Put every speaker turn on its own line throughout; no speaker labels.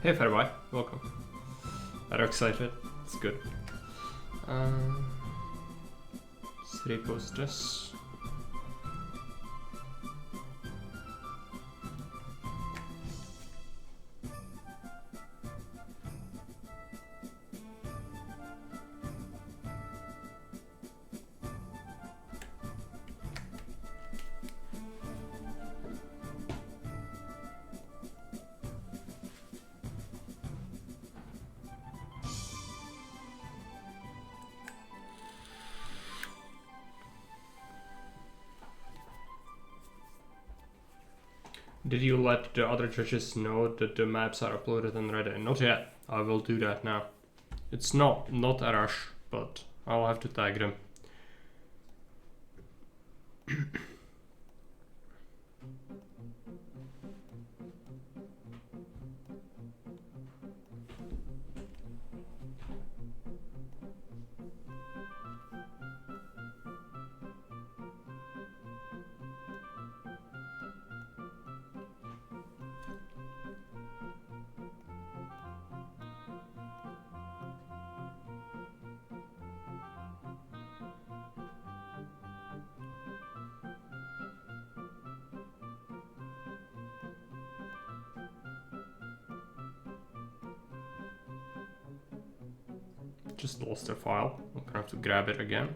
Hey Fireboy, welcome. Are you excited? It's good. Let's repost this. Did you let the other judges know that the maps are uploaded and ready? Not yet. I will do that now. It's not a rush, but I'll have to tag them. Just lost a file. I'm gonna have to grab it again.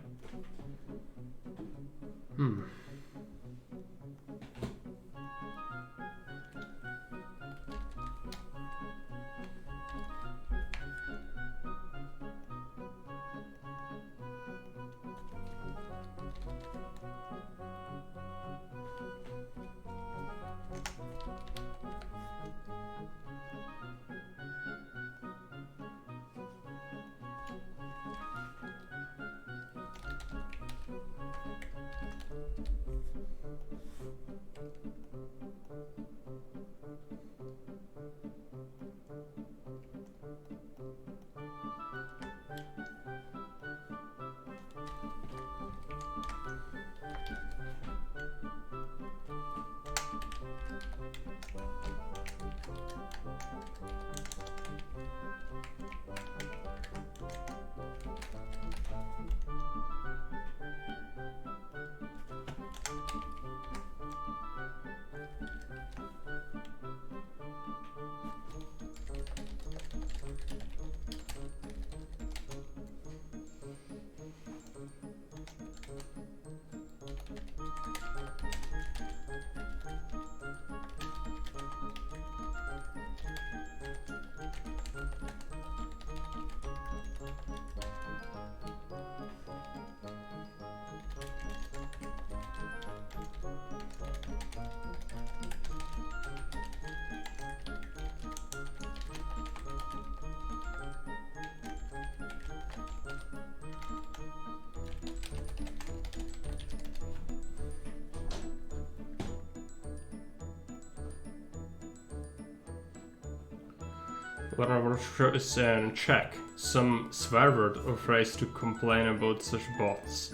Whatever is in check. Some swear word or phrase to complain about such bots.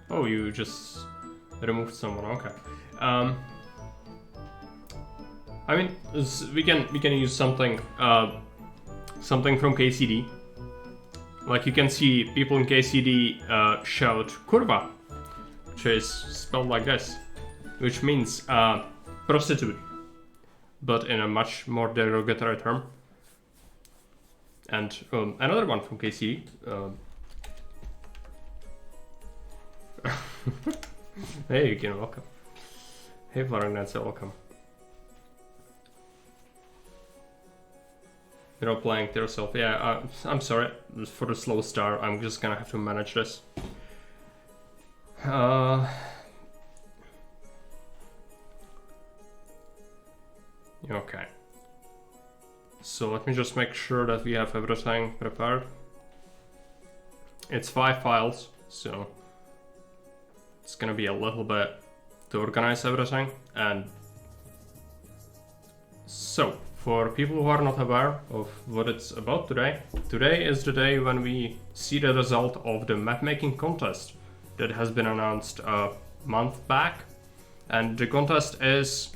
Oh, you just removed someone. Okay. I mean, we can use something something from KCD. Like you can see people in KCD shout kurva, which is spelled like this, which means prostitute, but in a much more derogatory term. And another one from KC. Hey, you can welcome. Hey, Varangnats, welcome. You're not playing to yourself. Yeah, I'm sorry for the slow start. I'm just gonna have to manage this. Okay. So let me just make sure that we have everything prepared. It's 5 files, so it's gonna be a little bit to organize everything. And so, for people who are not aware of what it's about today, today is the day when we see the result of the map making contest that has been announced a month back. And the contest is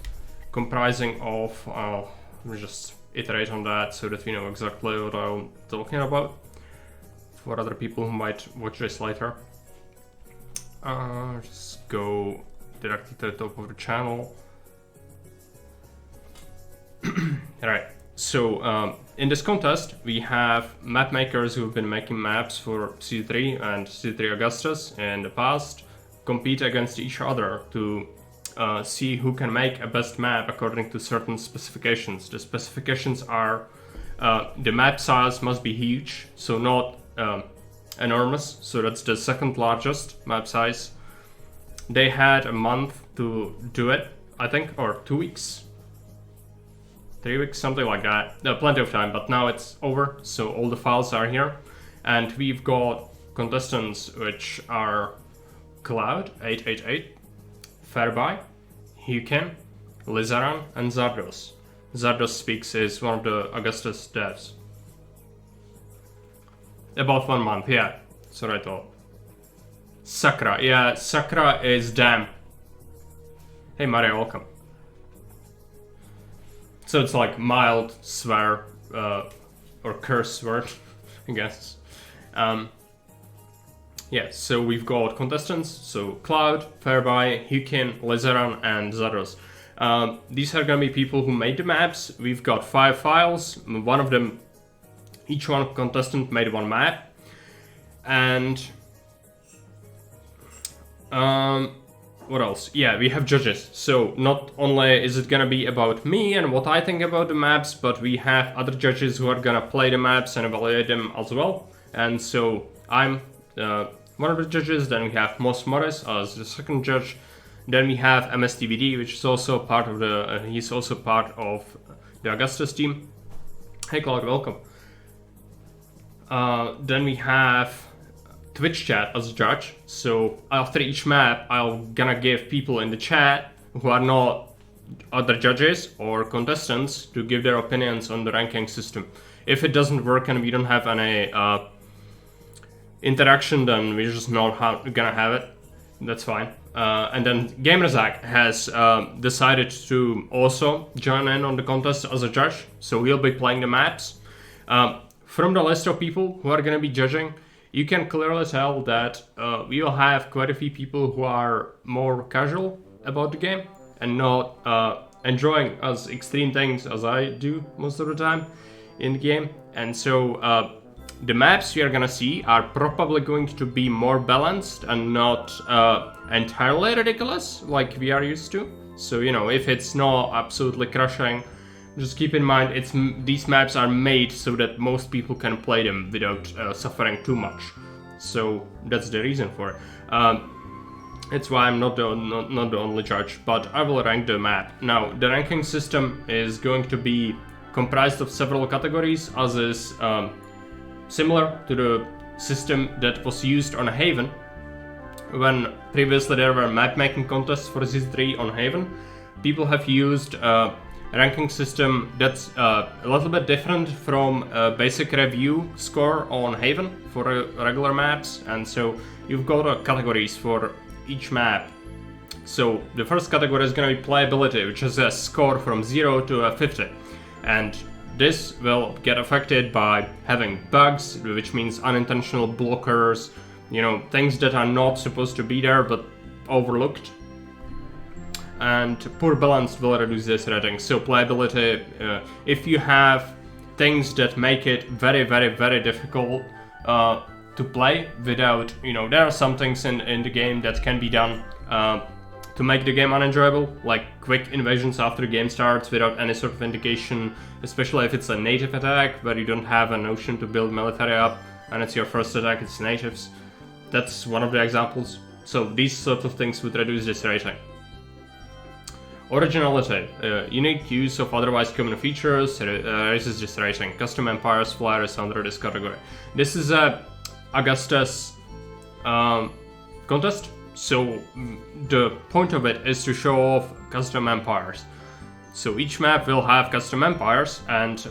comprising of, let me just iterate on that so that we know exactly what I'm talking about for other people who might watch this later. Just go directly to the top of the channel. Alright, so in this contest we have map makers who have been making maps for C3 and C3 Augustus in the past compete against each other to see who can make a best map according to certain specifications. The specifications are the map size must be huge, so not enormous, so that's the second largest map size. They had a month to do it, I think, or 2 weeks, 3 weeks, something like that. Plenty of time, but now it's over, so all the files are here. And we've got contestants which are Cloud888, Fairby, Hukin, Lizaran, and Zardos. Zardos Speaks is one of the Augustus devs. About 1 month, yeah, that's what I thought. Sakra, yeah, Sakra is damn. Hey Mario, welcome. So it's like mild swear, or curse word, I guess. Yeah, so we've got contestants, so Cloud, Fairby, Hukin, Lizaran, and Zardos. These are gonna be people who made the maps. We've got 5 files, one of them, each one contestant made 1 map. And what else? Yeah, we have judges. So not only is it gonna be about me and what I think about the maps, but we have other judges who are gonna play the maps and evaluate them as well. And so I'm one of the judges, then we have Mos Morris as the second judge, then we have MSTVD, which is also part of the, he's also part of the Augustus team. Hey Cloud, welcome. Then we have Twitch chat as a judge, so after each map I'm gonna give people in the chat who are not other judges or contestants to give their opinions on the ranking system. If it doesn't work and we don't have any interaction, then we're just not gonna have it. That's fine. And then Gamerzak has decided to also join in on the contest as a judge, so he'll be playing the maps. From the list of people who are gonna be judging, you can clearly tell that we will have quite a few people who are more casual about the game and not enjoying as extreme things as I do most of the time in the game. And so the maps we are gonna see are probably going to be more balanced and not entirely ridiculous like we are used to. So, you know, if it's not absolutely crushing, just keep in mind these maps are made so that most people can play them without suffering too much. So that's the reason for it. It's why I'm not the only judge, but I will rank the map. Now, the ranking system is going to be comprised of several categories, as is similar to the system that was used on Haven when previously there were map making contests for Z3 on Haven. People have used a ranking system that's a little bit different from a basic review score on Haven for regular maps, and so you've got categories for each map. So the first category is going to be playability, which is a score from 0 to 50, and this will get affected by having bugs, which means unintentional blockers, you know, things that are not supposed to be there but overlooked. And poor balance will reduce this rating. So playability, if you have things that make it very, very, very difficult to play without, you know, there are some things in the game that can be done to make the game unenjoyable, like quick invasions after the game starts without any sort of indication, especially if it's a native attack where you don't have a notion to build military up and it's your first attack, it's natives. That's one of the examples. So these sorts of things would reduce this rating. Originality, unique use of otherwise common features raises this rating. Custom empires flyer is under this category. This is a Augustus contest, so the point of it is to show off custom empires. So each map will have custom empires, and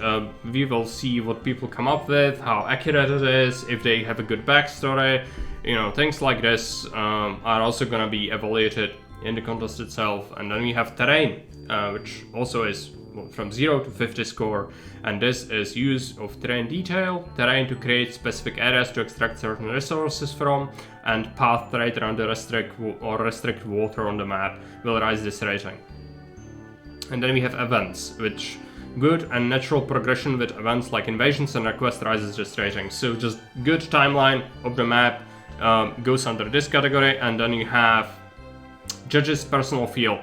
we will see what people come up with, how accurate it is, if they have a good backstory. You know, things like this are also going to be evaluated in the contest itself. And then we have terrain, which also is from 0 to 50 score, and this is use of terrain detail, terrain to create specific areas to extract certain resources from, and path trade around the restrict water on the map will rise this rating. And then we have events, which good and natural progression with events like invasions and request rises this rating. So just good timeline of the map goes under this category, and then you have judges' personal feel.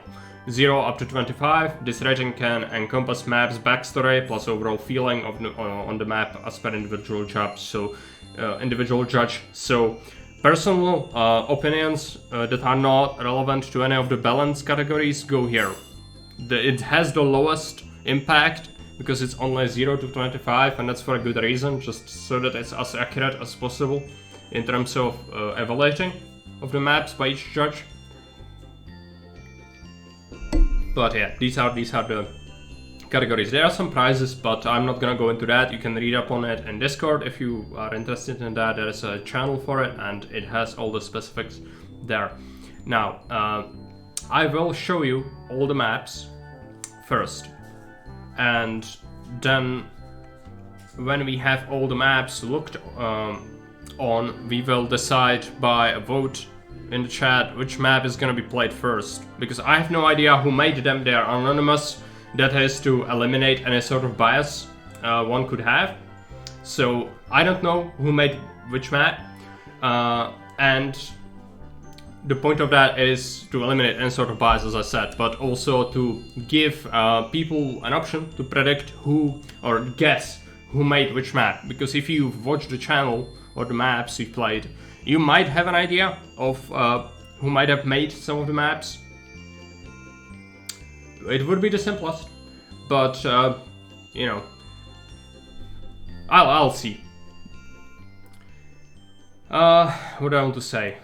0 up to 25. This rating can encompass map's backstory plus overall feeling of on the map as per individual judge. So personal opinions that are not relevant to any of the balance categories go here. It has the lowest impact because it's only 0 to 25, and that's for a good reason, just so that it's as accurate as possible in terms of evaluating of the maps by each judge. But yeah, these are the categories. There are some prizes, but I'm not gonna go into that. You can read up on it in Discord if you are interested in that. There is a channel for it, and it has all the specifics there. Now, I will show you all the maps first, and then when we have all the maps looked on, we will decide by a vote in the chat which map is gonna be played first, because I have no idea who made them. They are anonymous. That is to eliminate any sort of bias one could have. So I don't know who made which map, and the point of that is to eliminate any sort of bias, as I said, but also to give people an option to predict who or guess who made which map. Because if you've watched the channel or the maps we've played, you might have an idea of who might have made some of the maps. It would be the simplest, but you know, I'll see. What do I want to say?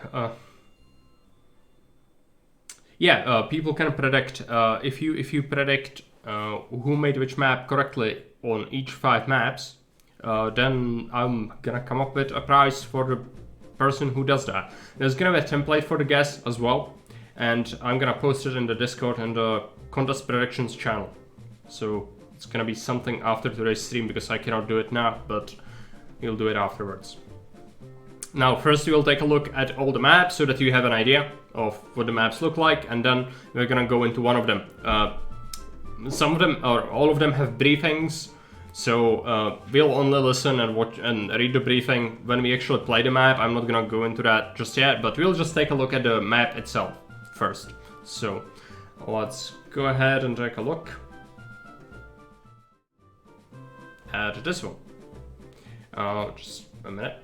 People can predict. If you predict who made which map correctly on each 5 maps, then I'm gonna come up with a prize for the person who does that. There's gonna be a template for the guess as well, and I'm gonna post it in the Discord and the contest predictions channel. So it's gonna be something after today's stream, because I cannot do it now, but we'll do it afterwards. Now, first we will take a look at all the maps so that you have an idea of what the maps look like, and then we're gonna go into one of them. Some of them, or all of them, have briefings, so we'll only listen and watch and read the briefing when we actually play the map. I'm not gonna go into that just yet, but we'll just take a look at the map itself first. So let's go ahead and take a look at this one. Just a minute.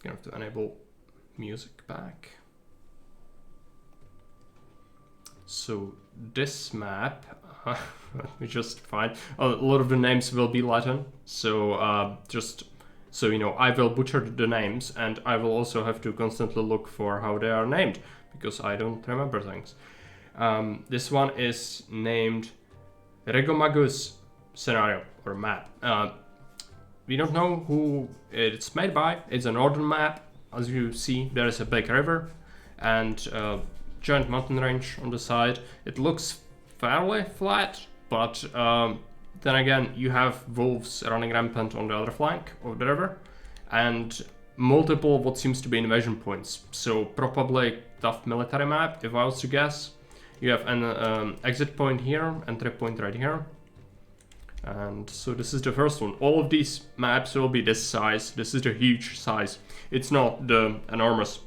Gonna have to enable music back. So this map, let me just find, a lot of the names will be Latin, so just so you know, I will butcher the names, and I will also have to constantly look for how they are named, because I don't remember things. This one is named Regomagus scenario, or map. We don't know who it's made by. It's a northern map. As you see, there is a big river and a giant mountain range on the side. It looks fairly flat, but then again, you have wolves running rampant on the other flank of the river, and multiple what seems to be invasion points. So probably tough military map, if I was to guess. You have an exit point here, entry point right here. And so this is the first one. All of these maps will be this size. This is the huge size. It's not the enormous,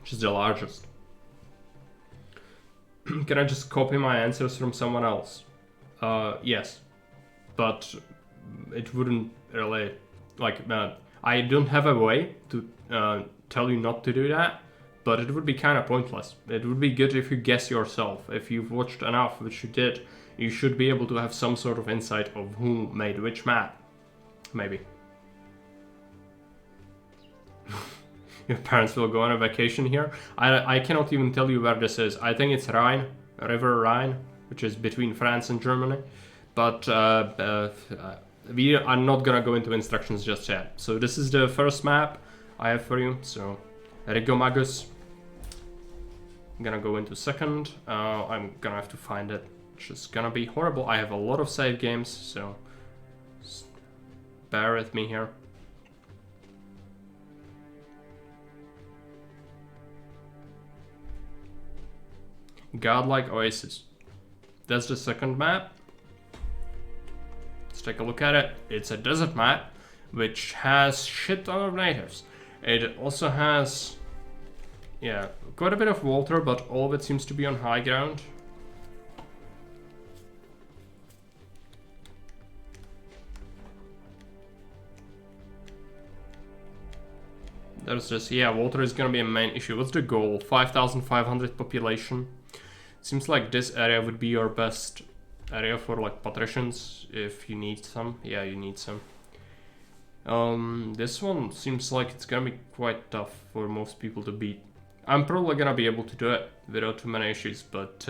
which is the largest. Can I just copy my answers from someone else? Yes, but it wouldn't really, like, I don't have a way to tell you not to do that, but it would be kind of pointless. It would be good if you guess yourself. If you've watched enough, which you did, you should be able to have some sort of insight of who made which map, maybe. Your parents will go on a vacation here. I cannot even tell you where this is. I think it's Rhine, River Rhine, which is between France and Germany. But we are not gonna go into instructions just yet. So this is the first map I have for you. So Regomagus. I'm gonna go into second. I'm gonna have to find it which is gonna be horrible. I have a lot of save games, so bear with me here. Godlike Oasis. That's the second map. Let's take a look at it. It's a desert map, which has shit ton of natives. It also has, yeah, quite a bit of water, but all of it seems to be on high ground. There's this, yeah, water is gonna be a main issue. What's the goal? 5,500 population. Seems like this area would be your best area for like patricians if you need some. Yeah, you need some. This one seems like it's gonna be quite tough for most people to beat. I'm probably gonna be able to do it without too many issues, but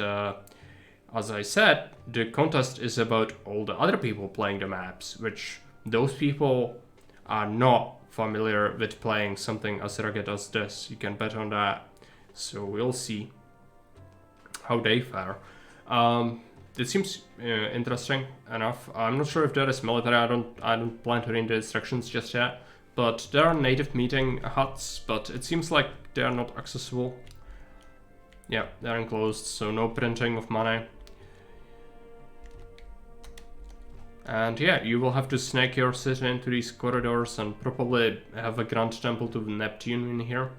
as I said, the contest is about all the other people playing the maps, which those people are not familiar with playing something as rugged as this. You can bet on that. So we'll see how they fare. It seems interesting enough. I'm not sure if there is military. I don't plan to read the instructions just yet. But there are native meeting huts, but it seems like they are not accessible. Yeah, they're enclosed, so no printing of money. And yeah, you will have to snake your city into these corridors and probably have a grand temple to Neptune in here.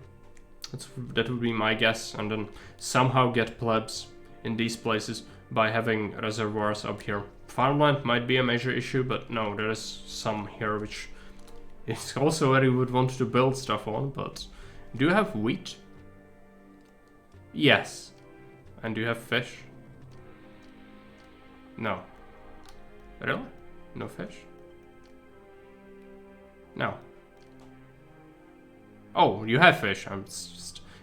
That would be my guess, and then somehow get plebs in these places by having reservoirs up here. Farmland might be a major issue, but no, there is some here which is also where you would want to build stuff on, but do you have wheat? Yes. And do you have fish? No. Really? No fish? No. Oh, you have fish.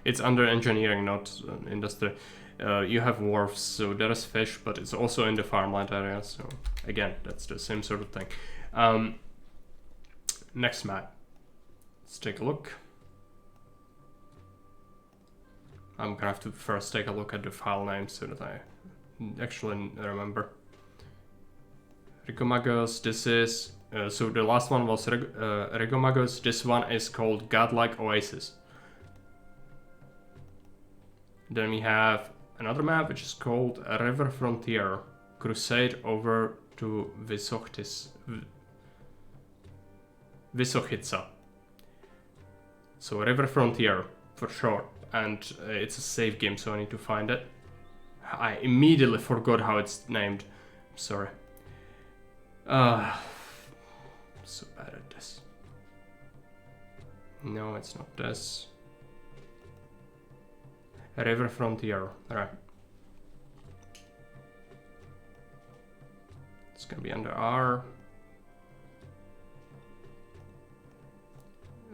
It's under engineering, not industry. You have wharves, so there is fish, but it's also in the farmland area. So again, that's the same sort of thing. Next map. Let's take a look. I'm gonna have to first take a look at the file name so that I actually remember. Rigomagos, this is... so the last one was Rigomagos, this one is called Godlike Oasis. Then we have another map which is called River Frontier, Crusade over to Vysochica. So River Frontier, for sure. And it's a save game, so I need to find it. I immediately forgot how it's named. Sorry. So bad at this. No, it's not this. River Frontier, right. It's gonna be under R.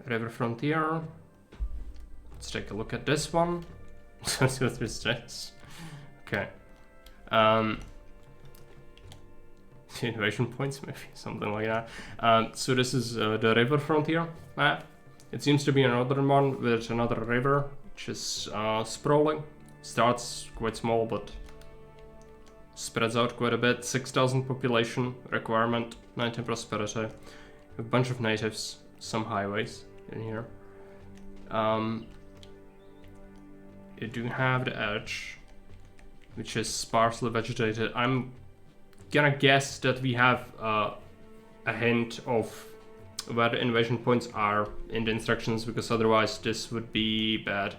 River Frontier. Let's take a look at this one. What is this? Okay. Invasion points, maybe something like that. So this is the River Frontier map. It seems to be another one with another river, which is sprawling. Starts quite small, but spreads out quite a bit. 6,000 population requirement, 19 prosperity, a bunch of natives, some highways in here. You do have the edge, which is sparsely vegetated. I'm gonna guess that we have a hint of where the invasion points are in the instructions, because otherwise this would be bad.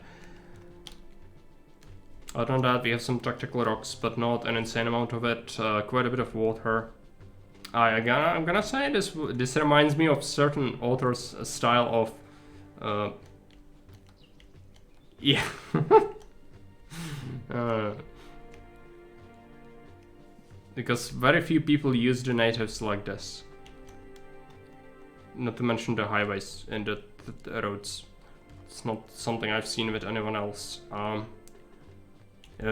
Other than that, we have some tactical rocks, but not an insane amount of it. Quite a bit of water. I'm gonna say this reminds me of certain authors' style of yeah. Because very few people use the natives like this. Not to mention the highways and the roads. It's not something I've seen with anyone else.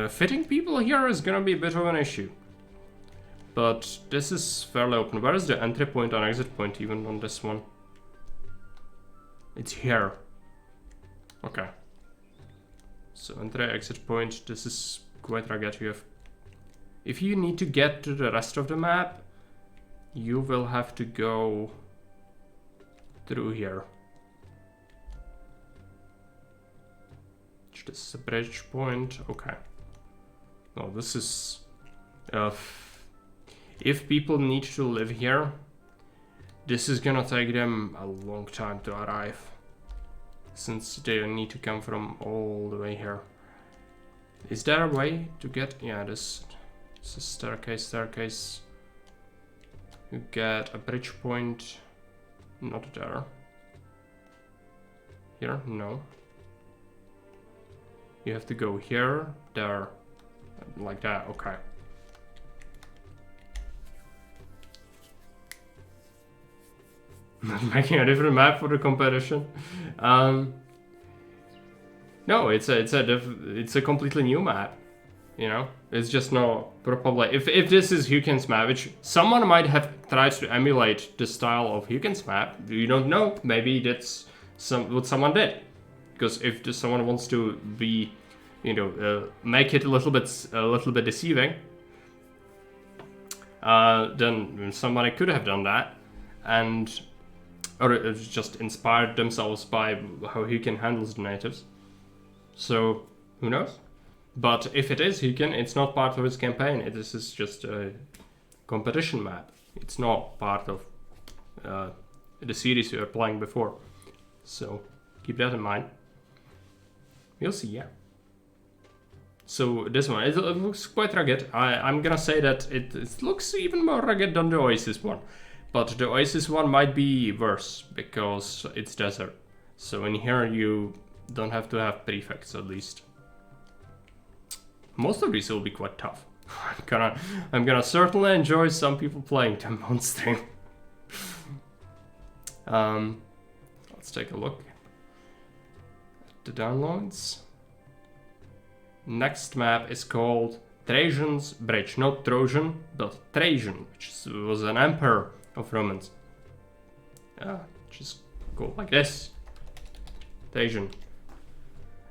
Fitting people here is gonna be a bit of an issue. But this is fairly open. Where is the entry point and exit point even on this one? It's here. Okay. So entry, exit point, this is quite rugged. You have If you need to get to the rest of the map, you will have to go through here. This is a bridge point. Okay. No, this is... if people need to live here, this is gonna take them a long time to arrive, since they need to come from all the way here. Is there a way to get... yeah, this is staircase. You get a bridge point. Not there. Here? No. You have to go here, there, like that. Okay. Making a different map for the competition. No, it's a completely new map. You know, it's just not probably if this is Hukin's map, which someone might have tried to emulate the style of Hukin's map. You don't know. Maybe that's what someone did. Because if someone wants to be, you know, make it a little bit deceiving, then somebody could have done that, or just inspired themselves by how Hukin handles the natives. So who knows? But if it is Hukin, it's not part of his campaign. This is just a competition map. It's not part of the series we were playing before. So keep that in mind. You'll see, yeah. So this one, it looks quite rugged. I'm gonna say that it looks even more rugged than the Oasis one. But the Oasis one might be worse, because it's desert. So in here you don't have to have prefects, at least. Most of these will be quite tough. I'm gonna certainly enjoy some people playing them on stream. Let's take a look at the downloads. Next map is called Trajan's Bridge. Not Trojan, but Trajan, which was an emperor of Romans. Just go like this. Trajan.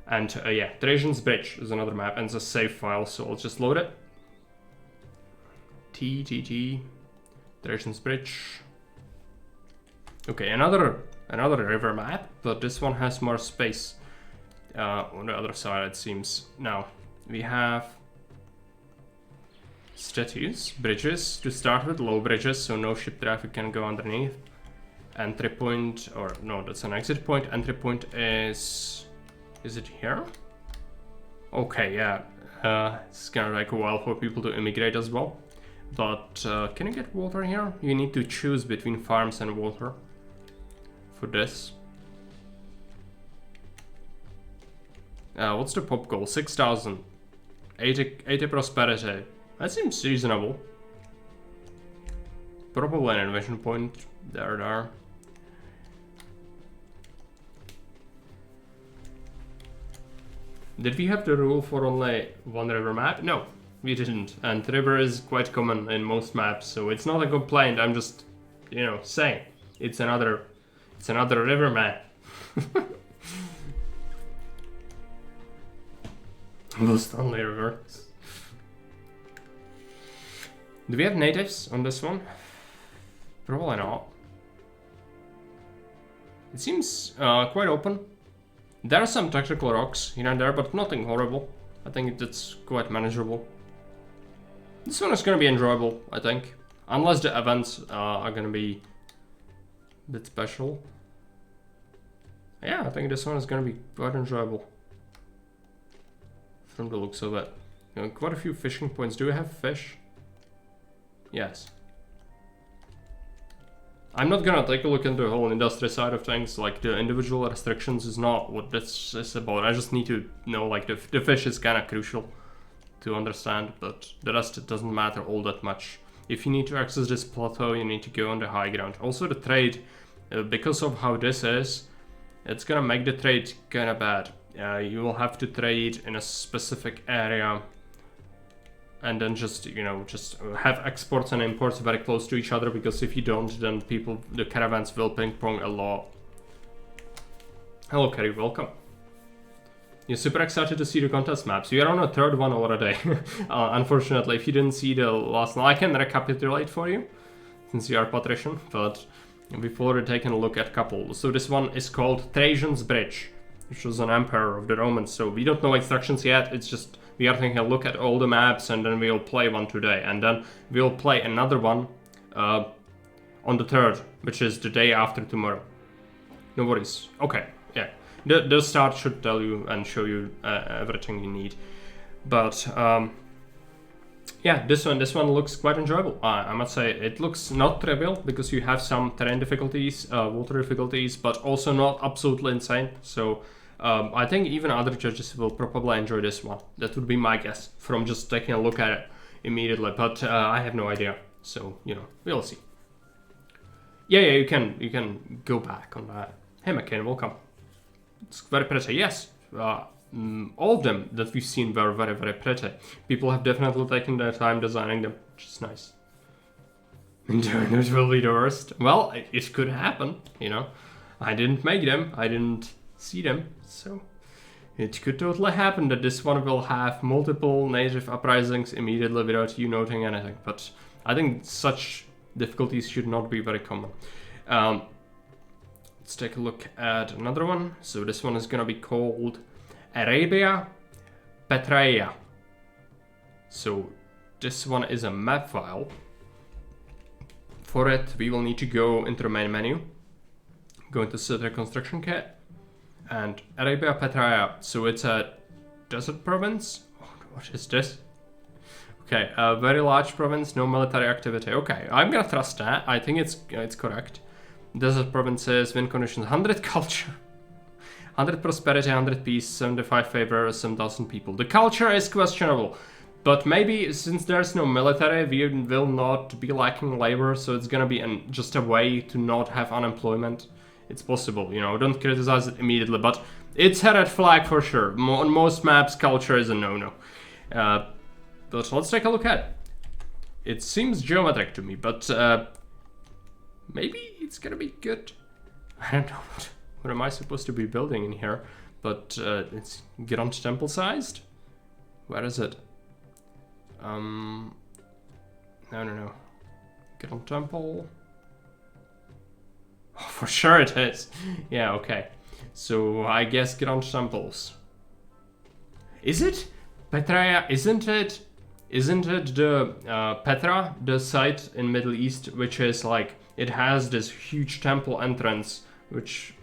And yeah, Trajan's Bridge is another map, and it's a save file, so I'll just load it. Trajan's Bridge. Okay, another river map, but this one has more space on the other side, it seems. Now we have statues, bridges to start with, low bridges, so no ship traffic can go underneath. Entry point, or no, that's an exit point. Entry point is it here? Okay, yeah. It's gonna take a while for people to immigrate as well. But can you get water here? You need to choose between farms and water for this. What's the pop goal? 6,000. 80 prosperity. That seems reasonable. Probably an invasion point. There. Did we have the rule for only one river map? No, we didn't. And river is quite common in most maps, so it's not a complaint. I'm just, you know, saying it's another river map. Lost only river. Do we have natives on this one? Probably not. It seems quite open. There are some tactical rocks here and there, but nothing horrible. I think that's quite manageable. This one is gonna be enjoyable, I think. Unless the events are gonna be a bit special. Yeah, I think this one is gonna be quite enjoyable. From the looks of it. You know, quite a few fishing points. Do we have fish? Yes. I'm not gonna take a look into the whole industry side of things. Like, the individual restrictions is not what this is about. I just need to know, like, the fish is kind of crucial to understand, but the rest, it doesn't matter all that much. If you need to access this plateau, you need to go on the high ground. Also the trade, because of how this is, it's gonna make the trade kind of bad. You will have to trade in a specific area, and then just, you know, just have exports and imports very close to each other, because if you don't, then the caravans will ping pong a lot. Hello Kerry, welcome. You're super excited to see the contest maps. We are on a third one already. Unfortunately, if you didn't see the last one, I can recapitulate for you, since you are patrician, but before taking a look at a couple. So this one is called Trajans Bridge, which was an emperor of the Romans. So we don't know instructions yet, it's just we are taking a look at all the maps, and then we'll play one today. And then we'll play another one on the 3rd, which is the day after tomorrow. No worries. Okay, yeah. The start should tell you and show you everything you need. But yeah, this one looks quite enjoyable. I must say it looks not trivial because you have some terrain difficulties, water difficulties, but also not absolutely insane. So I think even other judges will probably enjoy this one. That would be my guess from just taking a look at it immediately. But I have no idea. So we'll see. Yeah, you can go back on that. Hey, McCain, welcome. It's very pretty, yes. All of them that we've seen were very, very pretty. People have definitely taken their time designing them, which is nice. It will be the worst. Well, it could happen, I didn't make them, I didn't see them, so it could totally happen that this one will have multiple native uprisings immediately without you noting anything. But I think such difficulties should not be very common. Let's take a look at another one. So this one is gonna be called Arabia Petraea. So this one is a map file. For it, we will need to go into the main menu, go into City Construction Kit, and Arabia Petraea. So it's a desert province. What is this? Okay, a very large province, no military activity. Okay, I'm gonna trust that. I think it's correct. Desert provinces, win conditions, 100 culture, 100 prosperity, 100 peace, 75 favor, 7,000 people. The culture is questionable, but maybe since there's no military, we will not be lacking labor, so it's gonna be just a way to not have unemployment. It's possible, don't criticize it immediately, but it's a red flag for sure. On most maps, culture is a no-no. But let's take a look at it. It seems geometric to me, but maybe it's gonna be good. I don't know what am I supposed to be building in here, but it's Grand Temple sized. Where is it? No. Grand Temple. Oh, for sure it is. Yeah, okay. So I guess Grand Temples. Is it? Petraea, isn't it the Petra, the site in Middle East, which is like, it has this huge temple entrance, which,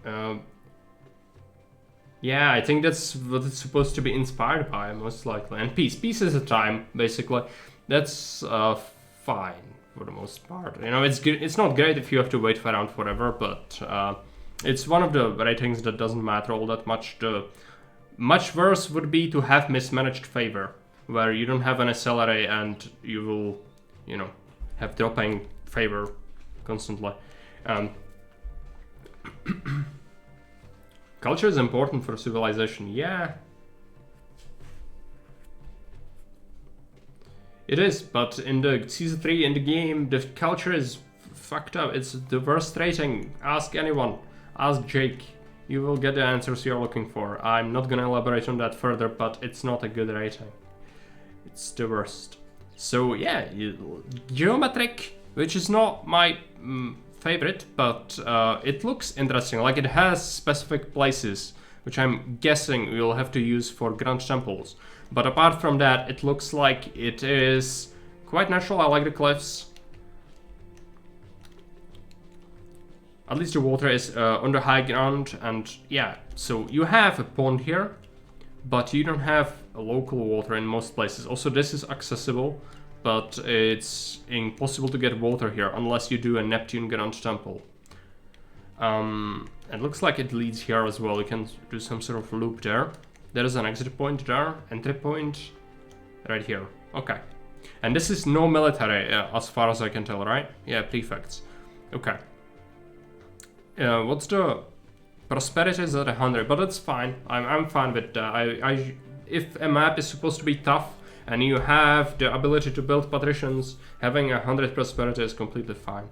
yeah, I think that's what it's supposed to be inspired by, most likely. And peace is a time, basically. That's fine for the most part. It's not great if you have to wait around forever, but it's one of the ratings that doesn't matter all that much. The much worse would be to have mismanaged favor, where you don't have any salary and you will, have dropping favor constantly. Culture is important for civilization, yeah. It is, but in the Season 3, in the game, the culture is fucked up. It's the worst rating. Ask anyone. Ask Jake. You will get the answers you're looking for. I'm not gonna elaborate on that further, but it's not a good rating. It's the worst. So yeah, geometric, which is not my favorite, but it looks interesting. Like it has specific places, which I'm guessing we'll have to use for Grand Temples. But apart from that, it looks like it is quite natural. I like the cliffs. At least the water is on the high ground, and yeah, so you have a pond here, but you don't have a local water in most places. Also, this is accessible, but it's impossible to get water here unless you do a Neptune Grand Temple. It looks like it leads here as well. You can do some sort of loop there. There is an exit point there, entry point right here. Okay. And this is no military, as far as I can tell, right? Yeah, prefects. Okay. What's the prosperity is at 100, but that's fine. I'm fine with that. If a map is supposed to be tough and you have the ability to build patricians, having 100 prosperity is completely fine.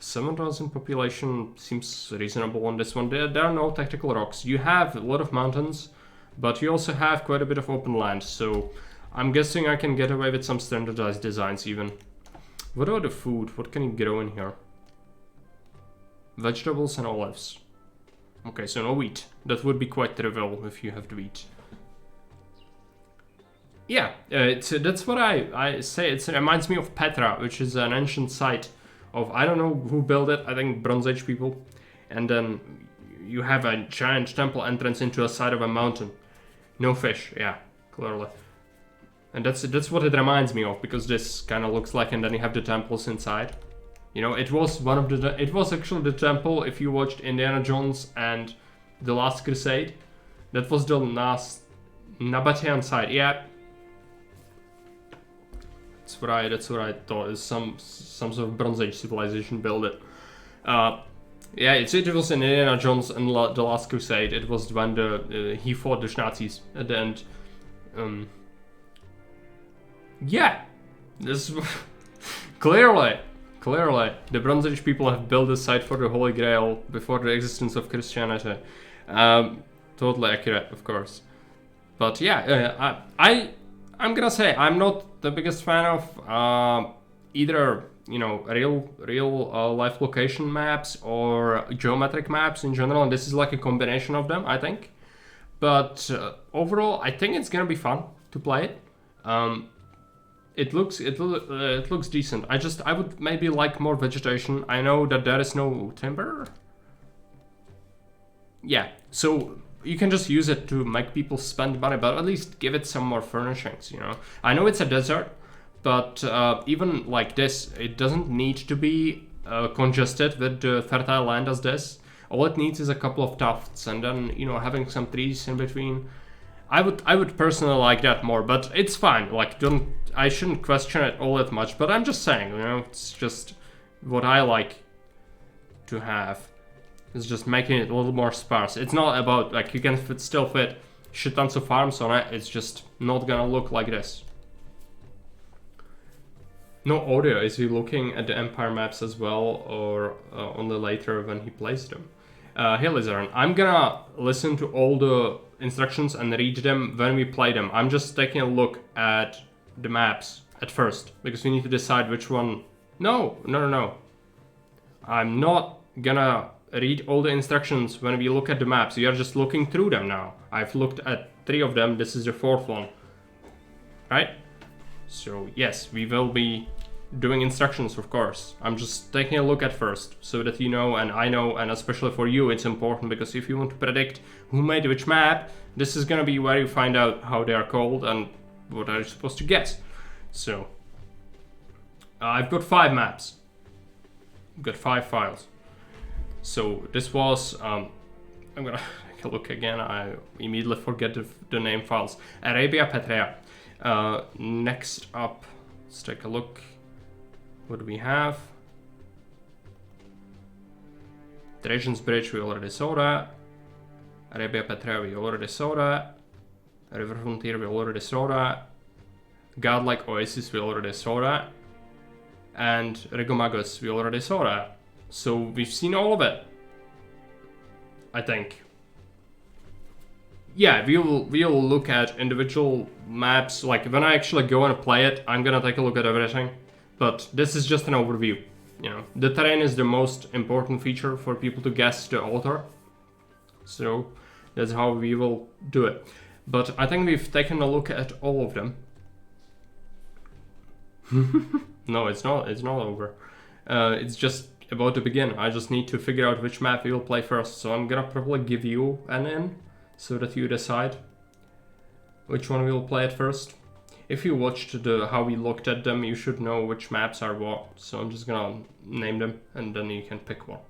7,000 population seems reasonable on this one. There are no tactical rocks. You have a lot of mountains, but you also have quite a bit of open land, so I'm guessing I can get away with some standardized designs even. What about the food? What can you grow in here? Vegetables and olives. Okay, so no wheat. That would be quite trivial if you have the wheat. Yeah, that's what I say. It reminds me of Petra, which is an ancient site of, I don't know who built it, I think Bronze Age people. And then you have a giant temple entrance into a side of a mountain. No fish, yeah, clearly. And that's what it reminds me of, because this kind of looks like, and then you have the temples inside. You know, it was actually the temple, if you watched Indiana Jones and The Last Crusade. That was the last Nabatean site, yeah. That's what I thought, is some sort of Bronze Age civilization built it. Yeah, it was in Indiana Jones and The Last Crusade. It was when he fought the Nazis at the end. Yeah, this clearly the Bronze Age people have built a site for the Holy Grail before the existence of Christianity. Totally accurate, of course. But yeah, I'm gonna say I'm not the biggest fan of either, you know, real life location maps or geometric maps in general, and this is like a combination of them, I think. But overall, I think it's gonna be fun to play it. It looks decent. I would maybe like more vegetation. I know that there is no timber. Yeah, so you can just use it to make people spend money, but at least give it some more furnishings, you know. I know it's a desert, but even like this, it doesn't need to be congested with fertile land as this. All it needs is a couple of tufts, and then, you know, having some trees in between. I would personally like that more, but it's fine. Like, I shouldn't question it all that much, but I'm just saying, you know, it's just what I like to have. It's just making it a little more sparse. It's not about, like, you can still fit shit tons of farms on it. It's just not gonna look like this. No audio. Is he looking at the Empire maps as well, or only later when he plays them? Hey Lizard, I'm gonna listen to all the instructions and read them when we play them. I'm just taking a look at the maps at first, because we need to decide which one. No. I'm not gonna read all the instructions when we look at the maps. We are just looking through them now. I've looked at 3 of them. This is the 4th one. Right? So yes, we will be doing instructions, of course. I'm just taking a look at first, so that you know, and I know, and especially for you it's important, because if you want to predict who made which map, this is gonna be where you find out how they are called and what are you supposed to guess. So I've got 5 maps. I've got 5 files. So this was, I'm gonna take a look again. I immediately forget the name files. Arabia Petrea. Next up, let's take a look. What do we have? Trajans Bridge, we already saw that. Arabia Petrea, we already saw that. River Frontier, we already saw that. Godlike Oasis, we already saw that. And Rigomagus, we already saw that. So we've seen all of it, I think. Yeah, we'll look at individual maps. Like, when I actually go and play it, I'm gonna take a look at everything. But this is just an overview. You know, the terrain is the most important feature for people to guess the author. So that's how we will do it. But I think we've taken a look at all of them. No, it's not over. It's just about to begin. I just need to figure out which map we will play first. So I'm gonna probably give you an in, so that you decide which one we will play at first. If you watched how we looked at them, you should know which maps are what. So I'm just gonna name them, and then you can pick one.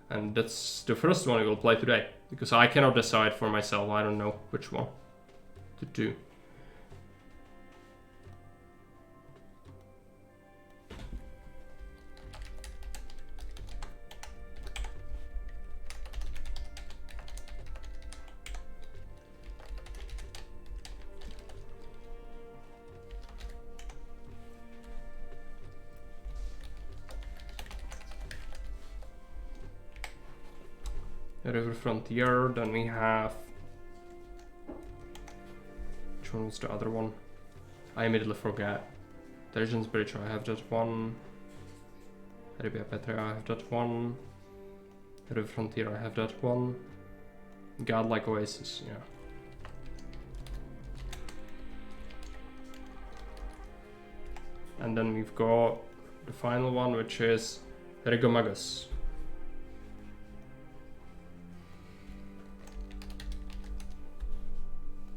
And that's the first one we will play today, because I cannot decide for myself. I don't know which one to do. River Frontier, then we have... Which one was the other one? I immediately forget. Trajans Bridge, I have that one. Arabia Petra, I have that one. River Frontier, I have that one. Godlike Oasis, yeah. And then we've got the final one, which is Rigomagus.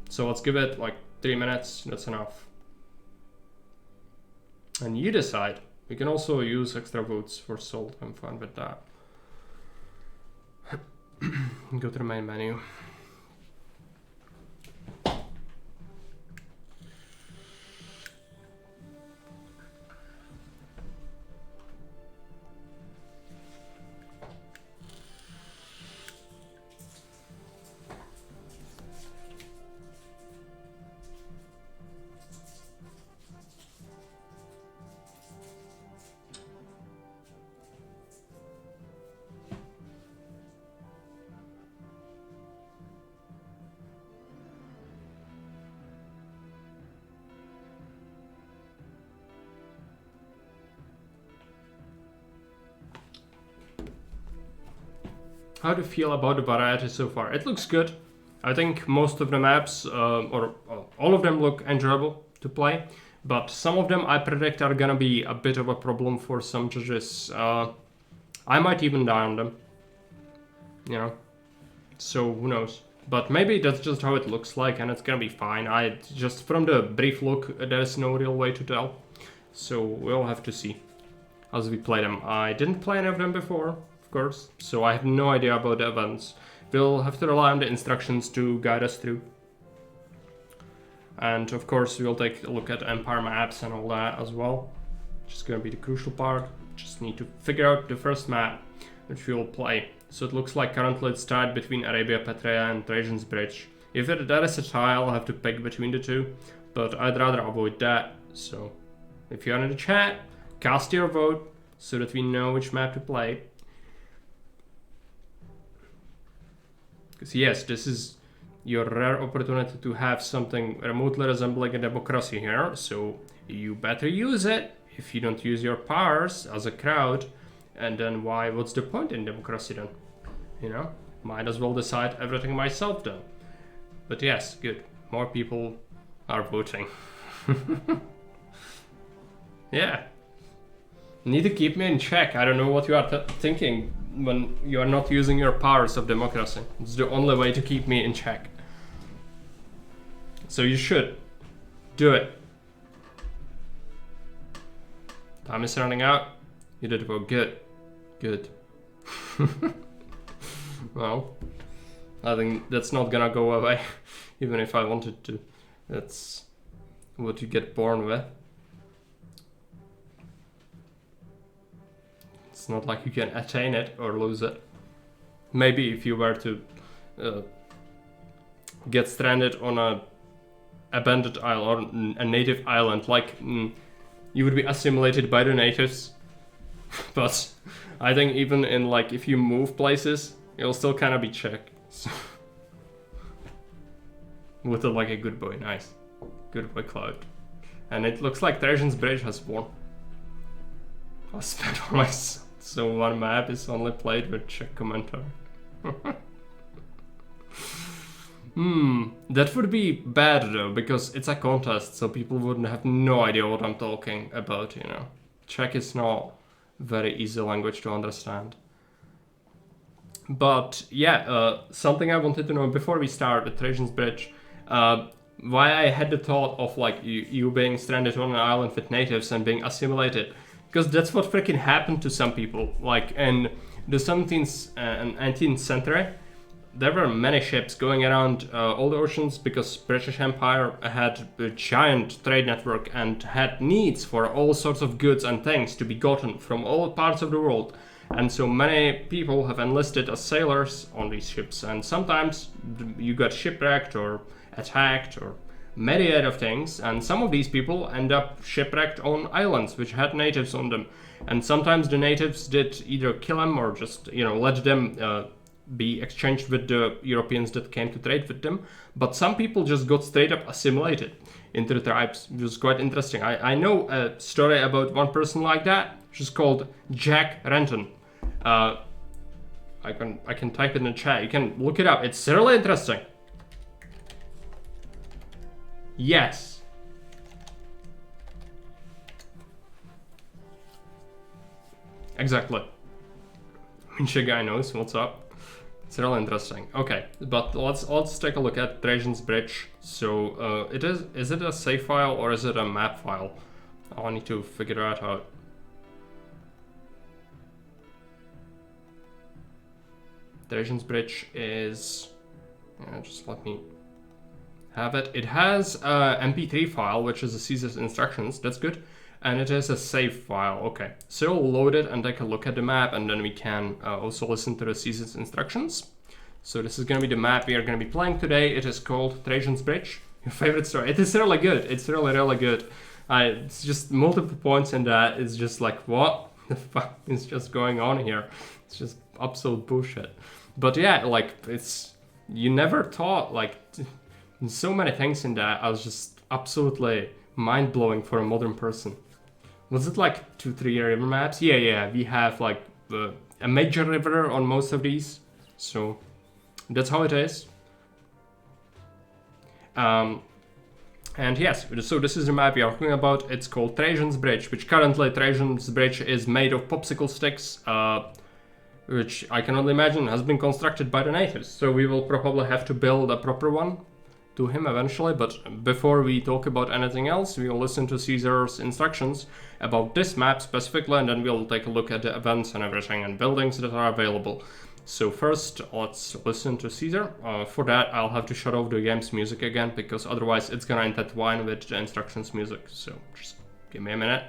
So let's give it like 3 minutes, that's enough. And you decide. We can also use extra votes for salt, I'm fine with that. Go to the main menu. How do you feel about the variety so far? It looks good. I think most of the maps, or all of them look enjoyable to play, but some of them I predict are gonna be a bit of a problem for some judges. I might even die on them, you know, so who knows. But maybe that's just how it looks like and it's gonna be fine. I just, from the brief look, there's no real way to tell. So we'll have to see as we play them. I didn't play any of them before, of course, so I have no idea about the events. We'll have to rely on the instructions to guide us through. And of course we'll take a look at Empire maps and all that as well. Which is gonna be the crucial part. Just need to figure out the first map which we'll play. So it looks like currently it's tied between Arabia Petraea and Trajans Bridge. If there is a tie, I'll have to pick between the two, but I'd rather avoid that. So if you're in the chat, cast your vote so that we know which map to play. Because yes, this is your rare opportunity to have something remotely resembling a democracy here, so you better use it. If you don't use your powers as a crowd, and then what's the point in democracy then? You know, might as well decide everything myself then. But yes, good, more people are voting. Yeah, need to keep me in check. I don't know what you are thinking when you are not using your powers of democracy. It's the only way to keep me in check. So you should do it. Time is running out. You did vote. Good. Good. Well, I think that's not gonna go away, even if I wanted to. That's what you get born with. It's not like you can attain it or lose it. Maybe if you were to get stranded on a abandoned island or a native island, like you would be assimilated by the natives. But I think even in like if you move places, you'll still kind of be checked. So with like a good boy, nice, good boy Cloud, and it looks like Trajans Bridge has won. I'll spend all my. So one map is only played with Czech commentary. That would be bad though, because it's a contest, so people wouldn't have no idea what I'm talking about, you know. Czech is not very easy language to understand. But yeah, something I wanted to know before we start with Trajans Bridge, why I had the thought of like you being stranded on an island with natives and being assimilated. Because that's what freaking happened to some people. Like in the 17th and 18th century, there were many ships going around all the oceans because British Empire had a giant trade network and had needs for all sorts of goods and things to be gotten from all parts of the world. And so many people have enlisted as sailors on these ships, and sometimes you got shipwrecked or attacked or myriad of things, and some of these people end up shipwrecked on islands which had natives on them, and sometimes the natives did either kill them or just, you know, let them be exchanged with the Europeans that came to trade with them, but some people just got straight up assimilated into the tribes. It was quite interesting. I know a story about one person like that. She's called Jack Renton. I can type it in the chat. You can look it up. It's really interesting. Yes. Exactly. Mincha guy knows what's up. It's really interesting. Okay, but let's take a look at Trajans Bridge. So is it a save file or is it a map file? I need to figure that out. Trajans Bridge is, just let me have it. It has a MP3 file, which is a Caesar's instructions. That's good. And it is a save file. Okay, so we'll load it and take a look at the map, and then we can also listen to the Caesar's instructions. So this is going to be the map we are going to be playing today. It is called Trajans Bridge. Your favorite story. It is really good. It's really good. It's just multiple points in that. It's just like, what the fuck is just going on here? It's just absolute bullshit. But yeah, like, you never thought, like, so many things in that. I was just absolutely mind-blowing for a modern person. Was it like 2-3 river maps? Yeah, we have like a major river on most of these, so that's how it is. And yes, so this is the map we are talking about. It's called Trajans Bridge, which currently Trajans Bridge is made of popsicle sticks, which I can only imagine has been constructed by the natives. So we will probably have to build a proper one to him eventually, but before we talk about anything else, we will listen to Caesar's instructions about this map specifically, and then we'll take a look at the events and everything and buildings that are available. So first, let's listen to Caesar. For that, I'll have to shut off the game's music again, because otherwise it's gonna intertwine with the instructions music. So just give me a minute.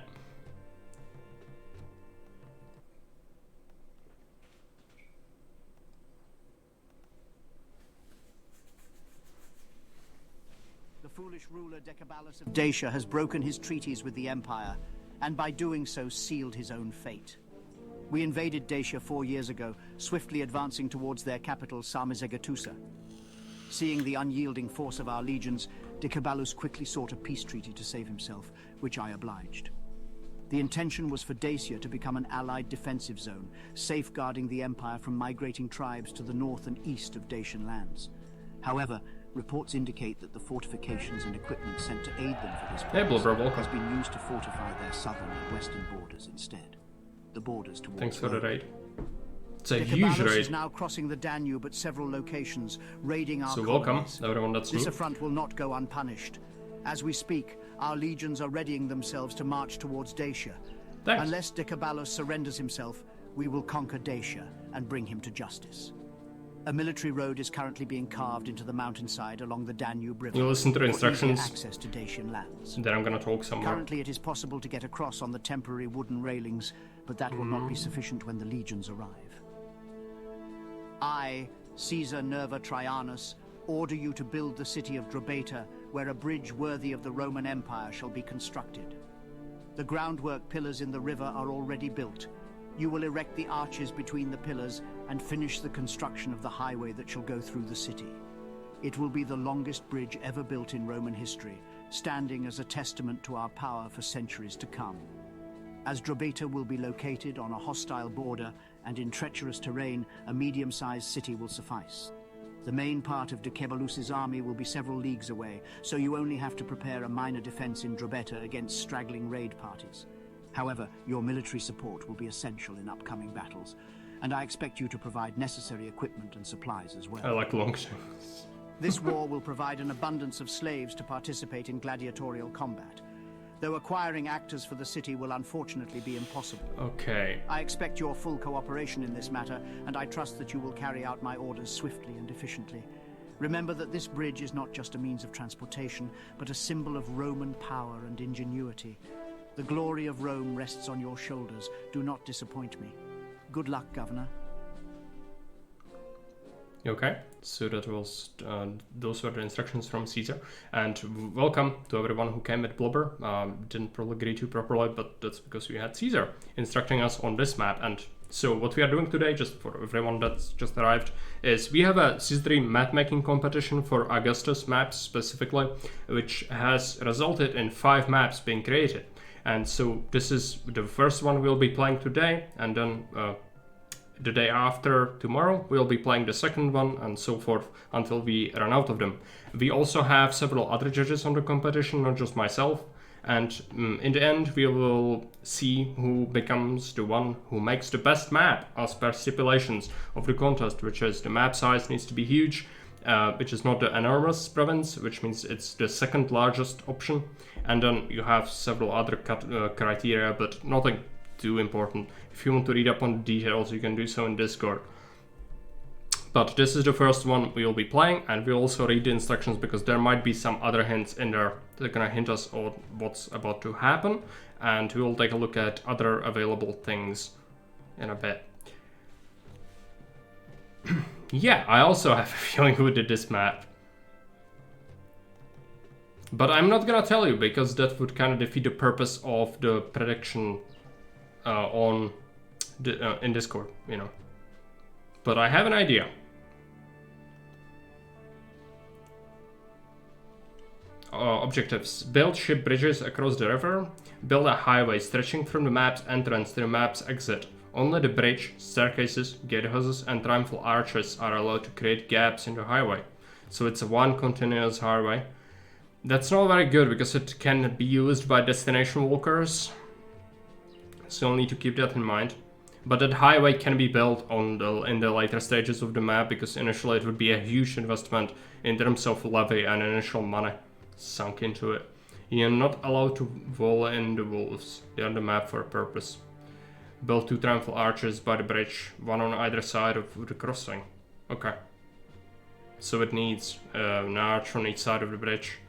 The foolish ruler Decabalus of Dacia has broken his treaties with the Empire, and by doing so sealed his own fate. We invaded Dacia 4 years ago, swiftly advancing towards their capital, Sarmizegetusa. Seeing the unyielding force of our legions, Decabalus quickly sought a peace treaty to save himself, which I obliged. The intention was for Dacia to become an allied defensive zone, safeguarding the Empire from migrating tribes to the north and east of Dacian lands. However, reports indicate that the fortifications and equipment sent to aid them for this purpose has been used to fortify their southern and western borders instead. The borders towards
Thanks for the raid. It's a
Decabalus
huge raid.
is now crossing the Danube at several locations, raiding our
So welcome,
colonies.
everyone that's new.
This affront will not go unpunished. As we speak, our legions are readying themselves to march towards Dacia.
Thanks.
Unless Decabalus surrenders himself, we will conquer Dacia and bring him to justice. A military road is currently being carved into the mountainside along the Danube River.
You listen to the
for easier
instructions.
access to Dacian lands.
Then I'm gonna talk some more.
Currently, it is possible to get across on the temporary wooden railings, but that will not be sufficient when the legions arrive. I, Caesar Nerva Trajanus, order you to build the city of Drobeta, where a bridge worthy of the Roman Empire shall be constructed. The groundwork pillars in the river are already built. You will erect the arches between the pillars and finish the construction of the highway that shall go through the city. It will be the longest bridge ever built in Roman history, standing as a testament to our power for centuries to come. As Drobeta will be located on a hostile border and in treacherous terrain, a medium-sized city will suffice. The main part of Decabalus's army will be several leagues away, so you only have to prepare a minor defense in Drobeta against straggling raid parties. However, your military support will be essential in upcoming battles, and I expect you to provide necessary equipment and supplies as well.
I like long shows.
This war will provide an abundance of slaves to participate in gladiatorial combat, though acquiring actors for the city will unfortunately be impossible.
Okay.
I expect your full cooperation in this matter, and I trust that you will carry out my orders swiftly and efficiently. Remember that this bridge is not just a means of transportation, but a symbol of Roman power and ingenuity. The glory of Rome rests on your shoulders. Do not disappoint me. Good luck, Governor.
Okay, so that was those were the instructions from Caesar, and welcome to everyone who came with Blubber. Didn't probably greet you properly, but that's because we had Caesar instructing us on this map, and So what we are doing today, just for everyone that's just arrived, is we have a Season 3 map making competition for Augustus maps specifically, which has resulted in 5 maps being created. And so this is the first one we'll be playing today, and then the day after tomorrow we'll be playing the second one, and so forth until we run out of them. We also have several other judges on the competition, not just myself. And in the end, we will see who becomes the one who makes the best map as per stipulations of the contest, which is the map size needs to be huge, which is not the enormous province, which means it's the second largest option. And then you have several other criteria, but nothing too important. If you want to read up on the details, you can do so in Discord. But this is the first one we will be playing, and we'll also read the instructions because there might be some other hints in there that are gonna hint us on what's about to happen, and we will take a look at other available things in a bit. Yeah, I also have a feeling who did this map. But I'm not gonna tell you because that would kind of defeat the purpose of the prediction on the, in Discord, you know. But I have an idea. Objectives: build ship bridges across the river, build a highway stretching from the map's entrance to the map's exit. Only the bridge, staircases, gatehouses, and triumphal arches are allowed to create gaps in the highway. So it's a one continuous highway. That's not very good because it can be used by destination walkers. So you'll need to keep that in mind. But that highway can be built on in the later stages of the map because initially it would be a huge investment in terms of levy and initial money sunk into it. You're not allowed to wall in the wolves. They are on the map for a purpose. Build 2 triumphal arches by the bridge, one on either side of the crossing. Okay. So it needs an arch on each side of the bridge.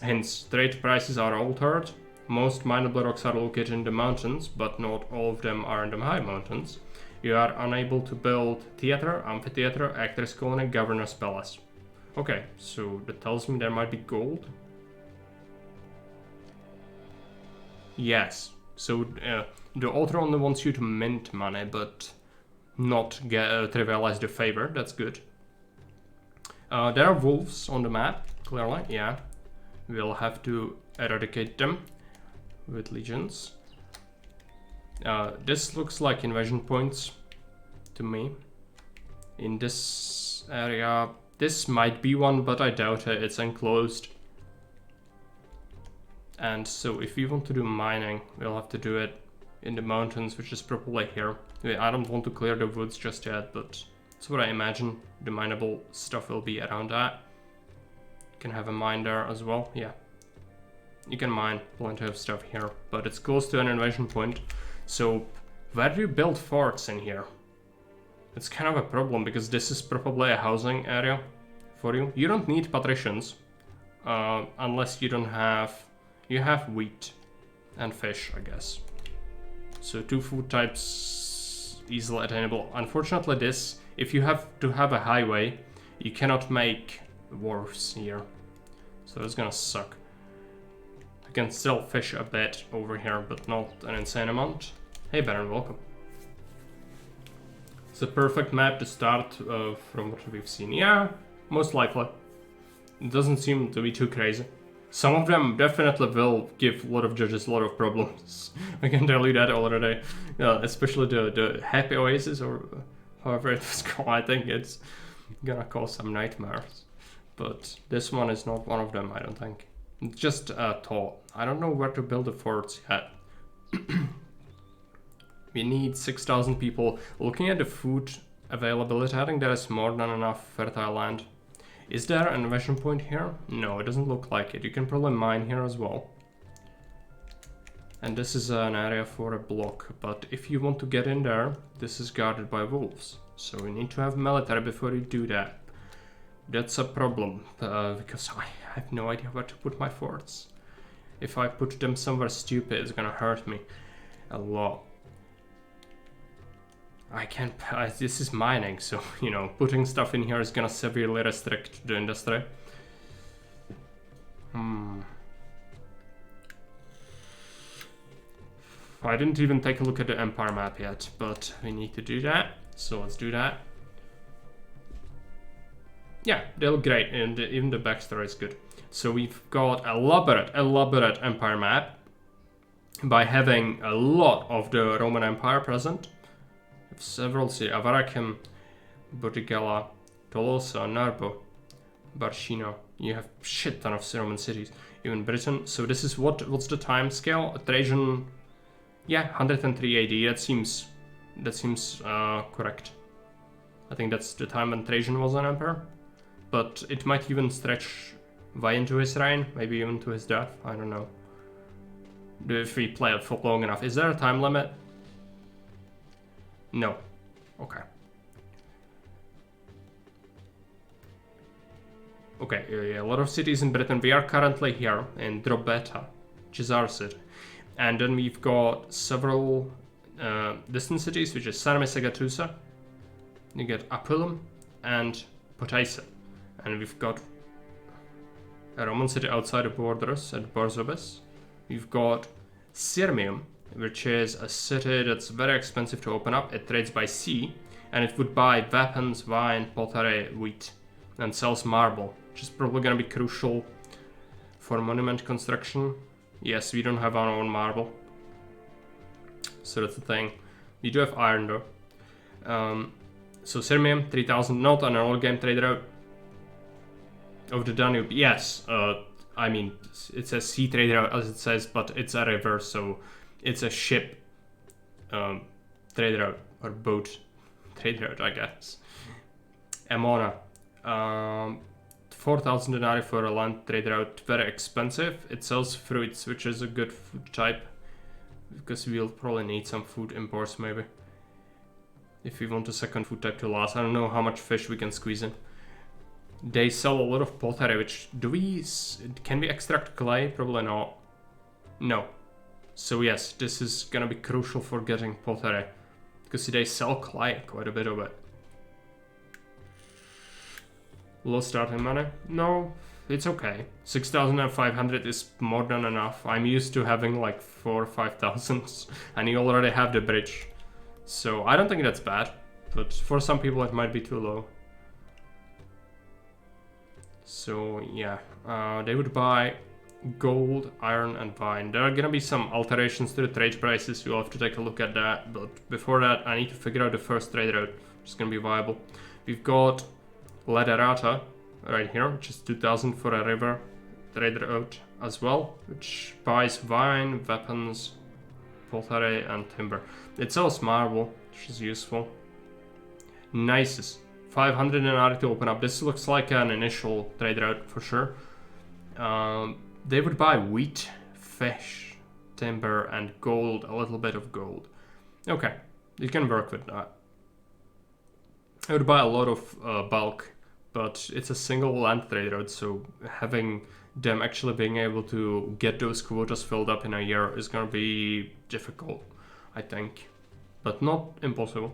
Hence, trade prices are altered. Most mineable rocks are located in the mountains, but not all of them are in the high mountains. You are unable to build theater, amphitheater, actress colony, governor's palace. Okay, so that tells me there might be gold. Yes, so the author only wants you to mint money, but not trivialize the favor. That's good. There are wolves on the map, clearly, yeah. We'll have to eradicate them with legions. This looks like invasion points to me. In this area, this might be one, but I doubt it. It's enclosed. And so if we want to do mining, we'll have to do it in the mountains, which is probably here. I don't want to clear the woods just yet, but that's what I imagine the mineable stuff will be around that. You can have a mine there as well, yeah. You can mine plenty of stuff here, but it's close to an invasion point. So where do you build forts in here? It's kind of a problem because this is probably a housing area for you. You don't need patricians unless you don't have... You have wheat and fish, I guess. So 2 food types easily attainable. Unfortunately this, if you have to have a highway, you cannot make wharfs here. So it's gonna suck. I can still fish a bit over here, but not an insane amount. Hey Baron, welcome. It's a perfect map to start from what we've seen. Yeah, most likely. It doesn't seem to be too crazy. Some of them definitely will give a lot of judges a lot of problems. I can tell you that already. Especially the Happy Oasis, or however it was called. I think it's gonna cause some nightmares. But this one is not one of them, I don't think. It's just a thought. I don't know where to build the forts yet. We need 6,000 people. Looking at the food availability, I think there is more than enough fertile land. Is there an invasion point here? No, it doesn't look like it. You can probably mine here as well. And this is an area for a block. But if you want to get in there, this is guarded by wolves. So you need to have military before you do that. That's a problem, because I have no idea where to put my forts. If I put them somewhere stupid, it's gonna hurt me a lot. I can't, this is mining, so, you know, putting stuff in here is gonna severely restrict the industry. I didn't even take a look at the Empire map yet, but we need to do that. So let's do that. Yeah, they look great, and even the backstory is good. So we've got elaborate Empire map by having a lot of the Roman Empire present. We have several cities: Avarakem, Bordigala, Tolosa, Narbo, Barcino. You have shit ton of Roman cities, even Britain. So this is what's the time scale? Trajan, yeah, 103 AD. That seems correct. I think that's the time when Trajan was an emperor, but it might even stretch way into his reign, maybe even to his death. I don't know. If we play it for long enough, is there a time limit? No. Okay. Okay, a lot of cities in Britain. We are currently here in Drobeta, which is our city. And then we've got several distant cities, which is Sarmesegatusa. You get Apulum and Potaissa. And we've got a Roman city outside the borders at Borzobis. We've got Sirmium, which is a city that's very expensive to open up. It trades by sea, and it would buy weapons, wine, pottery, wheat, and sells marble, which is probably going to be crucial for monument construction. Yes, we don't have our own marble, so that's the thing. We do have iron though. So Sirmium, 3000, not an old game trader of the Danube. Yes, I mean, it says sea trader as it says, but it's a river, so it's a ship trader or boat trader, I guess. Emona, 4,000 denarii for a land trader out, very expensive. It sells fruits, which is a good food type, because we'll probably need some food imports maybe. If we want a second food type to last, I don't know how much fish we can squeeze in. They sell a lot of pottery, which can we extract clay? Probably not. No. So yes, this is gonna be crucial for getting pottery, because they sell clay, quite a bit of it. Low starting money? No, it's okay. 6,500 is more than enough. I'm used to having like 4,000 or 5,000, and you already have the bridge. So I don't think that's bad, but for some people it might be too low. So yeah, they would buy gold, iron, and wine. There are gonna be some alterations to the trade prices. We'll have to take a look at that, but before that I need to figure out the first trade route, which is gonna be viable. We've got Lederata right here, which is 2,000 for a river trade route as well, which buys wine, weapons, pottery, and timber. It sells marble, which is useful. Nices. 500 denarii to open up. This looks like an initial trade route for sure. They would buy wheat, fish, timber, and gold, a little bit of gold. Okay, you can work with that. I would buy a lot of bulk, but it's a single land trade route, so having them actually being able to get those quotas filled up in a year is going to be difficult, I think, but not impossible.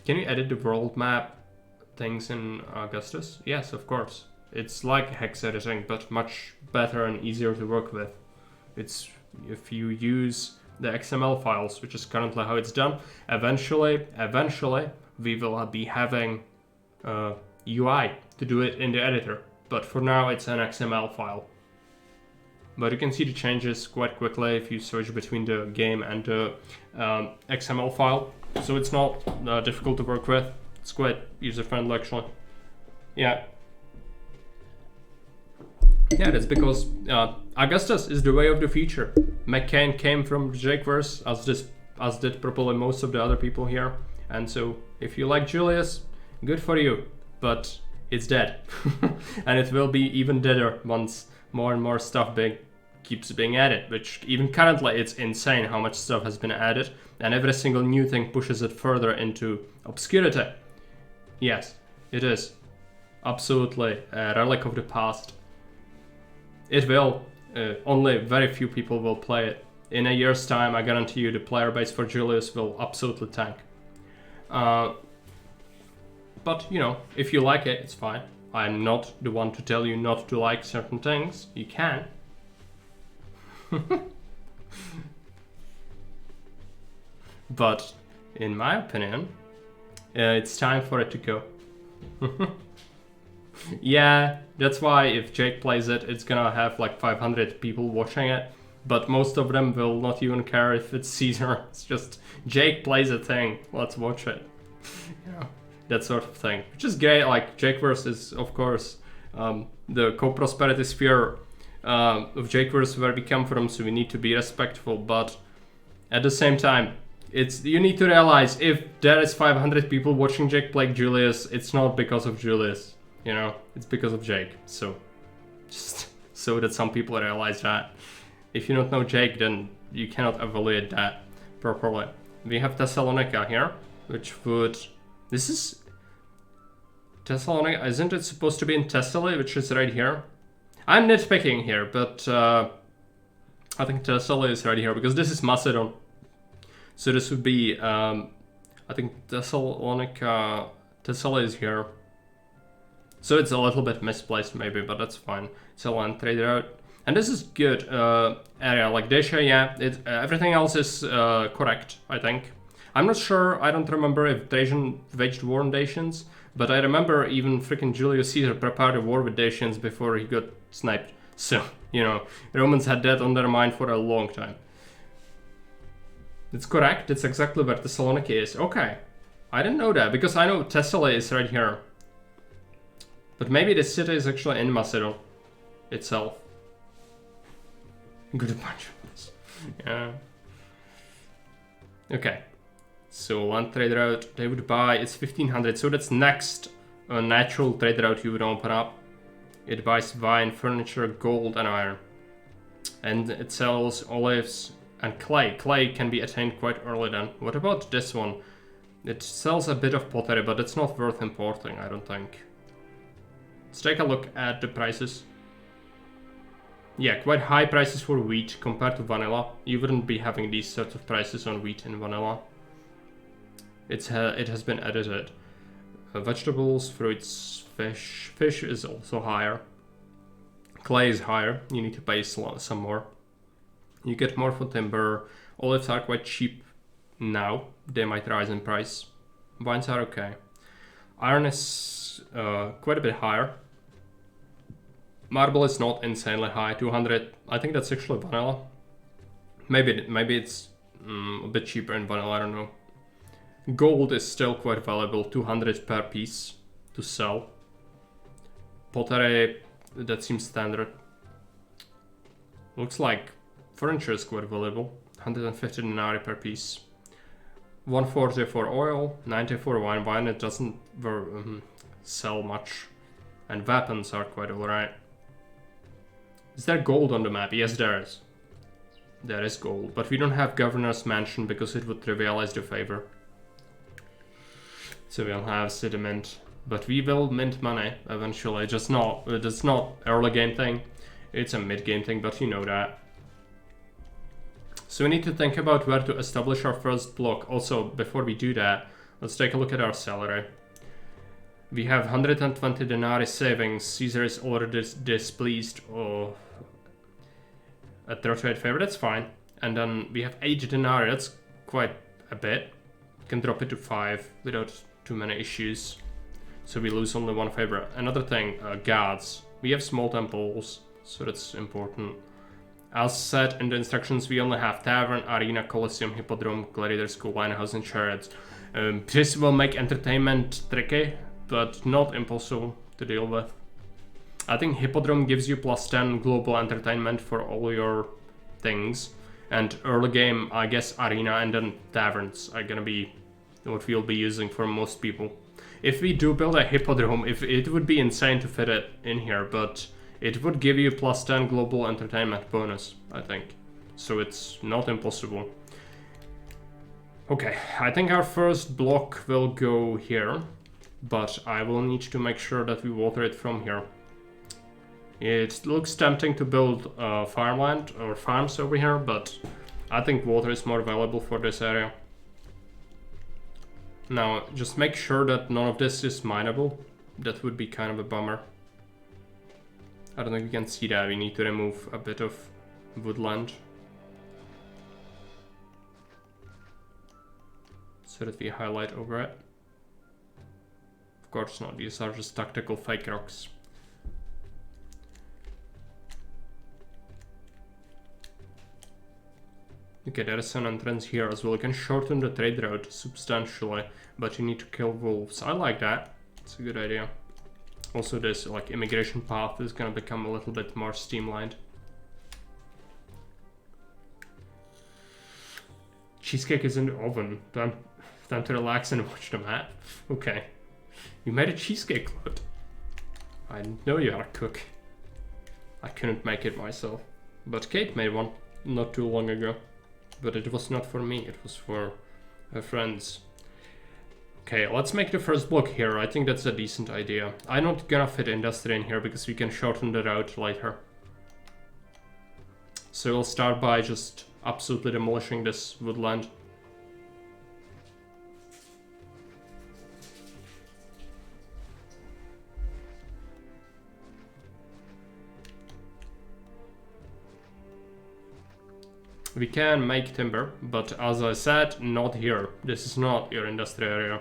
Can you edit the world map things in Augustus? Yes, of course. It's like hex editing, but much better and easier to work with. It's if you use the XML files, which is currently how it's done. Eventually, we will be having UI to do it in the editor. But for now, it's an XML file. But you can see the changes quite quickly if you switch between the game and the XML file. So it's not difficult to work with. It's quite user-friendly, actually. Yeah. Yeah, that's because Augustus is the way of the future. McCain came from Jakeverse, as did probably most of the other people here. And so, if you like Julius, good for you. But it's dead. And it will be even deader once more and more stuff keeps being added. Which even currently, it's insane how much stuff has been added. And every single new thing pushes it further into obscurity. Yes, it is. Absolutely a relic of the past. It will. Only very few people will play it. In a year's time, I guarantee you the player base for Julius will absolutely tank. But, you know, if you like it, it's fine. I'm not the one to tell you not to like certain things. You can. But in my opinion, it's time for it to go. Yeah, that's why if Jake plays it, it's gonna have like 500 people watching it, but most of them will not even care if it's Caesar. It's just Jake plays a thing, let's watch it. Yeah, that sort of thing, which is great. Like Jakeverse is of course the co-prosperity sphere of Jakeverse where we come from, so we need to be respectful, but at the same time, you need to realize if there is 500 people watching Jake play Julius, it's not because of Julius, you know, it's because of Jake. So just so that some people realize that. If you don't know Jake, then you cannot evaluate that properly. We have Thessalonica here, which would... This is... Thessalonica, isn't it supposed to be in Thessaly, which is right here? I'm nitpicking here, but I think Thessaly is right here, because this is Macedon. So this would be, I think Thessalonica, Thessaly is here. So it's a little bit misplaced maybe, but that's fine. It's a land trade route. And this is good area, like Dacia, yeah, everything else is correct, I think. I'm not sure, I don't remember if Trajan waged war on Dacians, but I remember even freaking Julius Caesar prepared a war with Dacians before he got sniped. So, you know, Romans had that on their mind for a long time. It's correct, it's exactly where Thessaloniki is. Okay, I didn't know that, because I know Thessaly is right here. But maybe the city is actually in Macedon itself. Good bunch of this. Yeah. Okay. So land trade route, they would buy, it's 1500, so that's next natural trade route you would open up. It buys wine, furniture, gold and iron. And it sells olives and clay. Clay can be attained quite early then. What about this one? It sells a bit of pottery, but it's not worth importing, I don't think. Let's take a look at the prices. Yeah, quite high prices for wheat compared to vanilla. You wouldn't be having these sorts of prices on wheat in vanilla. It has been edited. Vegetables, fruits, fish. Fish is also higher. Clay is higher. You need to pay some more. You get more for timber. Olives are quite cheap now. They might rise in price. Wines are okay. Iron is quite a bit higher. Marble is not insanely high, 200. I think that's actually vanilla. Maybe it's a bit cheaper in vanilla, I don't know. Gold is still quite valuable, 200 per piece to sell. Pottery, that seems standard. Looks like furniture is quite valuable, 150 denarii per piece. 140 for oil, 90 for wine. Wine it doesn't sell much. And weapons are quite alright. Is there gold on the map? Yes, there is. There is gold, but we don't have Governor's Mansion because it would trivialize the favor. So we'll have city mint, but we will mint money eventually. Just not, it's not early game thing. It's a mid game thing, but you know that. So we need to think about where to establish our first block. Also, before we do that, let's take a look at our salary. We have 120 denarii savings. Caesar is already displeased at their trade favor. That's fine. And then we have 8 denarii. That's quite a bit. We can drop it to 5 without too many issues. So we lose only 1 favor. Another thing, gods. We have small temples, so that's important. As said in the instructions, we only have tavern, arena, coliseum, hippodrome, gladiator school, linehouse, and chariots. This will make entertainment tricky, but not impossible to deal with. I think hippodrome gives you +10 global entertainment for all your things. And early game, I guess arena and then taverns are gonna be what we'll be using for most people. If we do build a hippodrome, it would be insane to fit it in here, but it would give you +10 global entertainment bonus, I think. So it's not impossible. Okay, I think our first block will go here, but I will need to make sure that we water it from here. It looks tempting to build farmland or farms over here, but I think water is more valuable for this area. Now, just make sure that none of this is mineable. That would be kind of a bummer. I don't think we can see that. We need to remove a bit of woodland. so that we highlight over it. Of course not, these are just tactical fake rocks. Okay, there is an entrance here as well. You can shorten the trade route substantially, but you need to kill wolves. I like that. It's a good idea. Also, this like immigration path is gonna become a little bit more streamlined. Cheesecake is in the oven. Time to relax and watch the map. Okay. You made a cheesecake, Claude. I didn't know you had a cook. I couldn't make it myself. But Kate made one not too long ago. But it was not for me, it was for her friends. Okay, let's make the first block here. I think that's a decent idea. I'm not gonna fit industry in here because we can shorten the route later. So we'll start by just absolutely demolishing this woodland. We can make timber, but as I said, not here. This is not your industry area.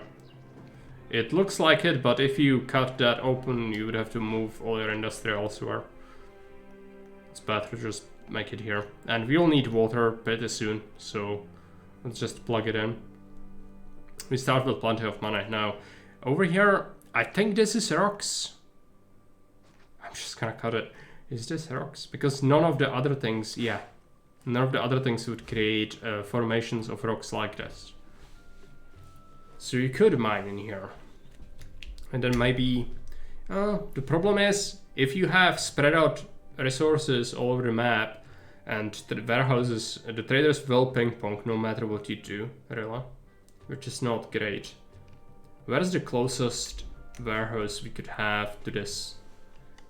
It looks like it, but if you cut that open, you would have to move all your industry elsewhere. It's better to just make it here. And we'll need water pretty soon, so let's just plug it in. We start with plenty of money. Now, over here, I think this is rocks. I'm just gonna cut it. Is this rocks? Because none of the other things, yeah. None of the other things would create formations of rocks like this. So you could mine in here. And then maybe... the problem is, if you have spread out resources all over the map, and the warehouses, the traders will ping pong no matter what you do, really. Which is not great. Where is the closest warehouse we could have to this?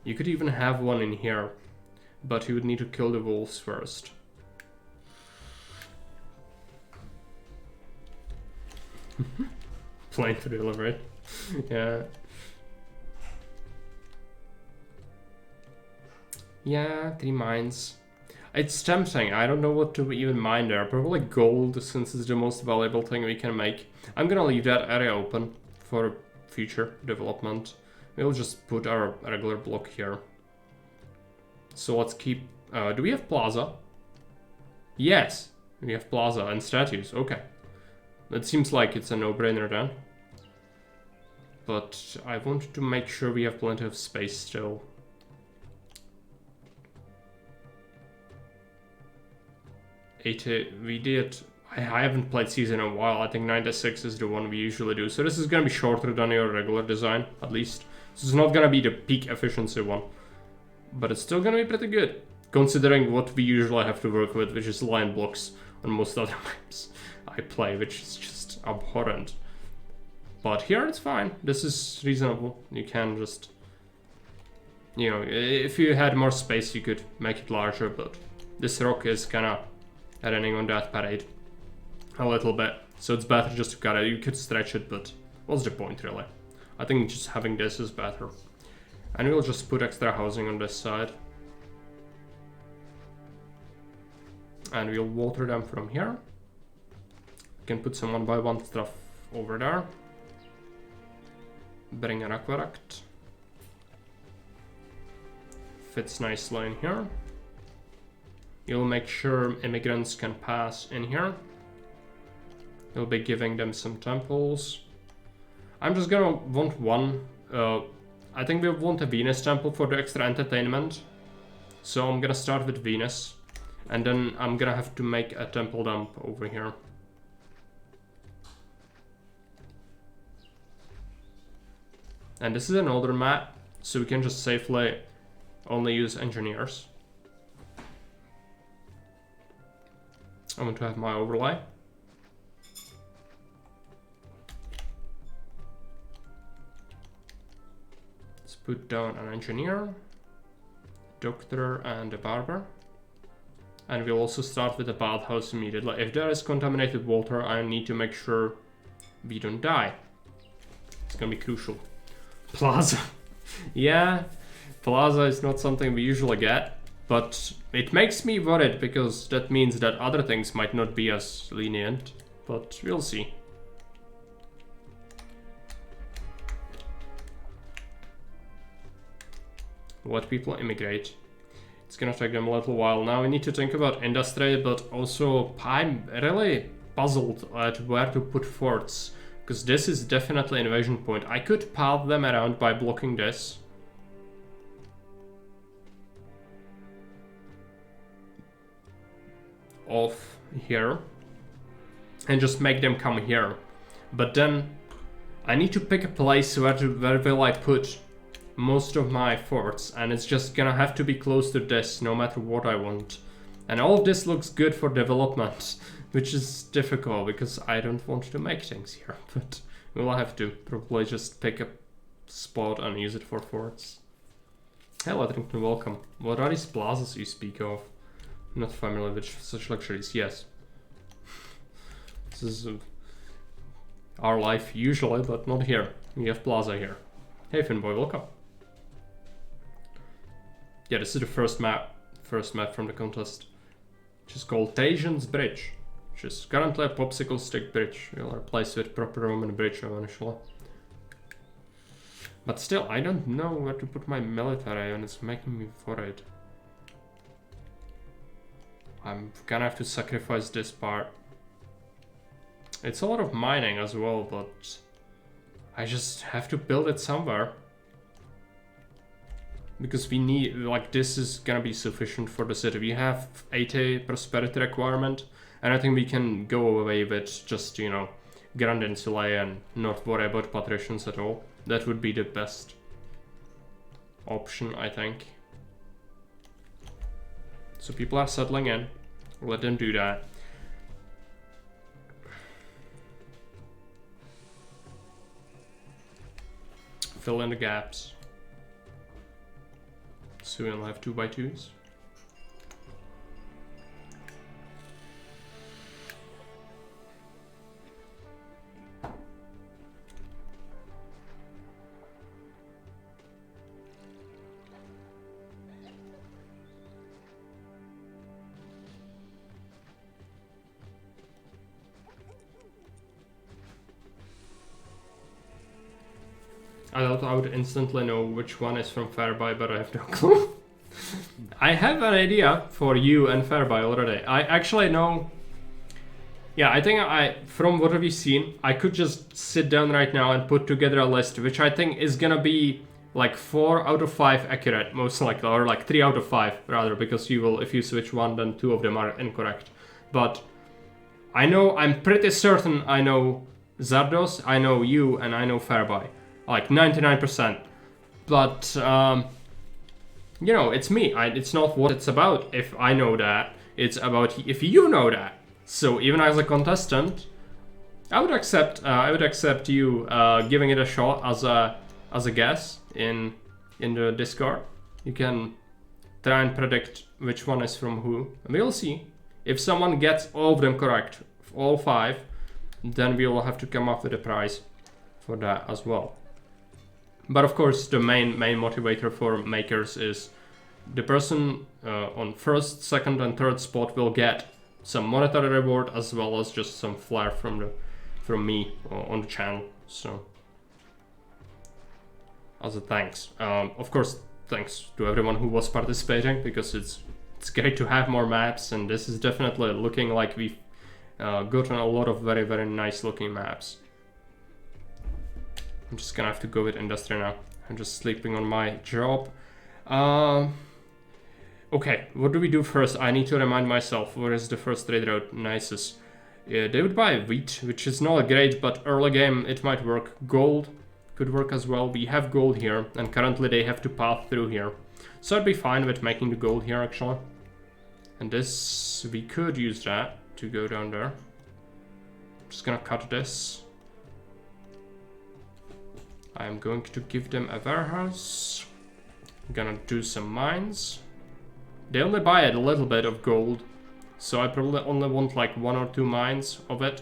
You could even have one in here, but you would need to kill the wolves first. Plane to deliver it. Yeah. Yeah, 3 mines. It's tempting. I don't know what to even mine there. Probably gold, since it's the most valuable thing we can make. I'm gonna leave that area open for future development. We'll just put our regular block here. So let's keep... do we have plaza? Yes, we have plaza and statues. Okay. It seems like it's a no-brainer then. But I want to make sure we have plenty of space still. We did... I haven't played season in a while. I think 96 is the one we usually do. So this is going to be shorter than your regular design, at least. So it's not going to be the peak efficiency one. But it's still going to be pretty good. Considering what we usually have to work with, which is line blocks on most other maps I play, which is just abhorrent. But here it's fine. This is reasonable. You can just... You know, if you had more space, you could make it larger, but this rock is kind of running on that parade a little bit. So it's better just to cut it. You could stretch it, but what's the point, really? I think just having this is better. And we'll just put extra housing on this side. And we'll water them from here. We can put some 1x1 stuff over there. Bring an aqueduct. Fits nicely in here. You'll make sure immigrants can pass in here. You'll be giving them some temples. I'm just gonna want one. I think we want a Venus temple for the extra entertainment. So I'm gonna start with Venus. And then I'm gonna have to make a temple dump over here. And this is an older map, so we can just safely only use engineers. I want to have my overlay. Let's put down an engineer, doctor, and a barber. And we'll also start with the bathhouse immediately. If there is contaminated water, I need to make sure we don't die. It's gonna be crucial. Plaza. Yeah, plaza is not something we usually get, but it makes me worried because that means that other things might not be as lenient, but we'll see. let people immigrate. It's gonna take them a little while. Now we need to think about industry, but also I'm really puzzled at where to put forts, because this is definitely an invasion point. I could path them around by blocking this. Off here. And just make them come here. But then I need to pick a place where will I put most of my forts, and it's just gonna have to be close to this no matter what I want. And all of this looks good for development, which is difficult because I don't want to make things here, but we'll have to probably just pick a spot and use it for forts. Hey Letterington, welcome. What are these plazas you speak of? I'm not familiar with such luxuries. Yes. This is our life usually, but not here. We have plaza here. Hey Finboy, welcome. Yeah, this is the first map from the contest, which is called Trajans Bridge, which is currently a popsicle stick bridge. We'll replace it with proper Roman bridge eventually. But still, I don't know where to put my military, and it's making me worried. I'm gonna have to sacrifice this part. It's a lot of mining as well, but I just have to build it somewhere. Because we need, like, this is gonna be sufficient for the city. We have 80 prosperity requirement, and I think we can go away with just, you know, Grand Insulae and not worry about patricians at all. That would be the best option, I think. So people are settling in. Let them do that. Fill in the gaps. So we'll have 2x2s. I thought I would instantly know which one is from Fairby, but I have no clue. I have an idea for you and Fairby already. I actually know. Yeah, I think from what have you seen, I could just sit down right now and put together a list, which I think is gonna be like 4 out of 5 accurate, most likely, or like 3 out of 5 rather, because you will, if you switch one, then 2 of them are incorrect. But I know, I'm pretty certain I know Zardos, I know you, and I know Fairby. Like 99%. But, you know, it's me. It's not what it's about if I know that. It's about if you know that. So even as a contestant, I would accept you giving it a shot as a guess in the Discord. You can try and predict which one is from who. And we'll see. If someone gets all of them correct, all 5, then we will have to come up with a prize for that as well. But of course, the main motivator for makers is the person on first, second, and third spot will get some monetary reward as well as just some flair from me on the channel. So, as a thanks, of course, thanks to everyone who was participating, because it's great to have more maps, and this is definitely looking like we've gotten a lot of very, very nice looking maps. I'm just gonna have to go with industry now. I'm just sleeping on my job. Okay, what do we do first? I need to remind myself, where is the first trade route? Nices. Yeah, they would buy wheat, which is not great, but early game it might work. Gold could work as well. We have gold here, and currently they have to pass through here. So I'd be fine with making the gold here, actually. And this, we could use that to go down there. I'm just gonna cut this. I'm going to give them a warehouse. I'm gonna do some mines. They only buy a little bit of gold, so I probably only want like 1 or 2 mines of it.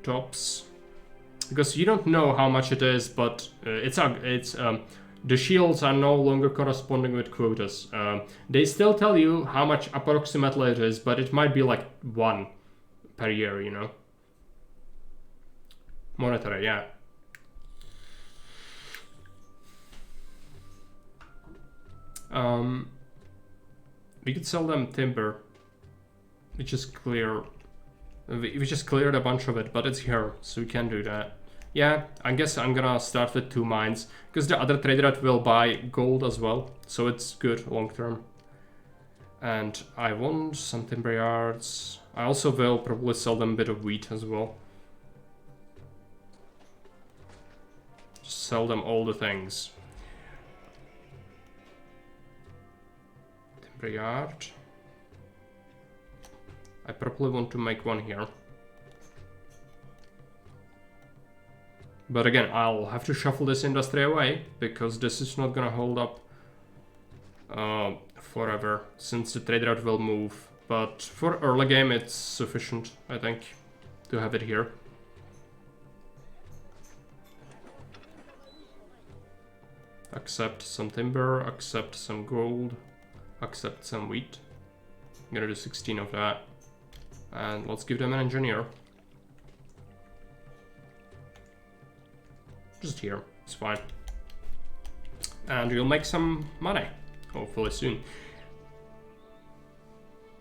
Tops. Because you don't know how much it is, but the shields are no longer corresponding with quotas. They still tell you how much approximately it is, but it might be like 1 per year, you know. Monetary, yeah. We could sell them timber. We just cleared a bunch of it, but it's here, so we can do that. Yeah, I guess I'm gonna start with 2 mines, because the other trader will buy gold as well, so it's good long term. And I want some timber yards. I also will probably sell them a bit of wheat as well. Just sell them all the things. Timber yard. I probably want to make one here. But again, I'll have to shuffle this industry away, because this is not gonna hold up forever, since the trade route will move. But for early game, it's sufficient, I think, to have it here. Accept some timber, accept some gold, accept some wheat. I'm gonna do 16 of that. And let's give them an engineer. Just here, it's fine. And you'll make some money, hopefully soon.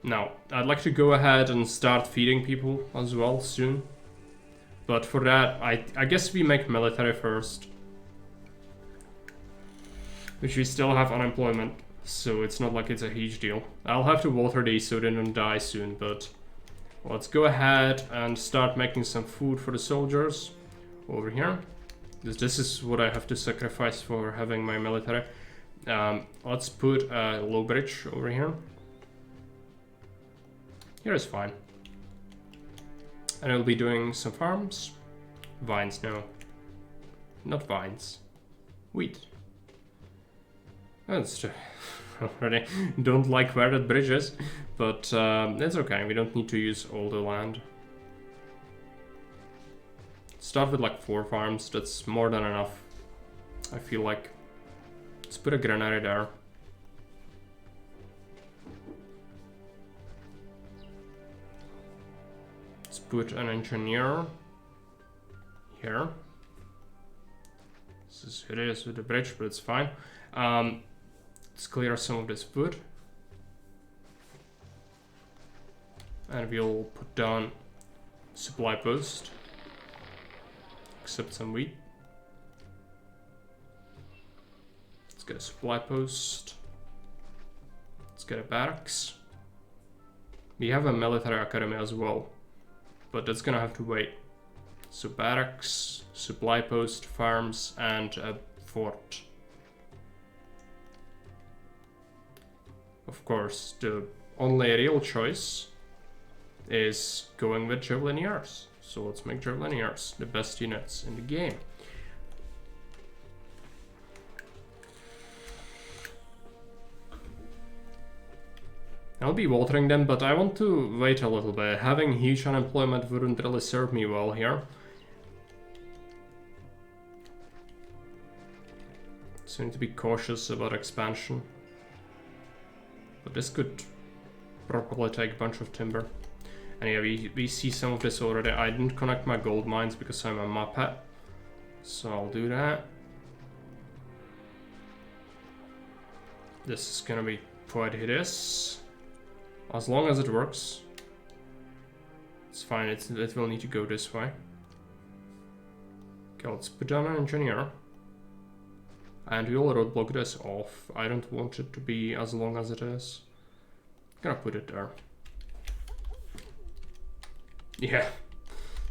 Now, I'd like to go ahead and start feeding people as well soon. But for that, I guess we make military first. Which we still have unemployment, so it's not like it's a huge deal. I'll have to water these so they don't die soon, but let's go ahead and start making some food for the soldiers over here. This is what I have to sacrifice for having my military. Let's put a low bridge over here. Here is fine. And I'll be doing some farms. Vines, no. Not vines. Wheat. That's already don't like where that bridge is, but that's okay. We don't need to use all the land. Start with like 4 farms. That's more than enough, I feel like. Let's put a granary there. Let's put an engineer here. This is hideous with the bridge, but it's fine. Let's clear some of this wood. And we'll put down supply post. Accept some wheat. Let's get a supply post. Let's get a barracks. We have a military academy as well, but that's gonna have to wait. So barracks, supply post, farms, and a fort. Of course, the only real choice is going with Javelineers. So let's make Javelineers the best units in the game. I'll be watering them, but I want to wait a little bit. Having huge unemployment wouldn't really serve me well here. So I need to be cautious about expansion. But this could probably take a bunch of timber. And yeah, we see some of this already. I didn't connect my gold mines because I'm a muppet. So I'll do that. This is gonna be quite hideous. As long as it works. It's fine, it will need to go this way. Okay, let's put down an engineer. And we'll roadblock this off. I don't want it to be as long as it is. I'm gonna put it there. Yeah.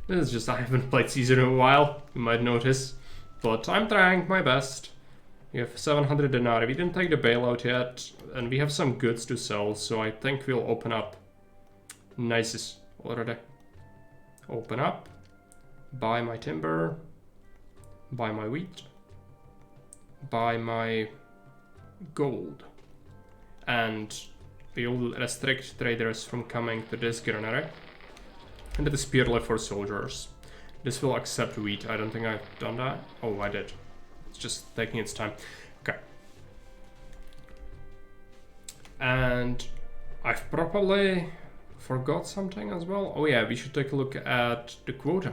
This is just, I haven't played Caesar in a while, you might notice. But I'm trying my best. We have 700 denarii. We didn't take the bailout yet. And we have some goods to sell, so I think we'll open up. Nices already. Open up. Buy my timber. Buy my wheat. Buy my gold. And we'll restrict traders from coming to this granary. And that is purely for soldiers. This will accept wheat. I don't think I've done that. Oh, I did. It's just taking its time. Okay. And I've probably forgot something as well. Oh yeah, we should take a look at the quota.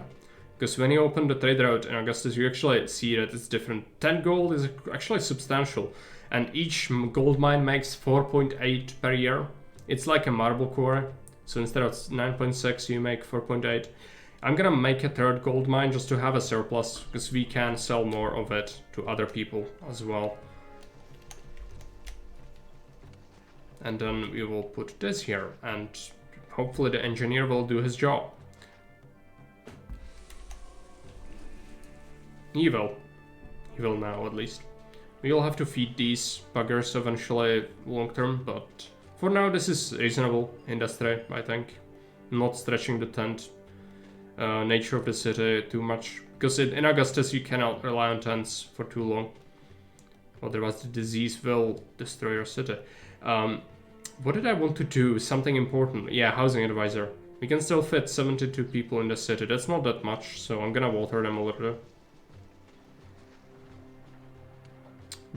Because when you open the trade route in Augustus, you actually see that it's different. 10 gold is actually substantial. and each gold mine makes 4.8 per year. It's like a marble core, so instead of 9.6 you make 4.8. I'm gonna make a third gold mine just to have a surplus, because we can sell more of it to other people as well. And then we will put this here, and hopefully the engineer will do his job. He will. He will now, at least. We'll have to feed these buggers eventually long term, but for now this is reasonable industry, I think. Not stretching the tent nature of the city too much, because in Augustus you cannot rely on tents for too long. Otherwise the disease will destroy your city. What did I want to do? Something important. Yeah, housing advisor. We can still fit 72 people in the city. That's not that much, so I'm gonna water them a little.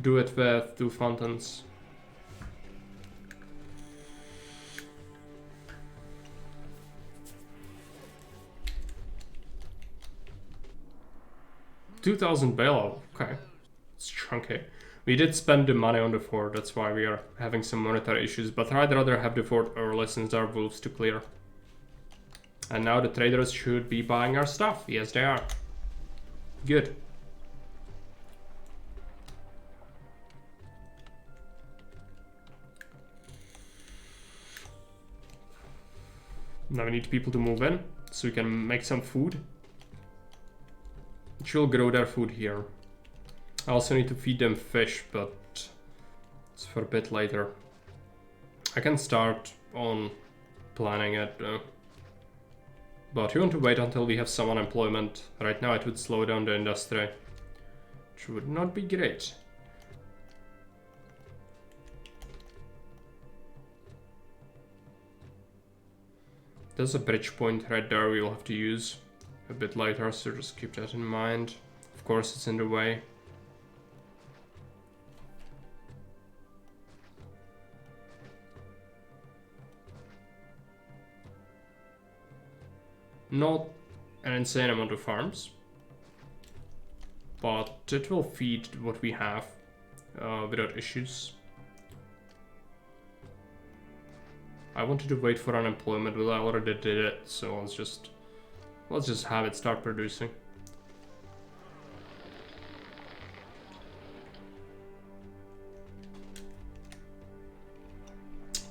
Do it with 2 fountains. $2,000 bailout. Okay, it's chunky. We did spend the money on the fort, that's why we are having some monetary issues, but I'd rather have the fort early since there are wolves to clear. And now the traders should be buying our stuff. Yes, they are. Good. Now we need people to move in, so we can make some food. Which will grow their food here. I also need to feed them fish, but it's for a bit later. I can start on planning it though. But we want to wait until we have some unemployment. Right now it would slow down the industry, which would not be great. There's a bridge point right there we will have to use a bit later, so just keep that in mind. Of course it's in the way. Not an insane amount of farms, but it will feed what we have without issues. I wanted to wait for unemployment, but I already did it, so let's just have it start producing.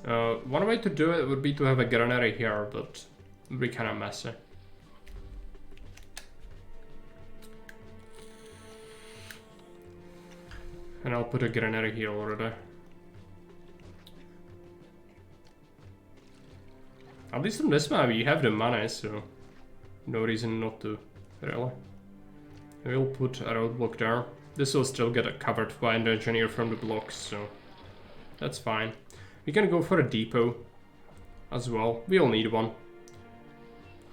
One way to do it would be to have a granary here, but it would be kind of messy. And I'll put a granary here already. At least on this map you have the money, so no reason not to, really. We'll put a roadblock there. This will still get covered by an engineer from the blocks, so that's fine. We can go for a depot as well. We'll need one.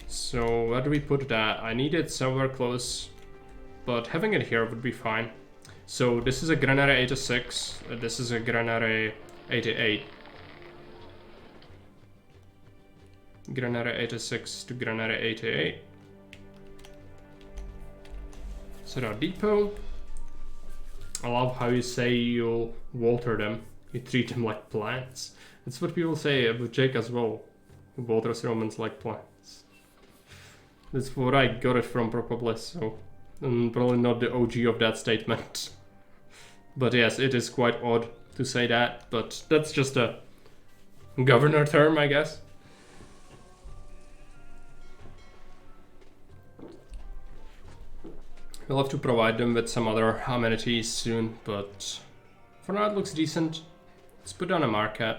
So where do we put that? I need it somewhere close, but having it here would be fine. So this is a granary 86, this is a granary 88. Granary 86 to granary 88. So now depot. I love how you say you'll water them. You treat them like plants. That's what people say about Jake as well. Who waters Romans like plants. That's where I got it from probably, so I'm probably not the OG of that statement. But yes, it is quite odd to say that, but that's just a governor term, I guess. We'll have to provide them with some other amenities soon, but for now it looks decent. Let's put down a market.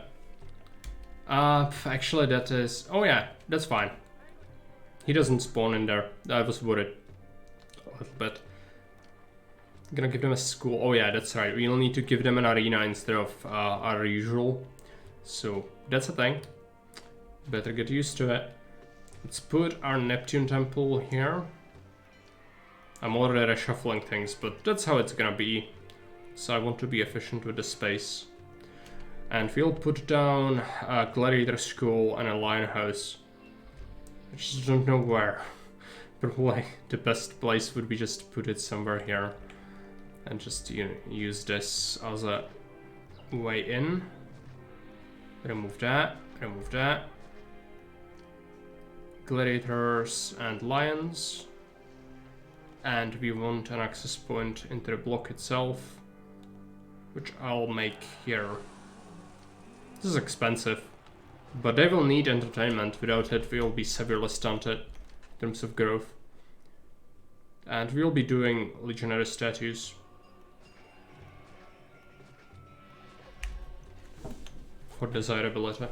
Actually that is... oh yeah, that's fine. He doesn't spawn in there. I was worried a little bit. I'm gonna give them a school. Oh yeah, that's right. We'll need to give them an arena instead of our usual. So that's a thing. Better get used to it. Let's put our Neptune temple here. I'm already reshuffling things, but that's how it's gonna be. So I want to be efficient with the space. And we'll put down a gladiator school and a lion house. I just don't know where. Probably the best place would be just to put it somewhere here. And just, you know, use this as a way in. Remove that, remove that. Gladiators and lions. And we want an access point into the block itself, which I'll make here. This is expensive, but they will need entertainment. Without it, we'll be severely stunted in terms of growth. And we'll be doing legionary statues. For desirability.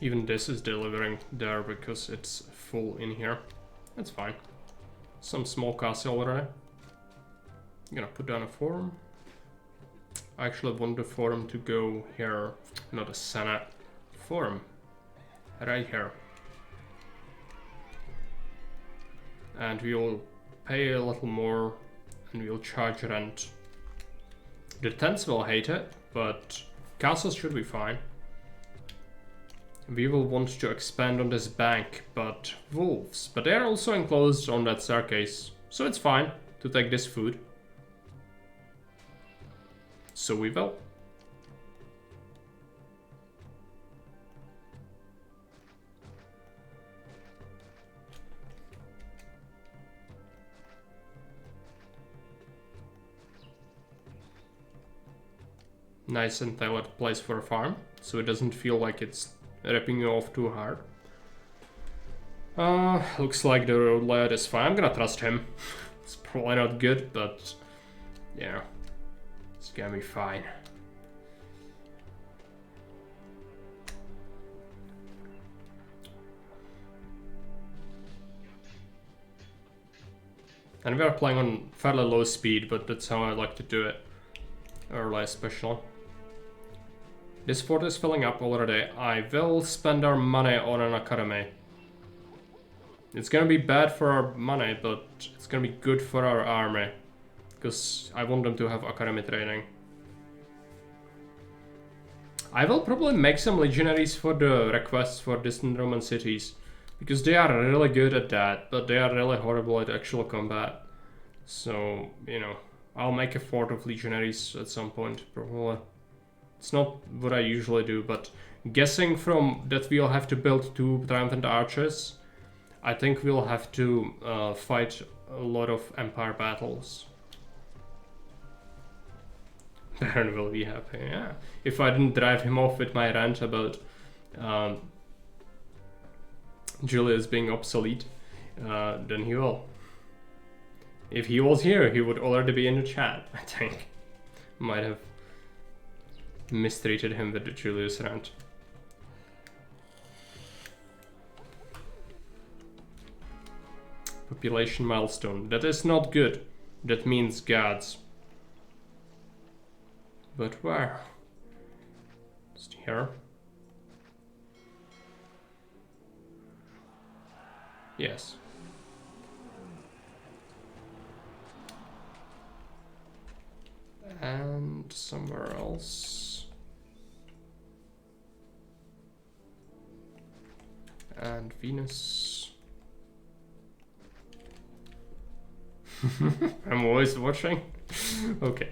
Even this is delivering there because it's full in here. That's fine. Some small castle already. I'm gonna put down a forum. I actually want the forum to go here, not a senate. Forum. Right here. And we'll pay a little more and we'll charge rent. The tents will hate it, but castles should be fine. We will want to expand on this bank, but wolves. But they're also enclosed on that staircase, so it's fine to take this food. So we will. Nice and tailored place for a farm, so it doesn't feel like it's ripping you off too hard. Looks like the road layout is fine. I'm gonna trust him. It's probably not good, but yeah, it's gonna be fine. And we are playing on fairly low speed, but that's how I like to do it. Early especially. This fort is filling up already. I will spend our money on an academy. It's gonna be bad for our money, but it's gonna be good for our army. Because I want them to have academy training. I will probably make some legionaries for the requests for distant Roman cities. Because they are really good at that, but they are really horrible at actual combat. So, you know, I'll make a fort of legionaries at some point, probably. It's not what I usually do, but guessing from that we'll have to build 2 triumphant arches, I think we'll have to fight a lot of empire battles. Baron will be happy, yeah. If I didn't drive him off with my rant about Julius being obsolete, then he will. If he was here, he would already be in the chat, I think. Might have mistreated him with the Julius rant. Population milestone. That is not good. That means gods. But where? Just here. Yes. And somewhere else. And Venus. I'm always watching. Okay.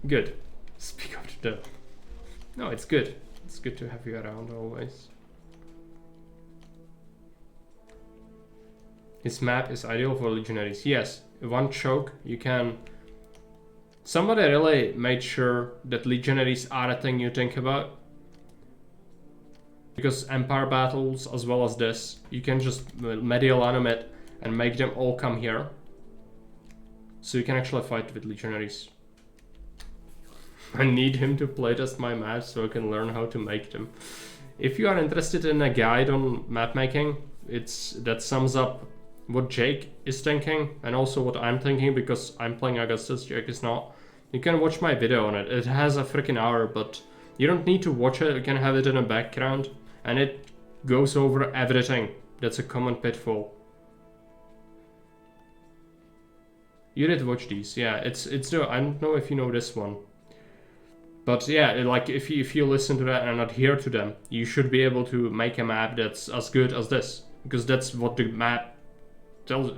Good. Speak of the devil. No, it's good. It's good to have you around always. His map is ideal for legionaries. Yes, one choke, you can... Somebody really made sure that legionaries are a thing you think about. Because empire battles, as well as this, you can just medial animate and make them all come here. So you can actually fight with legionaries. I need him to playtest my maps so I can learn how to make them. If you are interested in a guide on map making, that sums up what Jake is thinking and also what I'm thinking, because I'm playing Augustus, Jake is not. You can watch my video on it. It has a freaking hour, but you don't need to watch it. You can have it in the background. And it goes over everything. That's a common pitfall. You did watch these, yeah. It's the, I don't know if you know this one. But yeah, like if you listen to that and adhere to them, you should be able to make a map that's as good as this. Because that's what the map tells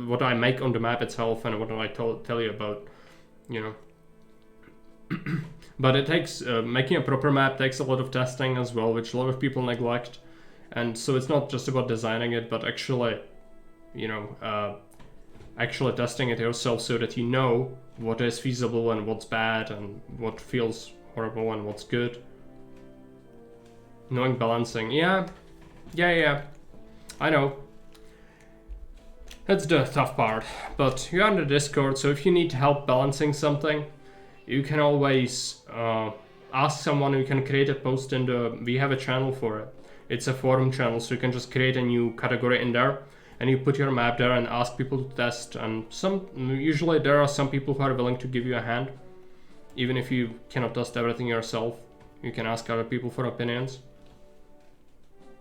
what I make on the map itself and what I tell you about, you know. But it takes making a proper map takes a lot of testing as well, which a lot of people neglect. And so it's not just about designing it, but actually, you know, actually testing it yourself so that you know what is feasible and what's bad and what feels horrible and what's good. Knowing balancing, yeah, I know. That's the tough part, but you're on the Discord, so if you need help balancing something, you can always ask someone. You can create a post in the, we have a channel for it. It's a forum channel, so you can just create a new category in there and you put your map there and ask people to test, and usually there are some people who are willing to give you a hand. Even if you cannot test everything yourself, you can ask other people for opinions.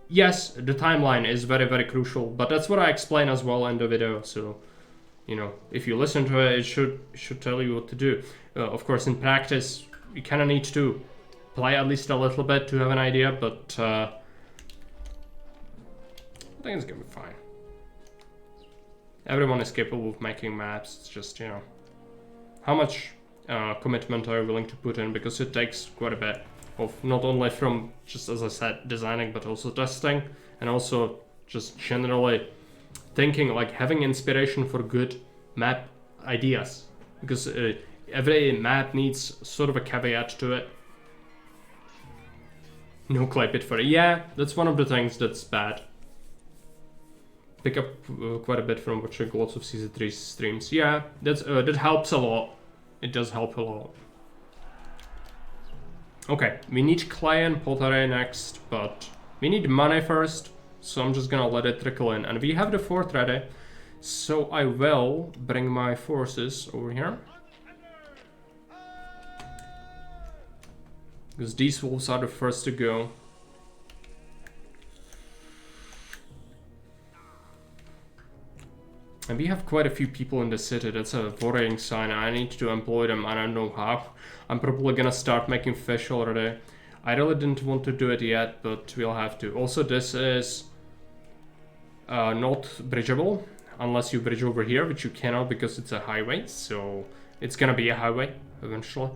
Yes, the timeline is very, very crucial, but that's what I explain as well in the video, so, you know, if you listen to it, it should tell you what to do. Of course, in practice, you kind of need to play at least a little bit to have an idea, but I think it's gonna be fine. Everyone is capable of making maps, it's just, you know, how much commitment are you willing to put in, because it takes quite a bit of not only from, just as I said, designing, but also testing, and also just generally thinking, like having inspiration for good map ideas, because every map needs sort of a caveat to it. No clay pit for it. Yeah, that's one of the things that's bad. Pick up quite a bit from watching lots of CZ3 streams. Yeah, that helps a lot. It does help a lot. Okay, we need clay and pottery next, but we need money first, so I'm just gonna let it trickle in. And we have the fort ready, so I will bring my forces over here. Because these wolves are the first to go. And we have quite a few people in the city. That's a worrying sign. I need to employ them. I don't know how. I'm probably gonna start making fish already. I really didn't want to do it yet, but we'll have to. Also, this is not bridgeable unless you bridge over here, which you cannot because it's a highway. So it's gonna be a highway eventually.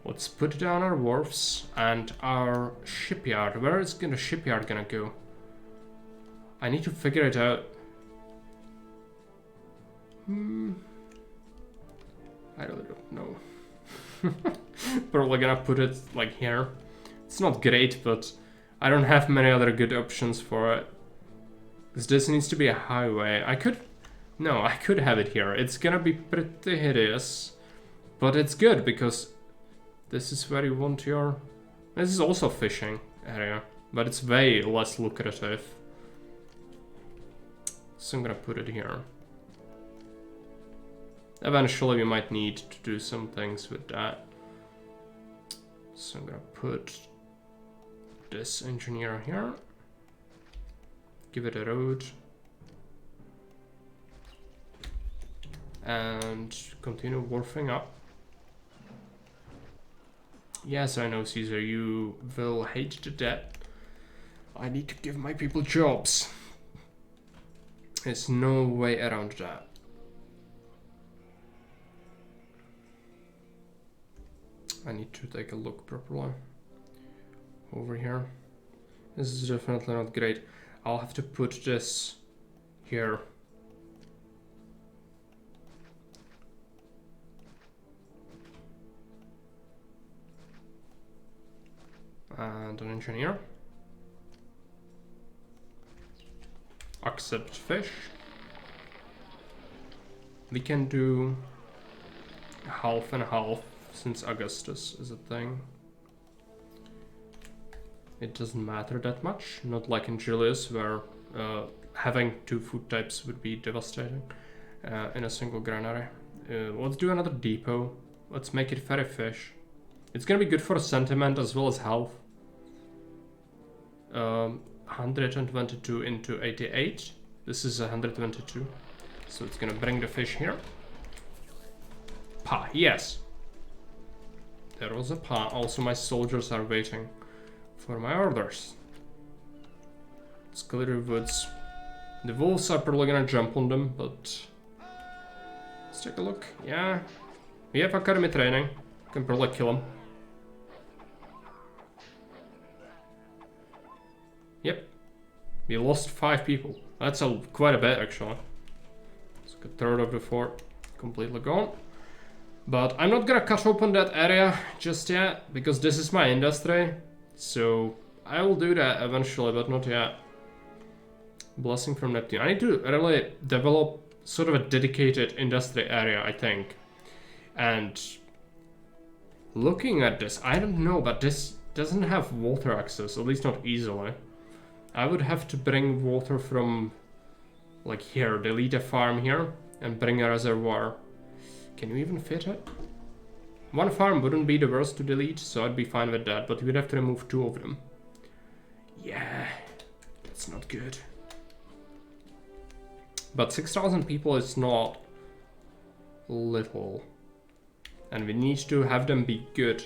Let's put down our wharfs and our shipyard. Where is the shipyard gonna go? I need to figure it out. I really don't know. Probably gonna put it like here. It's not great, but I don't have many other good options for it. Because this needs to be a highway. I could have it here. It's gonna be pretty hideous, but it's good because this is where you want your... This is also fishing area, but it's way less lucrative. So I'm gonna put it here. Eventually we might need to do some things with that. So I'm gonna put this engineer here. Give it a road. And continue wharfing up. Yes, I know, Caesar, you will hate the debt. I need to give my people jobs. There's no way around that. I need to take a look properly over here. This is definitely not great. I'll have to put this here. And an engineer. Accept fish. We can do half and half. Since Augustus is a thing. It doesn't matter that much, not like in Julius where having two food types would be devastating in a single granary. Let's do another depot. Let's make it ferry fish. It's gonna be good for sentiment as well as health. 122 into 88. This is 122. So it's gonna bring the fish here. Pa, yes. There was a pa. Also, my soldiers are waiting for my orders. Let's clear the woods. The wolves are probably gonna jump on them, but let's take a look. Yeah, we have academy training. Can probably kill him. Yep, we lost 5 people. That's quite a bit actually. It's like a third of the fort completely gone. But I'm not gonna cut open that area just yet because this is my industry. So I will do that eventually, but not yet. Blessing from Neptune. I need to really develop sort of a dedicated industry area, I think. And looking at this, I don't know, but this doesn't have water access, at least not easily. I would have to bring water from like here, delete a farm here and bring a reservoir. Can you even fit it? One farm wouldn't be the worst to delete, so I'd be fine with that, but we'd have to remove 2 of them. Yeah, that's not good. But 6,000 people is not little. And we need to have them be good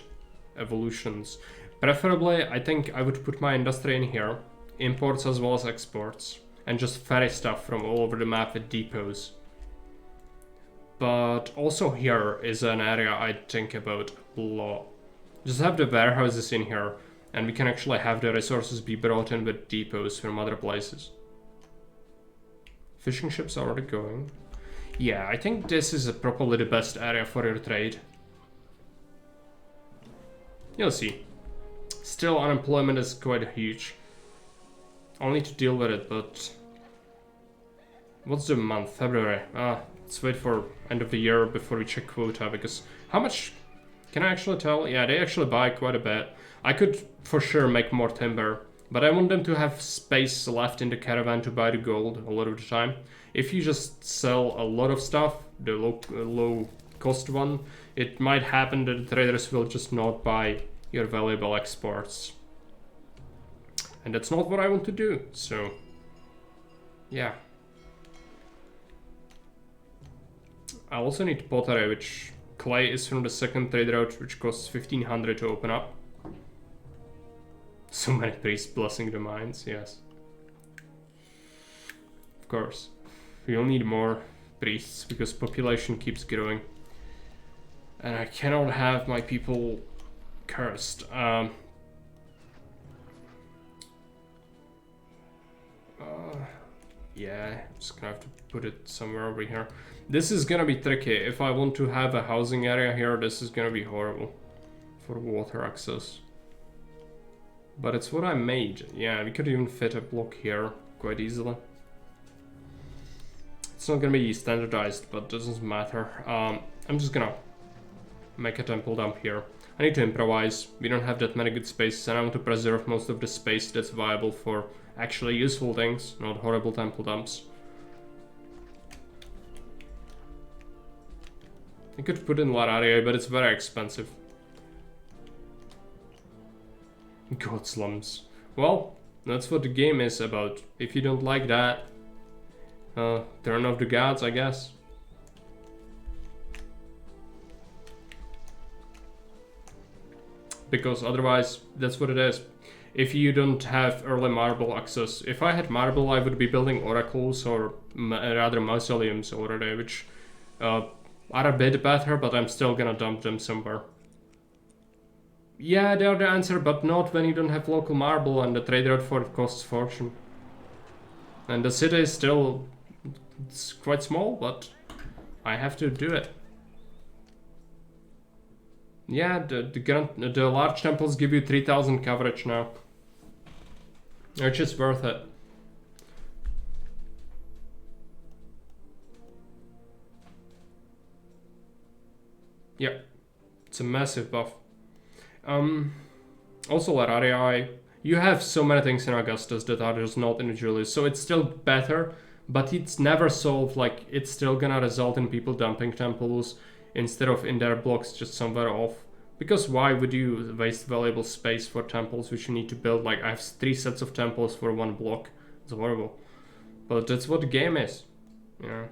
evolutions. Preferably, I think I would put my industry in here. Imports as well as exports. And just ferry stuff from all over the map with depots. But also here is an area I'd think about a lot. Just have the warehouses in here. And we can actually have the resources be brought in with depots from other places. Fishing ships are already going. Yeah, I think this is probably the best area for your trade. You'll see. Still, unemployment is quite huge. I'll need to deal with it, but... What's the month? February. Let's wait for end of the year before we check quota, because... How much... Can I actually tell? Yeah, they actually buy quite a bit. I could for sure make more timber. But I want them to have space left in the caravan to buy the gold a lot of the time. If you just sell a lot of stuff, the low cost one, it might happen that the traders will just not buy your valuable exports. And that's not what I want to do, so yeah. I also need pottery, which clay is from the second trade route, which costs 1500 to open up. So many priests blessing the mines, yes. Of course. We'll need more priests because population keeps growing. And I cannot have my people cursed. Yeah, I'm just gonna have to put it somewhere over here. This is gonna be tricky. If I want to have a housing area here, this is gonna be horrible for water access. But it's what I made. Yeah, we could even fit a block here quite easily. It's not gonna be standardized, but doesn't matter. I'm just gonna make a temple dump here. I need to improvise. We don't have that many good spaces, and I want to preserve most of the space that's viable for actually useful things, not horrible temple dumps. I could put in Lararia, but it's very expensive. God slums. Well, that's what the game is about. If you don't like that, turn off the gods, I guess. Because otherwise, that's what it is. If you don't have early marble access, if I had marble, I would be building oracles or rather mausoleums already, which are a bit better, but I'm still gonna dump them somewhere. Yeah, they're the answer, but not when you don't have local marble and the trade route for it costs fortune. And the city is still it's quite small, but I have to do it. Yeah, the large temples give you 3000 coverage now. Which is worth it. Yeah, it's a massive buff. Also Lararia, you have so many things in Augustus that are just not in Julius, so it's still better, but it's never solved. Like, it's still gonna result in people dumping temples instead of in their blocks just somewhere off. Because why would you waste valuable space for temples which you need to build? Like, I have 3 sets of temples for 1 block. It's horrible. But that's what the game is. Yeah.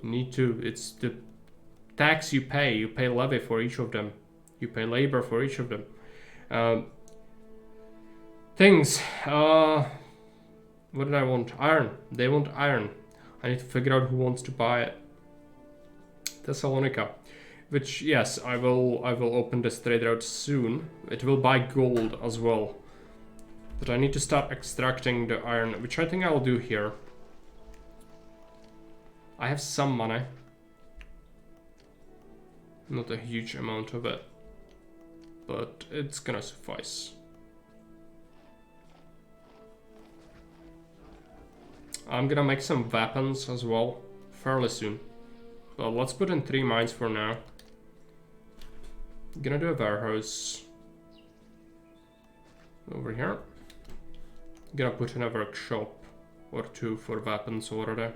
You need to, it's the tax you pay levy for each of them. You pay labor for each of them. Things. What did I want? Iron. They want iron. I need to figure out who wants to buy it. Thessalonica. Which, yes, I will open this trade route soon. It will buy gold as well. But I need to start extracting the iron, which I think I'll do here. I have some money. Not a huge amount of it. But it's gonna suffice. I'm gonna make some weapons as well, fairly soon. But let's put in 3 mines for now. Gonna do a warehouse over here. Gonna put in a workshop or 2 for weapons already.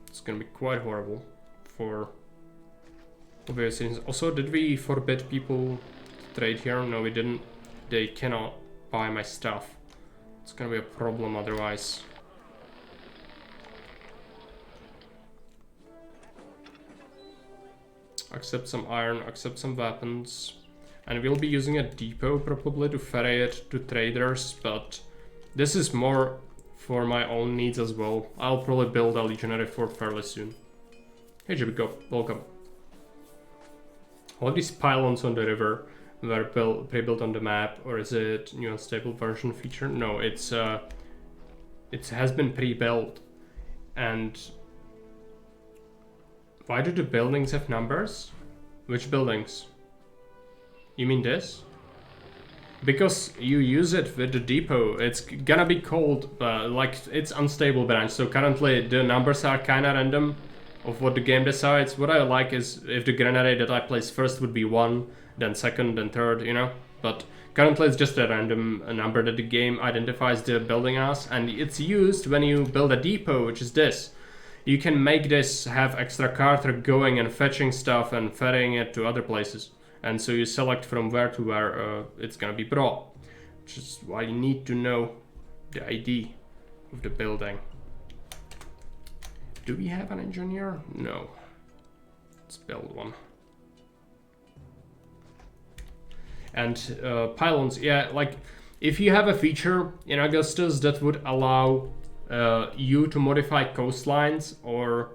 It's gonna be quite horrible for obvious reasons. Also, did we forbid people to trade here? No, we didn't. They cannot buy my stuff. It's gonna be a problem otherwise. Accept some iron, accept some weapons. And we'll be using a depot probably to ferry it to traders, but this is more for my own needs as well. I'll probably build a legionary fort fairly soon. Hey Jibico, welcome. All these pylons on the river were pre-built on the map, or is it new unstable version feature? No, it has been pre-built. And why do the buildings have numbers? Which buildings? You mean this? Because you use it with the depot, it's gonna be called like it's unstable branch. So currently the numbers are kinda random of what the game decides. What I like is if the grenade that I place first would be 1, then 2nd, then 3rd, you know? But currently it's just a random number that the game identifies the building as, and it's used when you build a depot, which is this. You can make this have extra carter going and fetching stuff and ferrying it to other places. And so you select from where to where it's gonna be brought. Which is why you need to know the ID of the building. Do we have an engineer? No. Let's build one. And pylons, yeah, like if you have a feature in Augustus that would allow you to modify coastlines or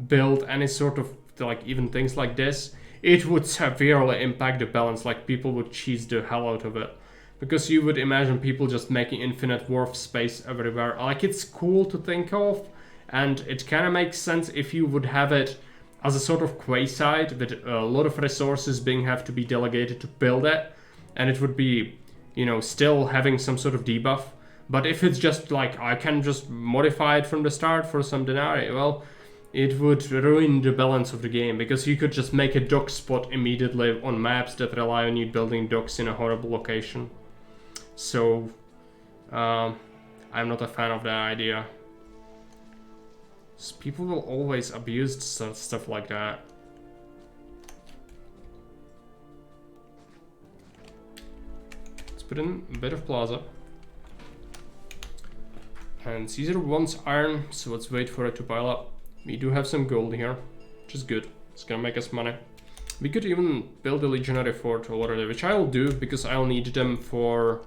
build any sort of, like, even things like this, it would severely impact the balance. Like, people would cheese the hell out of it, because you would imagine people just making infinite wharf space everywhere. Like, it's cool to think of, and it kind of makes sense if you would have it as a sort of quasi with a lot of resources have to be delegated to build it, and it would be, you know, still having some sort of debuff. But if it's just like, I can just modify it from the start for some denarii, well, it would ruin the balance of the game, because you could just make a dock spot immediately on maps that rely on you building docks in a horrible location. So, I'm not a fan of that idea. People will always abuse stuff like that. Let's put in a bit of plaza. And Caesar wants iron, so let's wait for it to pile up. We do have some gold here, which is good. It's gonna make us money. We could even build a legionary fort already, which I'll do because I'll need them for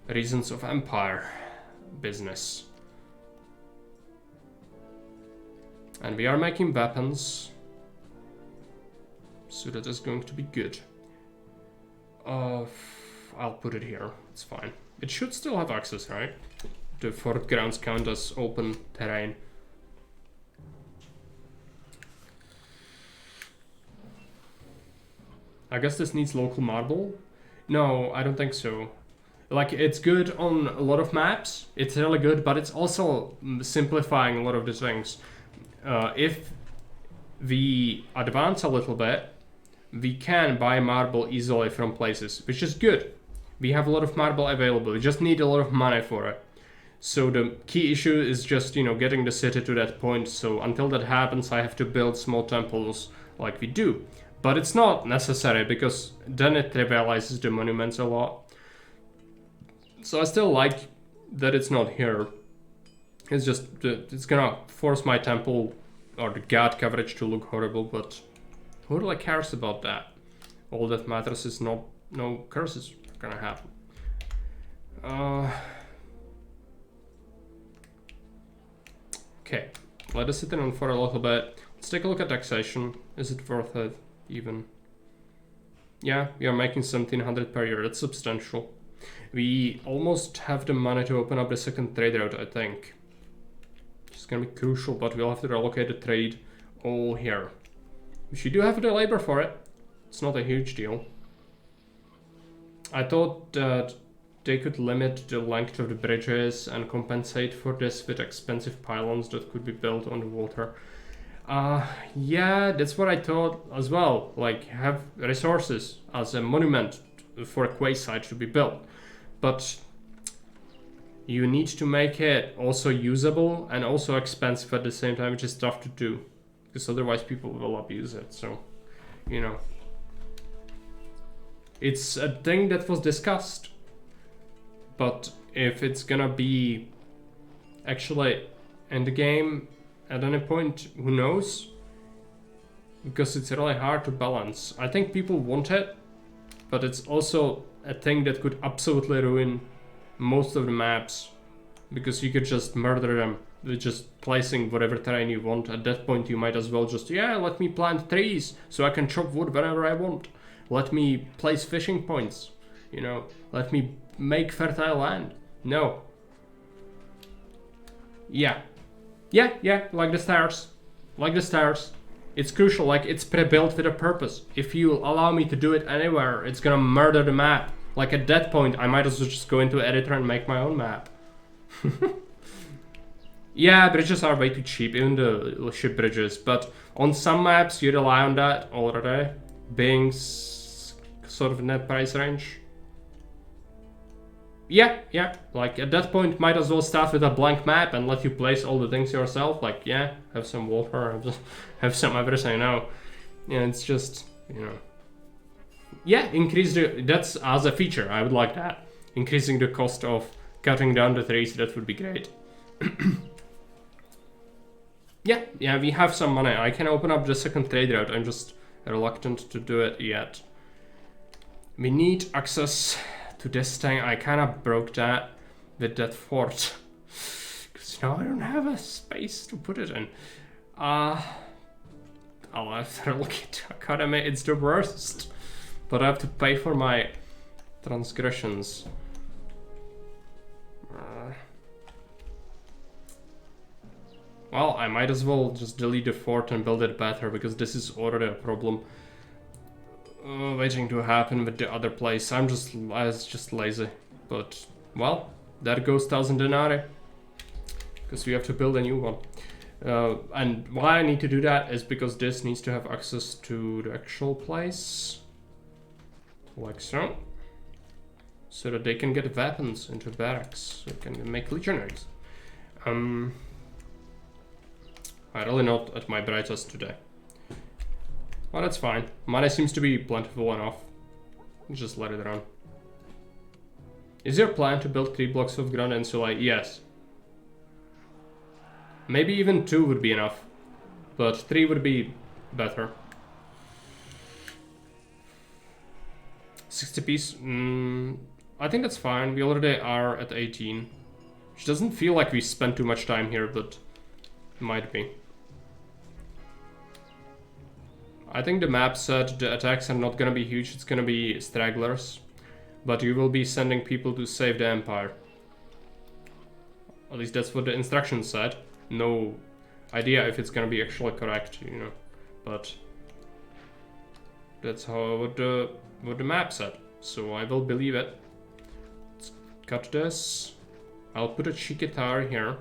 reasons of empire business. And we are making weapons, so that is going to be good. I'll put it here, it's fine. It should still have access, right? The fort grounds count as open terrain. I guess this needs local marble? No, I don't think so. Like, it's good on a lot of maps, it's really good, but it's also simplifying a lot of the things. If we advance a little bit, we can buy marble easily from places, which is good. We have a lot of marble available, we just need a lot of money for it. So the key issue is just, you know, getting the city to that point. So until that happens, I have to build small temples like we do. But it's not necessary, because then it trivializes the monuments a lot. So I still like that it's not here. It's just, it's gonna force my temple or the god coverage to look horrible, but who really cares about that? All that matters is no curses are gonna happen. Okay, let us sit in on for a little bit. Let's take a look at taxation. Is it worth it even? Yeah, we are making 1700 per year. That's substantial. We almost have the money to open up the second trade route, I think. It's gonna be crucial, but we'll have to relocate the trade all here. Which we do have the labor for it. It's not a huge deal. I thought that they could limit the length of the bridges and compensate for this with expensive pylons that could be built on the water. Yeah, that's what I thought as well. Like, have resources as a monument for a quayside to be built. But you need to make it also usable and also expensive at the same time, which is tough to do. Because otherwise people will abuse it, so, you know. It's a thing that was discussed. But if it's gonna be actually in the game at any point, who knows? Because it's really hard to balance. I think people want it, but it's also a thing that could absolutely ruin most of the maps. Because you could just murder them with just placing whatever terrain you want. At that point you might as well just, yeah, let me plant trees so I can chop wood whenever I want. Let me place fishing points, you know, let me make fertile land. No. Yeah, like the stairs. Like the stairs. It's crucial, like it's pre-built with a purpose. If you allow me to do it anywhere, it's gonna murder the map. Like at that point, I might as well just go into editor and make my own map. Yeah, bridges are way too cheap, even the ship bridges. But on some maps, you rely on that already. Being sort of net price range. Yeah, like at that point might as well start with a blank map and let you place all the things yourself. Like, yeah, have some water, have some everything. No, yeah, it's just, you know, yeah, increase the, that's as a feature, I would like that. Increasing the cost of cutting down the trees, that would be great. Yeah, we have some money. I can open up the second trade route. I'm just reluctant to do it yet. We need access to this thing. I kind of broke that with that fort. Because, you know, I don't have a space to put it in. I'll have to look at Academy. It's the worst. But I have to pay for my transgressions. Well, I might as well just delete the fort and build it better, because this is already a problem waiting to happen with the other place. I was just lazy. But, well, there goes 1,000 denarii. Because we have to build a new one. And why I need to do that is because this needs to have access to the actual place. Like so. So that they can get weapons into barracks. So they can make legionaries. I'm really not at my brightest today. Well, that's fine. Money seems to be plentiful enough. Just let it run. Is your plan to build 3 blocks of ground insulae? Yes. Maybe even 2 would be enough. But 3 would be better. 60 piece? I think that's fine. We already are at 18. Which doesn't feel like we spent too much time here, but it might be. I think the map said the attacks are not gonna be huge, it's gonna be stragglers. But you will be sending people to save the Empire. At least that's what the instructions said. No idea if it's gonna be actually correct, you know. But that's how what the map said. So I will believe it. Let's cut this. I'll put a Chikitar here.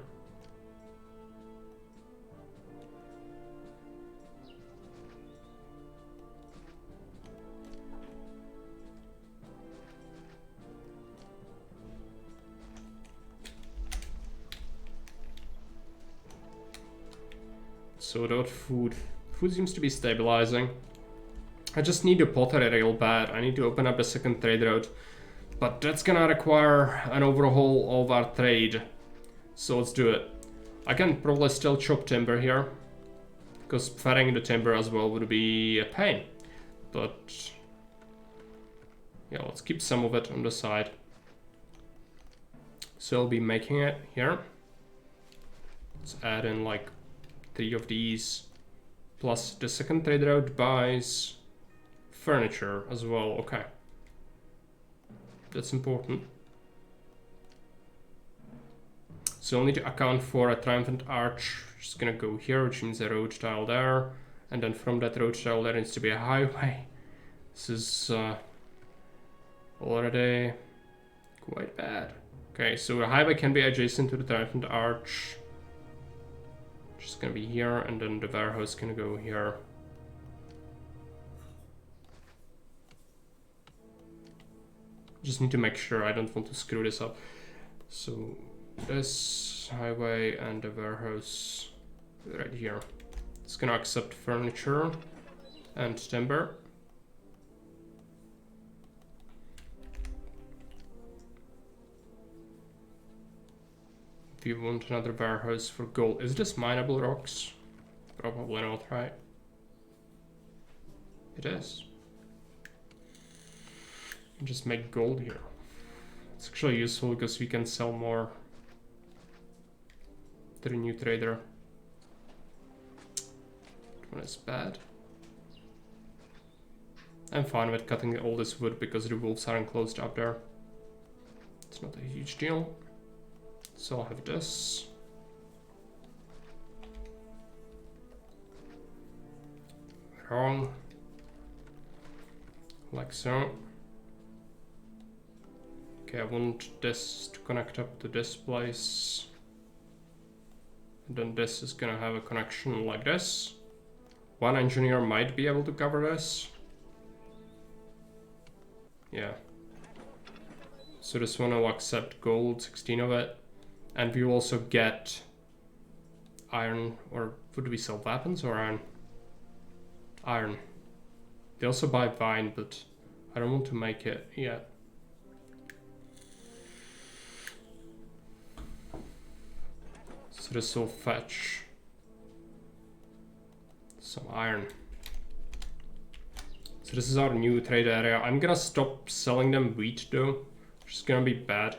So without food. Food seems to be stabilizing. I just need a pottery real bad. I need to open up a second trade route. But that's gonna require an overhaul of our trade. So let's do it. I can probably still chop timber here. Because ferrying the timber as well would be a pain. But yeah, let's keep some of it on the side. So I'll be making it here. Let's add in like 3 of these. Plus the second trade route buys furniture as well. Okay. That's important. So I'll need to account for a triumphant arch. Just gonna go here, which means a road tile there. And then from that road tile there needs to be a highway. This is already quite bad. Okay, so the highway can be adjacent to the triumphant arch. Just gonna be here, and then the warehouse can go here. Just need to make sure I don't want to screw this up. So this highway and the warehouse right here. It's gonna accept furniture and timber. If you want another warehouse for gold, is this mineable rocks? Probably not, right? It is. Just make gold here. It's actually useful because we can sell more to the new trader. That one is bad. I'm fine with cutting all this wood because the wolves are enclosed up there. It's not a huge deal. So I'll have this. Wrong. Like so. Okay, I want this to connect up to this place. And then this is gonna have a connection like this. One engineer might be able to cover this. Yeah. So this one will accept gold, 16 of it. And we will also get iron, or would we sell weapons or iron? Iron. They also buy vine, but I don't want to make it yet. So this will fetch some iron. So this is our new trade area. I'm gonna stop selling them wheat though, which is gonna be bad,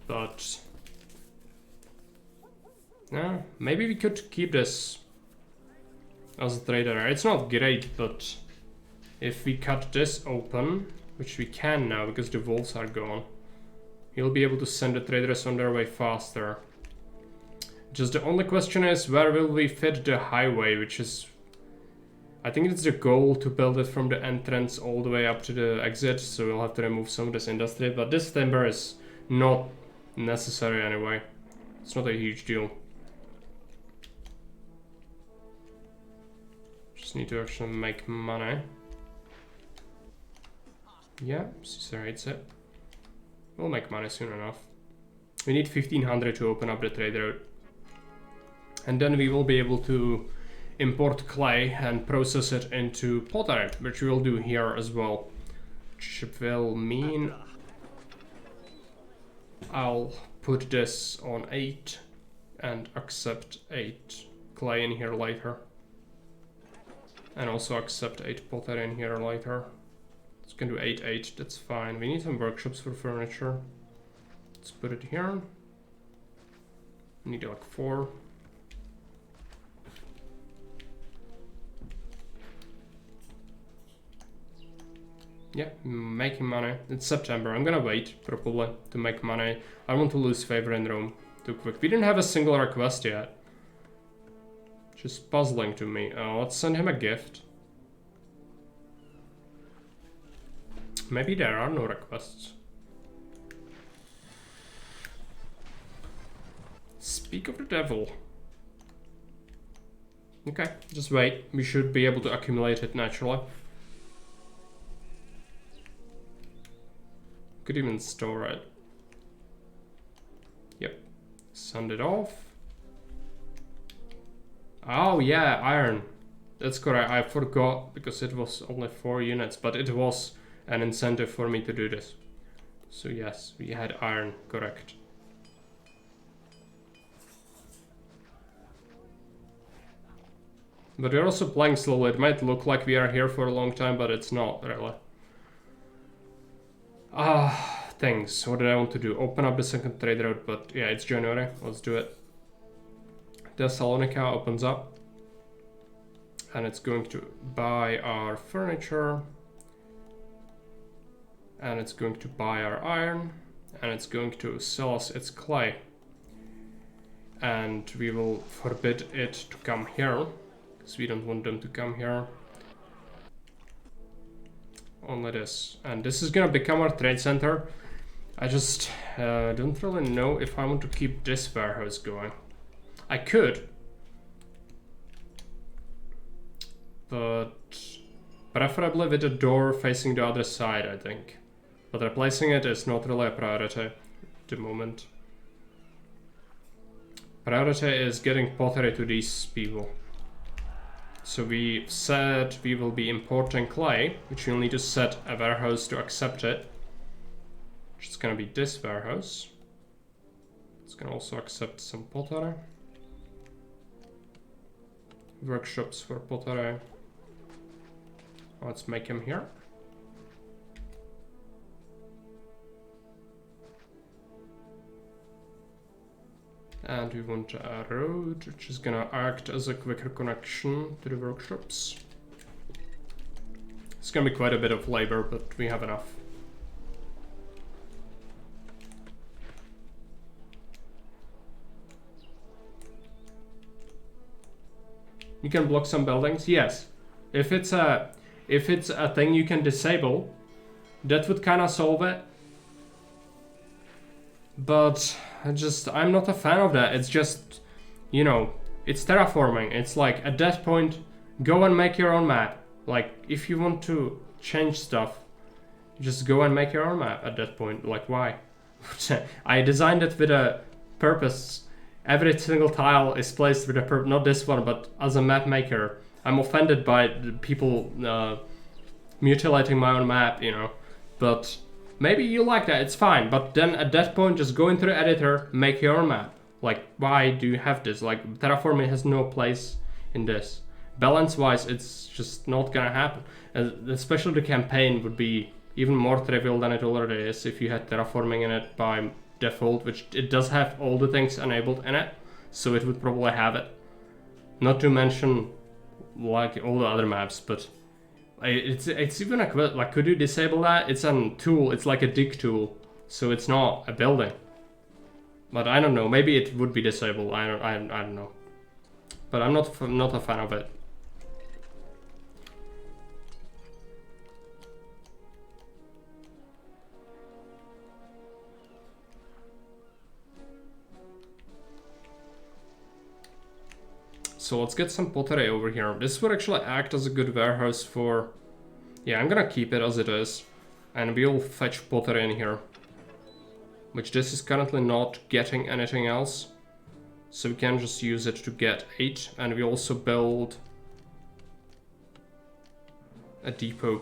but yeah, maybe we could keep this as a trade area. It's not great, but if we cut this open, which we can now because the wolves are gone, you'll be able to send the traders on their way faster. Just the only question is, where will we fit the highway, which is, I think it's the goal to build it from the entrance all the way up to the exit, so we'll have to remove some of this industry, but this timber is not necessary anyway. It's not a huge deal. Just need to actually make money. Yeah, Caesar hates it. We'll make money soon enough. We need 1500 to open up the trade route. And then we will be able to import clay and process it into pottery, which we will do here as well. Which will mean I'll put this on 8 and accept 8 clay in here later. And also accept 8 pottery in here later. It's gonna do 8, 8, that's fine. We need some workshops for furniture. Let's put it here. We need like 4. Yeah, making money. It's September. I'm gonna wait, probably, to make money. I don't want to lose favor in Rome too quick. We didn't have a single request yet. Just puzzling to me. Let's send him a gift. Maybe there are no requests. Speak of the devil. Okay, just wait. We should be able to accumulate it naturally. Could even store it. Yep. Send it off. Oh yeah, iron. That's correct. I forgot because it was only 4 units, but it was an incentive for me to do this. So yes, we had iron, correct. But we're also playing slowly. It might look like we are here for a long time, but it's not really. things. What did I want to do? Open up the second trade route, but yeah, it's January. Let's do it. Thessalonica opens up. And it's going to buy our furniture. And it's going to buy our iron. And it's going to sell us its clay. And we will forbid it to come here. Because we don't want them to come here. Only this. And this is gonna become our trade center. I just don't really know if I want to keep this warehouse going. I could. But preferably with a door facing the other side, I think. But replacing it is not really a priority at the moment. Priority is getting pottery to these people. So we said we will be importing clay, which we'll need to set a warehouse to accept it. Which is gonna be this warehouse. It's gonna also accept some pottery. Workshops for pottery. Let's make him here. And we want a road, which is gonna act as a quicker connection to the workshops. It's gonna be quite a bit of labor, but we have enough. You can block some buildings, yes. If it's a thing you can disable, that would kind of solve it. But I'm not a fan of that. It's just, you know, it's terraforming. It's like at that point, go and make your own map. Like if you want to change stuff, just go and make your own map at that point. Like why? I designed it with a purpose. Every single tile is placed with a purpose, not this one, but as a map maker. I'm offended by the people mutilating my own map, you know. But maybe you like that, it's fine. But then at that point, just go into the editor, make your own map. Like, why do you have this? Like, terraforming has no place in this. Balance-wise, it's just not gonna happen. And especially the campaign would be even more trivial than it already is if you had terraforming in it by default, which it does have all the things enabled in it, so it would probably have it. Not to mention like all the other maps, but it's even a like, could you disable that? It's a tool, it's like a dig tool, so it's not a building. But I don't know, maybe it would be disabled. I don't know, but I'm not a fan of it. So let's get some pottery over here. This would actually act as a good warehouse for... Yeah, I'm gonna keep it as it is. And we'll fetch pottery in here. Which this is currently not getting anything else. So we can just use it to get 8. And we also build a depot.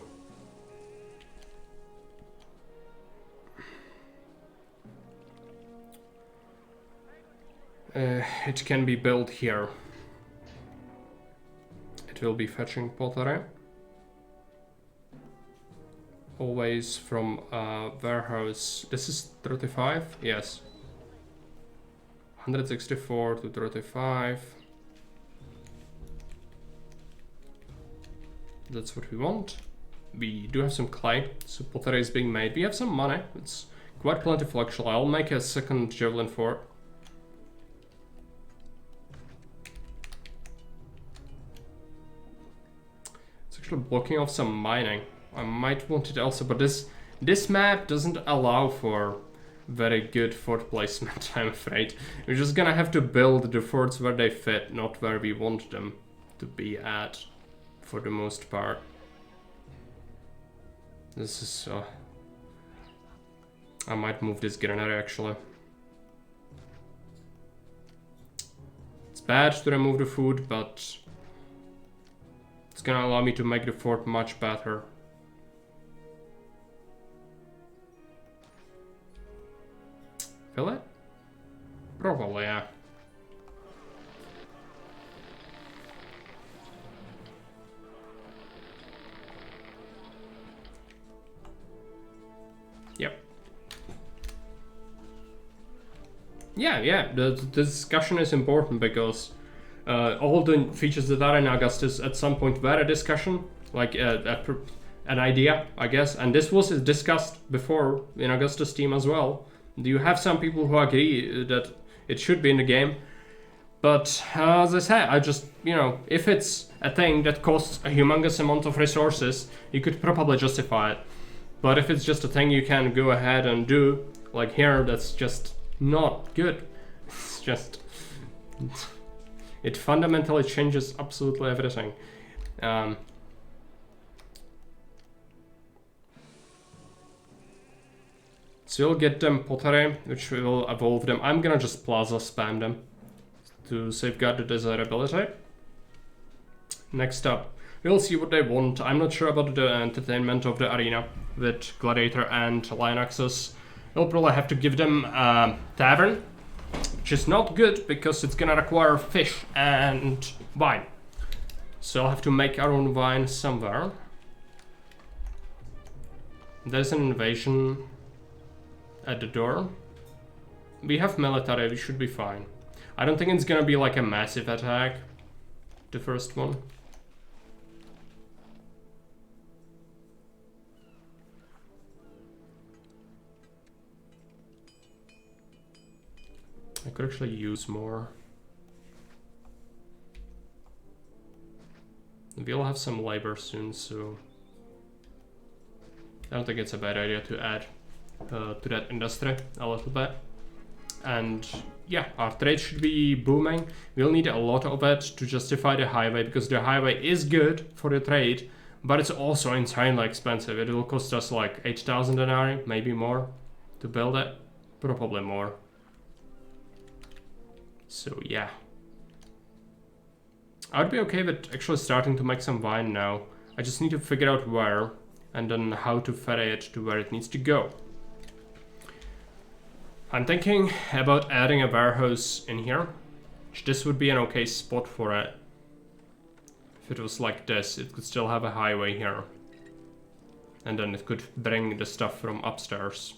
It can be built here. It will be fetching pottery. Always from a warehouse. This is 35? Yes. 164 to 35. That's what we want. We do have some clay, so pottery is being made. We have some money. It's quite plentiful actually. I'll make a second javelin fort. Blocking off some mining. I might want it also, but this map doesn't allow for very good fort placement, I'm afraid. We're just gonna have to build the forts where they fit, not where we want them to be at, for the most part. This is... I might move this granary, actually. It's bad to remove the food, but... it's gonna allow me to make the fort much better. Fill it? Probably, yeah. Yep. Yeah. The discussion is important because all the features that are in Augustus at some point were a discussion, like an idea, I guess. And this was discussed before in Augustus team as well. You have some people who agree that it should be in the game. But as I said, I just, if it's a thing that costs a humongous amount of resources, you could probably justify it. But if it's just a thing you can go ahead and do, like here, that's just not good. It's just... it fundamentally changes absolutely everything. So you'll get them pottery, which will evolve them. I'm gonna just plaza spam them to safeguard the desirability. Next up, we'll see what they want. I'm not sure about the entertainment of the arena with Gladiator and Lion Access. We'll probably have to give them a tavern, which is not good because it's gonna require fish and wine. So I'll have to make our own wine somewhere. There's an invasion at the door. We have military, we should be fine. I don't think it's gonna be like a massive attack, the first one. I could actually use more. We'll have some labor soon, so I don't think it's a bad idea to add to that industry a little bit. And yeah, our trade should be booming. We'll need a lot of it to justify the highway, because the highway is good for the trade, but it's also insanely expensive. It will cost us like 8,000 denarii, maybe more, to build it. Probably more. So yeah. I'd be okay with actually starting to make some wine now. I just need to figure out where, and then how to ferry it to where it needs to go. I'm thinking about adding a warehouse in here. This would be an okay spot for it. If it was like this, it could still have a highway here. And then it could bring the stuff from upstairs.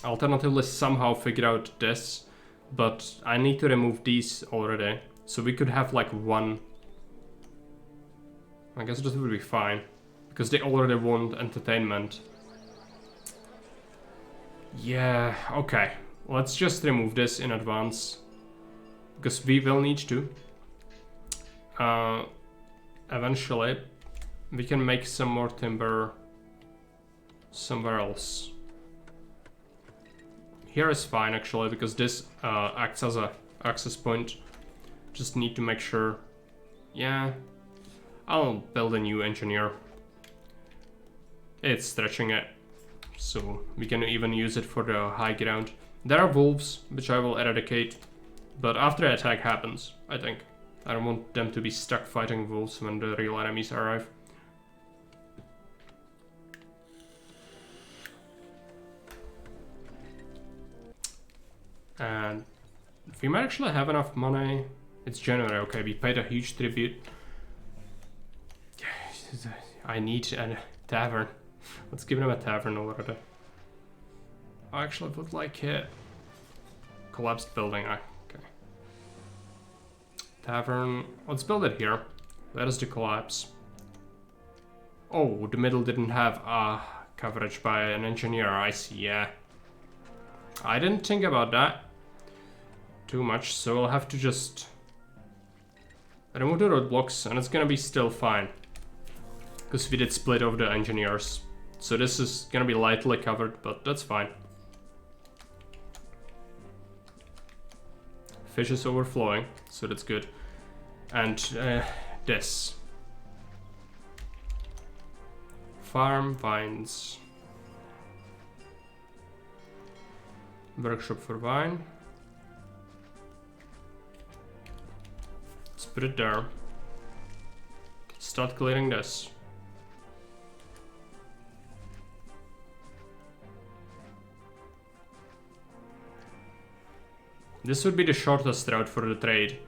Alternatively, somehow figure out this, but I need to remove these already. So we could have like one. I guess this would be fine, because they already want entertainment. Yeah, okay. Let's just remove this in advance, because we will need to. Eventually, we can make some more timber somewhere else. Here is fine actually, because this acts as a access point. Just need to make sure. Yeah, I'll build a new engineer. It's stretching it, so we can even use it for the high ground. There are wolves, which I will eradicate, but after the attack happens, I think. I don't want them to be stuck fighting wolves when the real enemies arrive. And we might actually have enough money. It's January, okay, we paid a huge tribute. I need a tavern. Let's give them a tavern already. I actually would like it. Collapsed building, okay. Tavern, let's build it here. Where is the collapse? Oh, the middle didn't have coverage by an engineer, I see, yeah. I didn't think about that too much, so I'll have to just remove the roadblocks, and it's gonna be still fine. Because we did split over the engineers. So this is gonna be lightly covered, but that's fine. Fish is overflowing, so that's good. And this. Farm, vines. Workshop for wine. Let's put it there. Start clearing this. This would be the shortest route for the trade.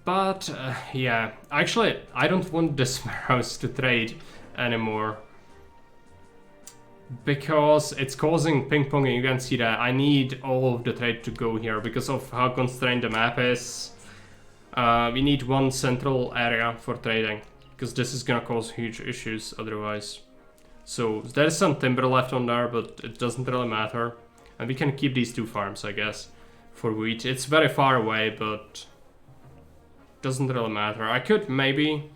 But, yeah. Actually, I don't want this warehouse to trade anymore. because it's causing ping ponging. You can see that I need all of the trade to go here because of how constrained the map is. We need one central area for trading because this is gonna cause huge issues otherwise. So there's some timber left on there, but it doesn't really matter. And we can keep these two farms, I guess, for wheat. It's very far away, but doesn't really matter. I could maybe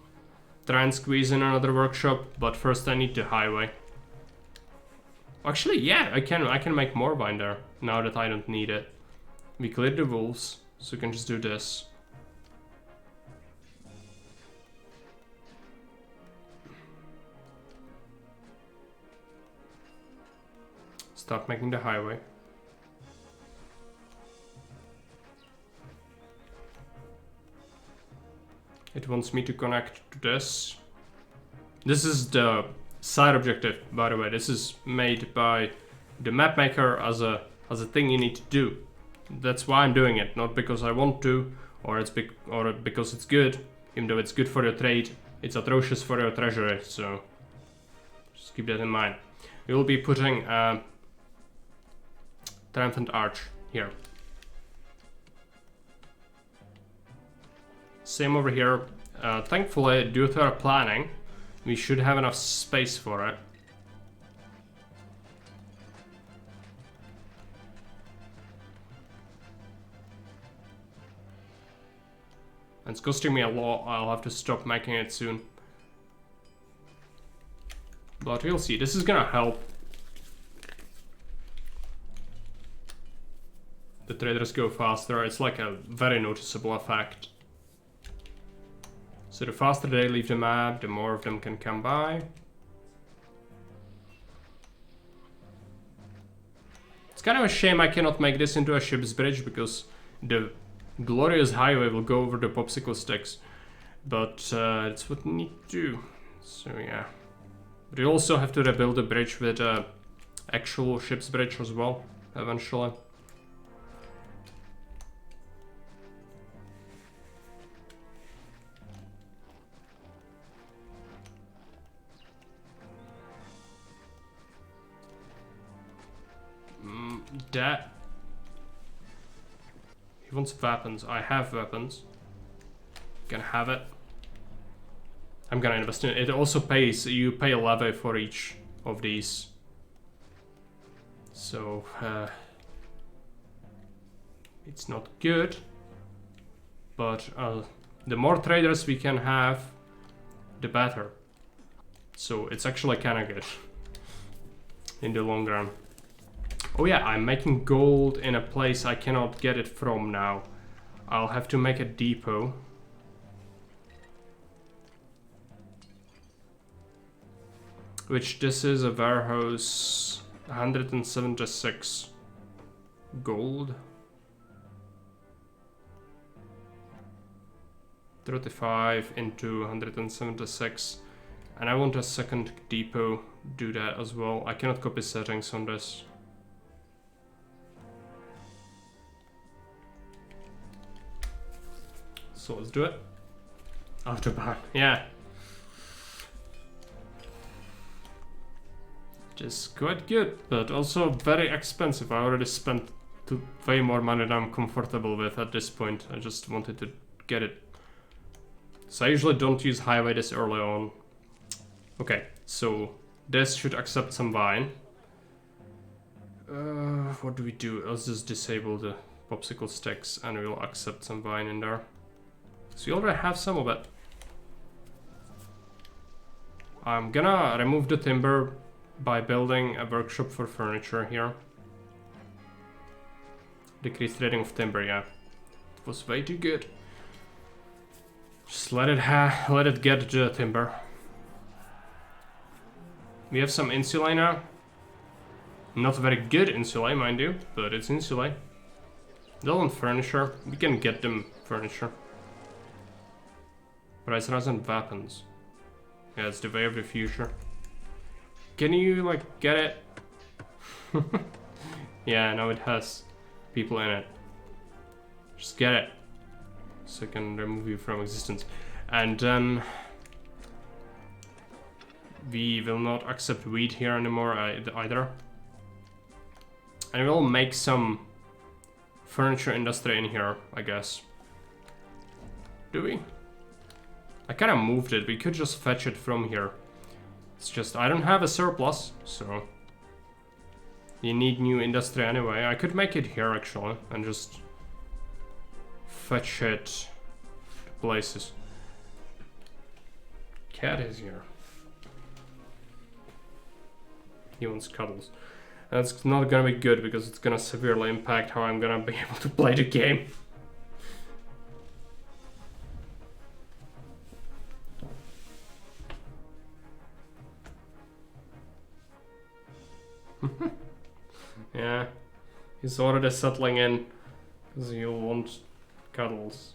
try and squeeze in another workshop, but first I need the highway. Actually, yeah, I can make more vine there now that I don't need it. We cleared the wolves, so we can just do this. Start making the highway. It wants me to connect to this. This is the side objective, by the way. This is made by the map maker as a thing you need to do. That's why I'm doing it, not because I want to, or because it's good. Even though it's good for your trade, it's atrocious for your treasury. So just keep that in mind. We will be putting Triumphant Arch here. Same over here. Thankfully, due to our planning, we should have enough space for it. It's costing me a lot. I'll have to stop making it soon. But we'll see. This is gonna help the traders go faster. It's like a very noticeable effect. So the faster they leave the map, the more of them can come by. It's kind of a shame I cannot make this into a ship's bridge because the glorious highway will go over the popsicle sticks. But it's what we need to do. So yeah. But you also have to rebuild the bridge with an actual ship's bridge as well, eventually. That. He wants weapons. I have weapons. Can have it. I'm gonna invest in it. It also pays. You pay a levy for each of these. So it's not good. But the more traders we can have, the better. So it's actually kind of good in the long run. Oh yeah, I'm making gold in a place I cannot get it from now. I'll have to make a depot. Which this is a warehouse 176 gold. 35 into 176. And I want a second depot, do that as well. I cannot copy settings on this. So let's do it. After bar, yeah. Just quite good, but also very expensive. I already spent way more money than I'm comfortable with at this point. I just wanted to get it. So I usually don't use highway this early on. Okay, so this should accept some vine. What do we do? Let's just disable the popsicle sticks and we'll accept some vine in there. So we already have some of it. I'm gonna remove the timber by building a workshop for furniture here. Decrease trading of timber, yeah. It was way too good. Just let it get the timber. We have some insulae now. Not very good insulae, mind you, but it's insulae. They'll want furniture. We can get them furniture. Price rise on weapons. Yeah, it's the way of the future. Can you, like, get it? Yeah, now it has people in it. Just get it. So I can remove you from existence. And then We will not accept wheat here anymore either. And we'll make some furniture industry in here, I guess. Do we? I kind of moved it. We could just fetch it from here. It's just I don't have a surplus, so you need new industry anyway. I could make it here actually and just fetch it to places. Cat is here. He wants cuddles. That's not gonna be good because it's gonna severely impact how I'm gonna be able to play the game. Yeah, he's already settling in because he'll want cuddles.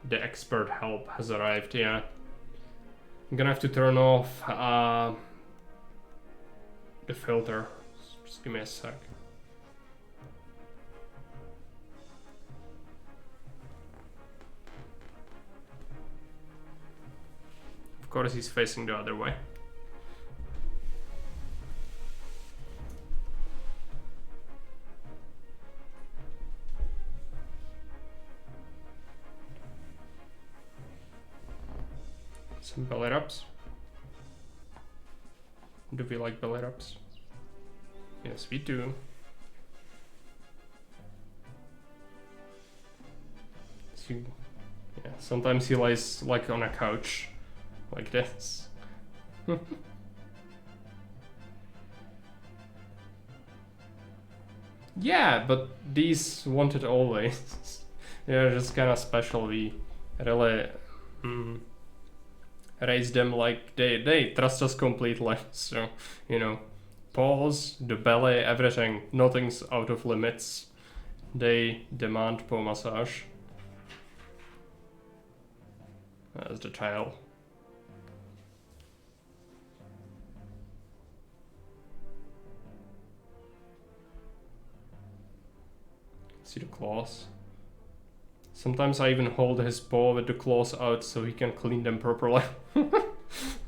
The expert help has arrived, yeah. I'm gonna have to turn off the filter. Just give me a sec. Of course he's facing the other way. Some belly rubs. Do we like belly rubs? Yes, we do. So, yeah, sometimes he lies like on a couch, like this. Yeah, but these want it always. They're just kind of special. We really raise them like they trust us completely. So, you know, paws, the belly, everything, nothing's out of limits. They demand paw massage. That's the child. See the claws? Sometimes I even hold his paw with the claws out so he can clean them properly.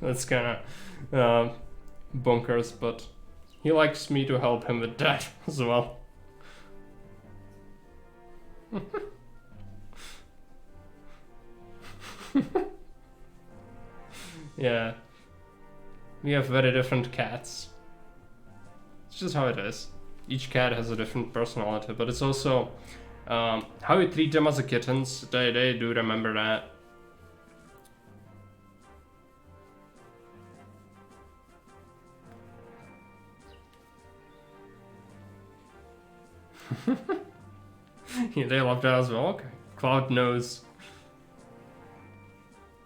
That's kind of bonkers, but he likes me to help him with that as well. Yeah, we have very different cats. It's just how it is. Each cat has a different personality, but it's also how you treat them as a kittens. They do remember that. Yeah, they love that as well. Okay, Cloud knows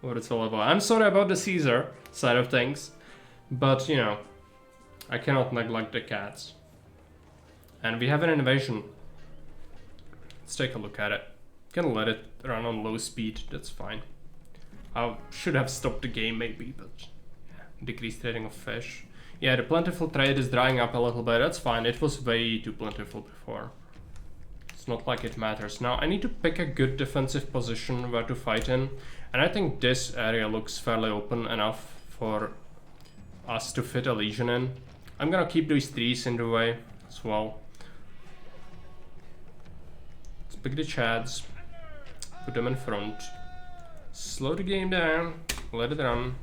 what it's all about. I'm sorry about the Caesar side of things, but you know, I cannot neglect the cats. And we have an invasion. Let's take a look at it. Can let it run on low speed, that's fine. I should have stopped the game maybe, but yeah. Decreased trading of fish. Yeah, the plentiful trade is drying up a little bit, that's fine. It was way too plentiful before. It's not like it matters. Now I need to pick a good defensive position where to fight in. And I think this area looks fairly open enough for us to fit a legion in. I'm gonna keep these trees in the way as well. Let's pick the chads, put them in front, slow the game down, let it run.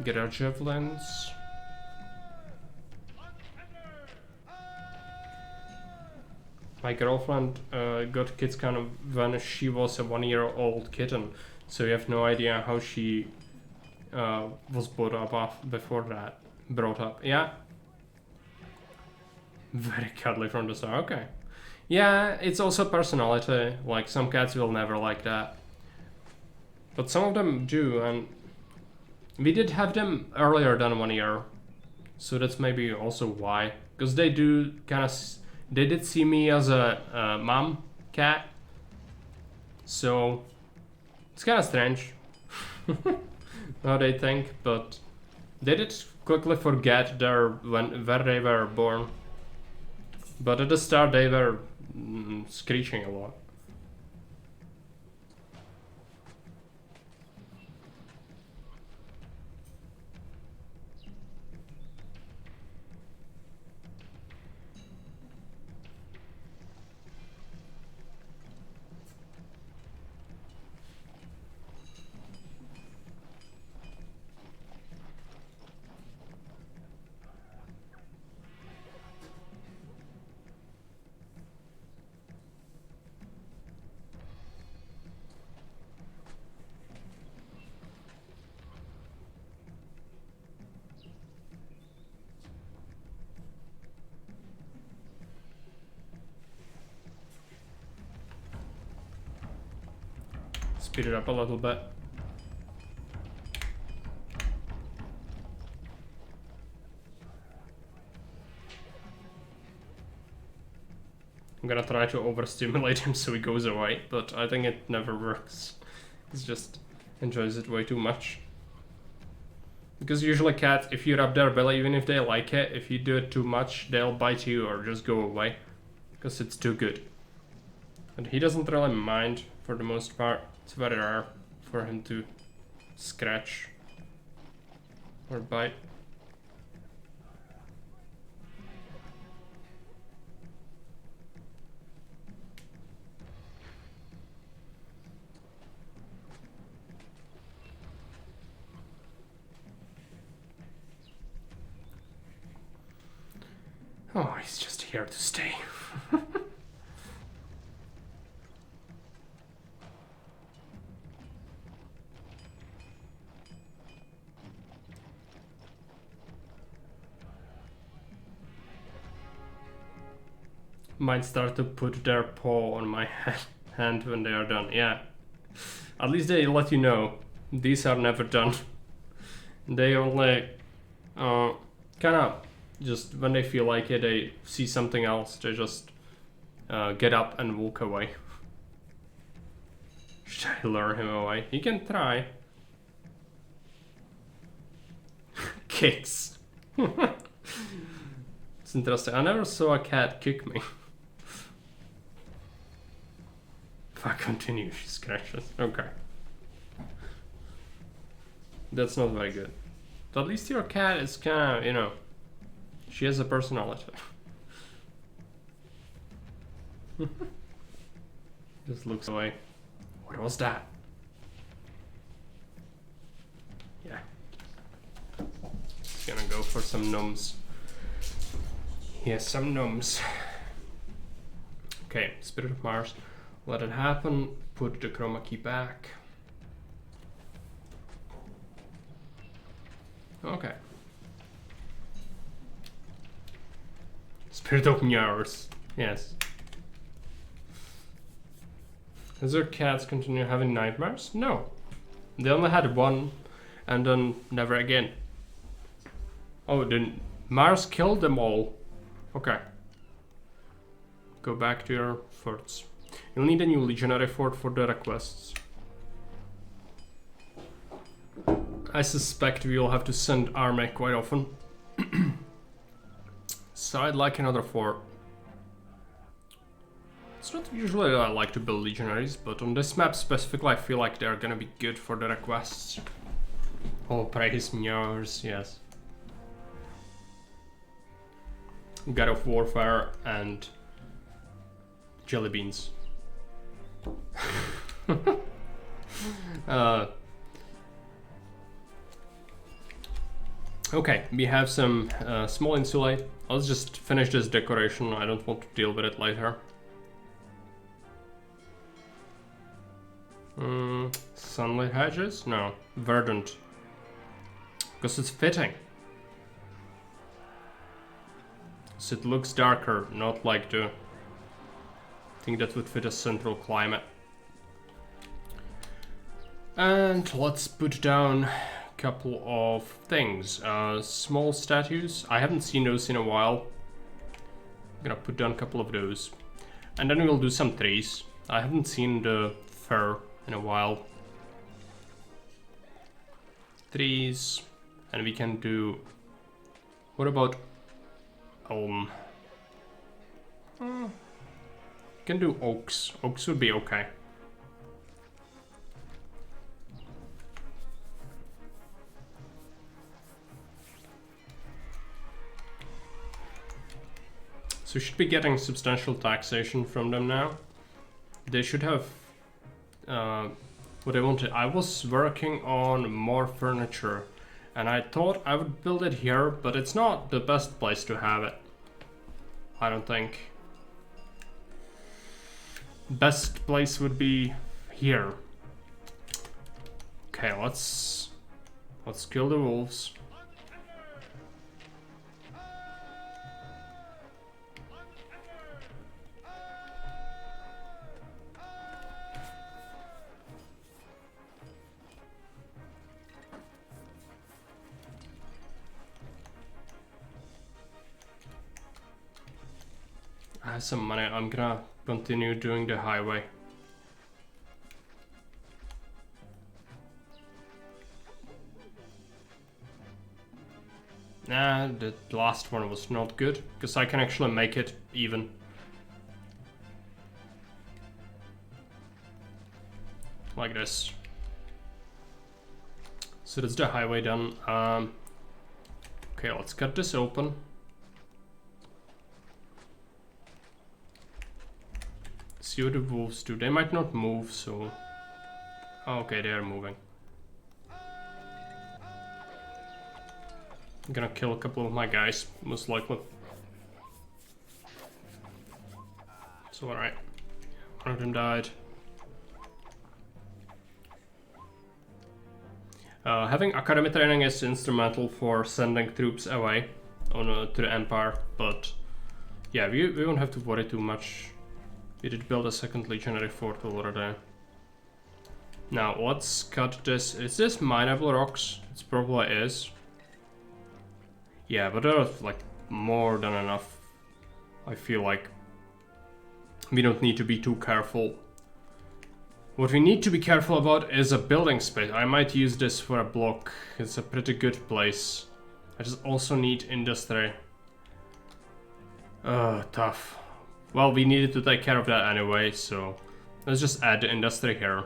Get our javelins. My girlfriend got kids kind of when she was a 1-year-old kitten, so you have no idea how she was brought up before that. Brought up, yeah. Very cuddly from the start, okay. Yeah, it's also personality, like some cats will never like that. But some of them do, and we did have them earlier than 1 year. So that's maybe also why. Because they do kind of, they did see me as a mom cat. So it's kind of strange how they think, but they did quickly forget where they were born. But at the start they were screeching a lot. speed it up a little bit. I'm gonna try to overstimulate him so he goes away, but I think it never works. He just enjoys it way too much. Because usually cats, if you rub their belly, even if they like it, if you do it too much, they'll bite you or just go away. Because it's too good. But he doesn't really mind for the most part. It's very rare for him to scratch or bite. Oh, he's just here to stay. Might start to put their paw on my hand when they are done. Yeah. At least they let you know. These are never done. They only kind of just when they feel like it, they see something else, they just get up and walk away. Should I lure him away? He can try. Kicks. It's interesting. I never saw a cat kick me. If I continue, she scratches. Okay. That's not very good. But at least your cat is kind of, you know, she has a personality. Just looks away. What was that? Yeah. He's gonna go for some gnomes. Yes, some gnomes. Okay, Spirit of Mars. Let it happen. Put the chroma key back. Okay. Spirit of Mars. Yes. Does their cats continue having nightmares? No. They only had one and then never again. Oh, then Mars killed them all. Okay. Go back to your forts. You'll need a new legionary fort for the requests. I suspect we will have to send army quite often. So I'd like another fort. It's not usually that I like to build legionaries, but on this map specifically I feel like they're gonna be good for the requests. Oh, praise Mars, yes. God of Warfare and jelly beans. Okay, we have some small insulate. I'll just finish this decoration. I don't want to deal with it later. Sunlit hedges? No, verdant. Because it's fitting. So it looks darker, not like the... I think that would fit a central climate. And let's put down a couple of things. Small statues. I haven't seen those in a while. I'm gonna put down a couple of those. And then we'll do some trees. I haven't seen the fir in a while. Trees. And we can do... What about elm? We can do oaks. Oaks would be okay. So we should be getting substantial taxation from them now. They should have what I wanted. I was working on more furniture and I thought I would build it here, but it's not the best place to have it. I don't think. Best place would be here. Okay, let's kill the wolves. have some money. I'm gonna continue doing the highway. Nah, the last one was not good, because I can actually make it even. Like this. So that's the highway done. Okay, let's cut this open. See what the wolves do. They might not move, so... Oh, okay, they are moving. I'm gonna kill a couple of my guys, most likely. It's alright. One of them died. Having academy training is instrumental for sending troops away to the Empire, but yeah, we won't have to worry too much. We did build a second legionary fort already. Now let's cut this. Is this mineable rocks? It probably is. Yeah, but there's like more than enough. I feel like we don't need to be too careful. What we need to be careful about is a building space. I might use this for a block. It's a pretty good place. I just also need industry. Tough. Well, we needed to take care of that anyway, so let's just add the industry here.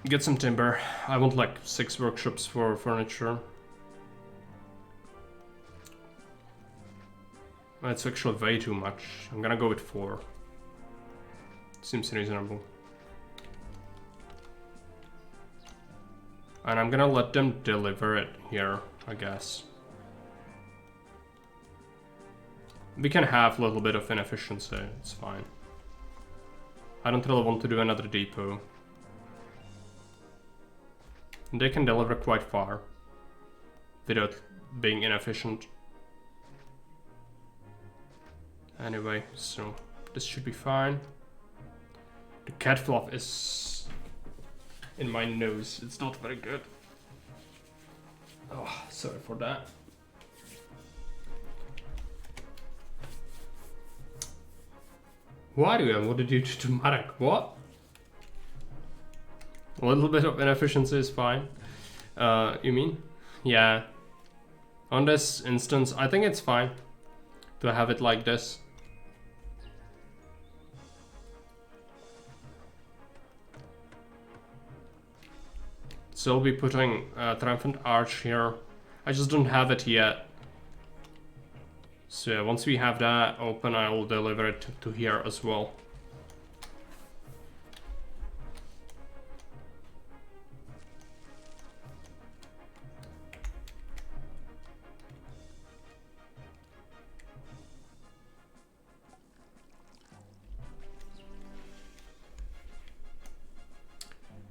Get some timber. I want like 6 workshops for furniture. That's actually way too much. I'm gonna go with 4. Seems reasonable. And I'm gonna let them deliver it here, I guess. We can have a little bit of inefficiency, it's fine. I don't really want to do another depot. They can deliver quite far without being inefficient. Anyway, so this should be fine. The cat fluff is in my nose. It's not very good. Oh, sorry for that. What did you do to Marek? What? A little bit of inefficiency is fine. You mean? Yeah. On this instance, I think it's fine to have it like this. So I'll be putting Triumphant Arch here. I just don't have it yet. So yeah, once we have that open, I will deliver it to here as well.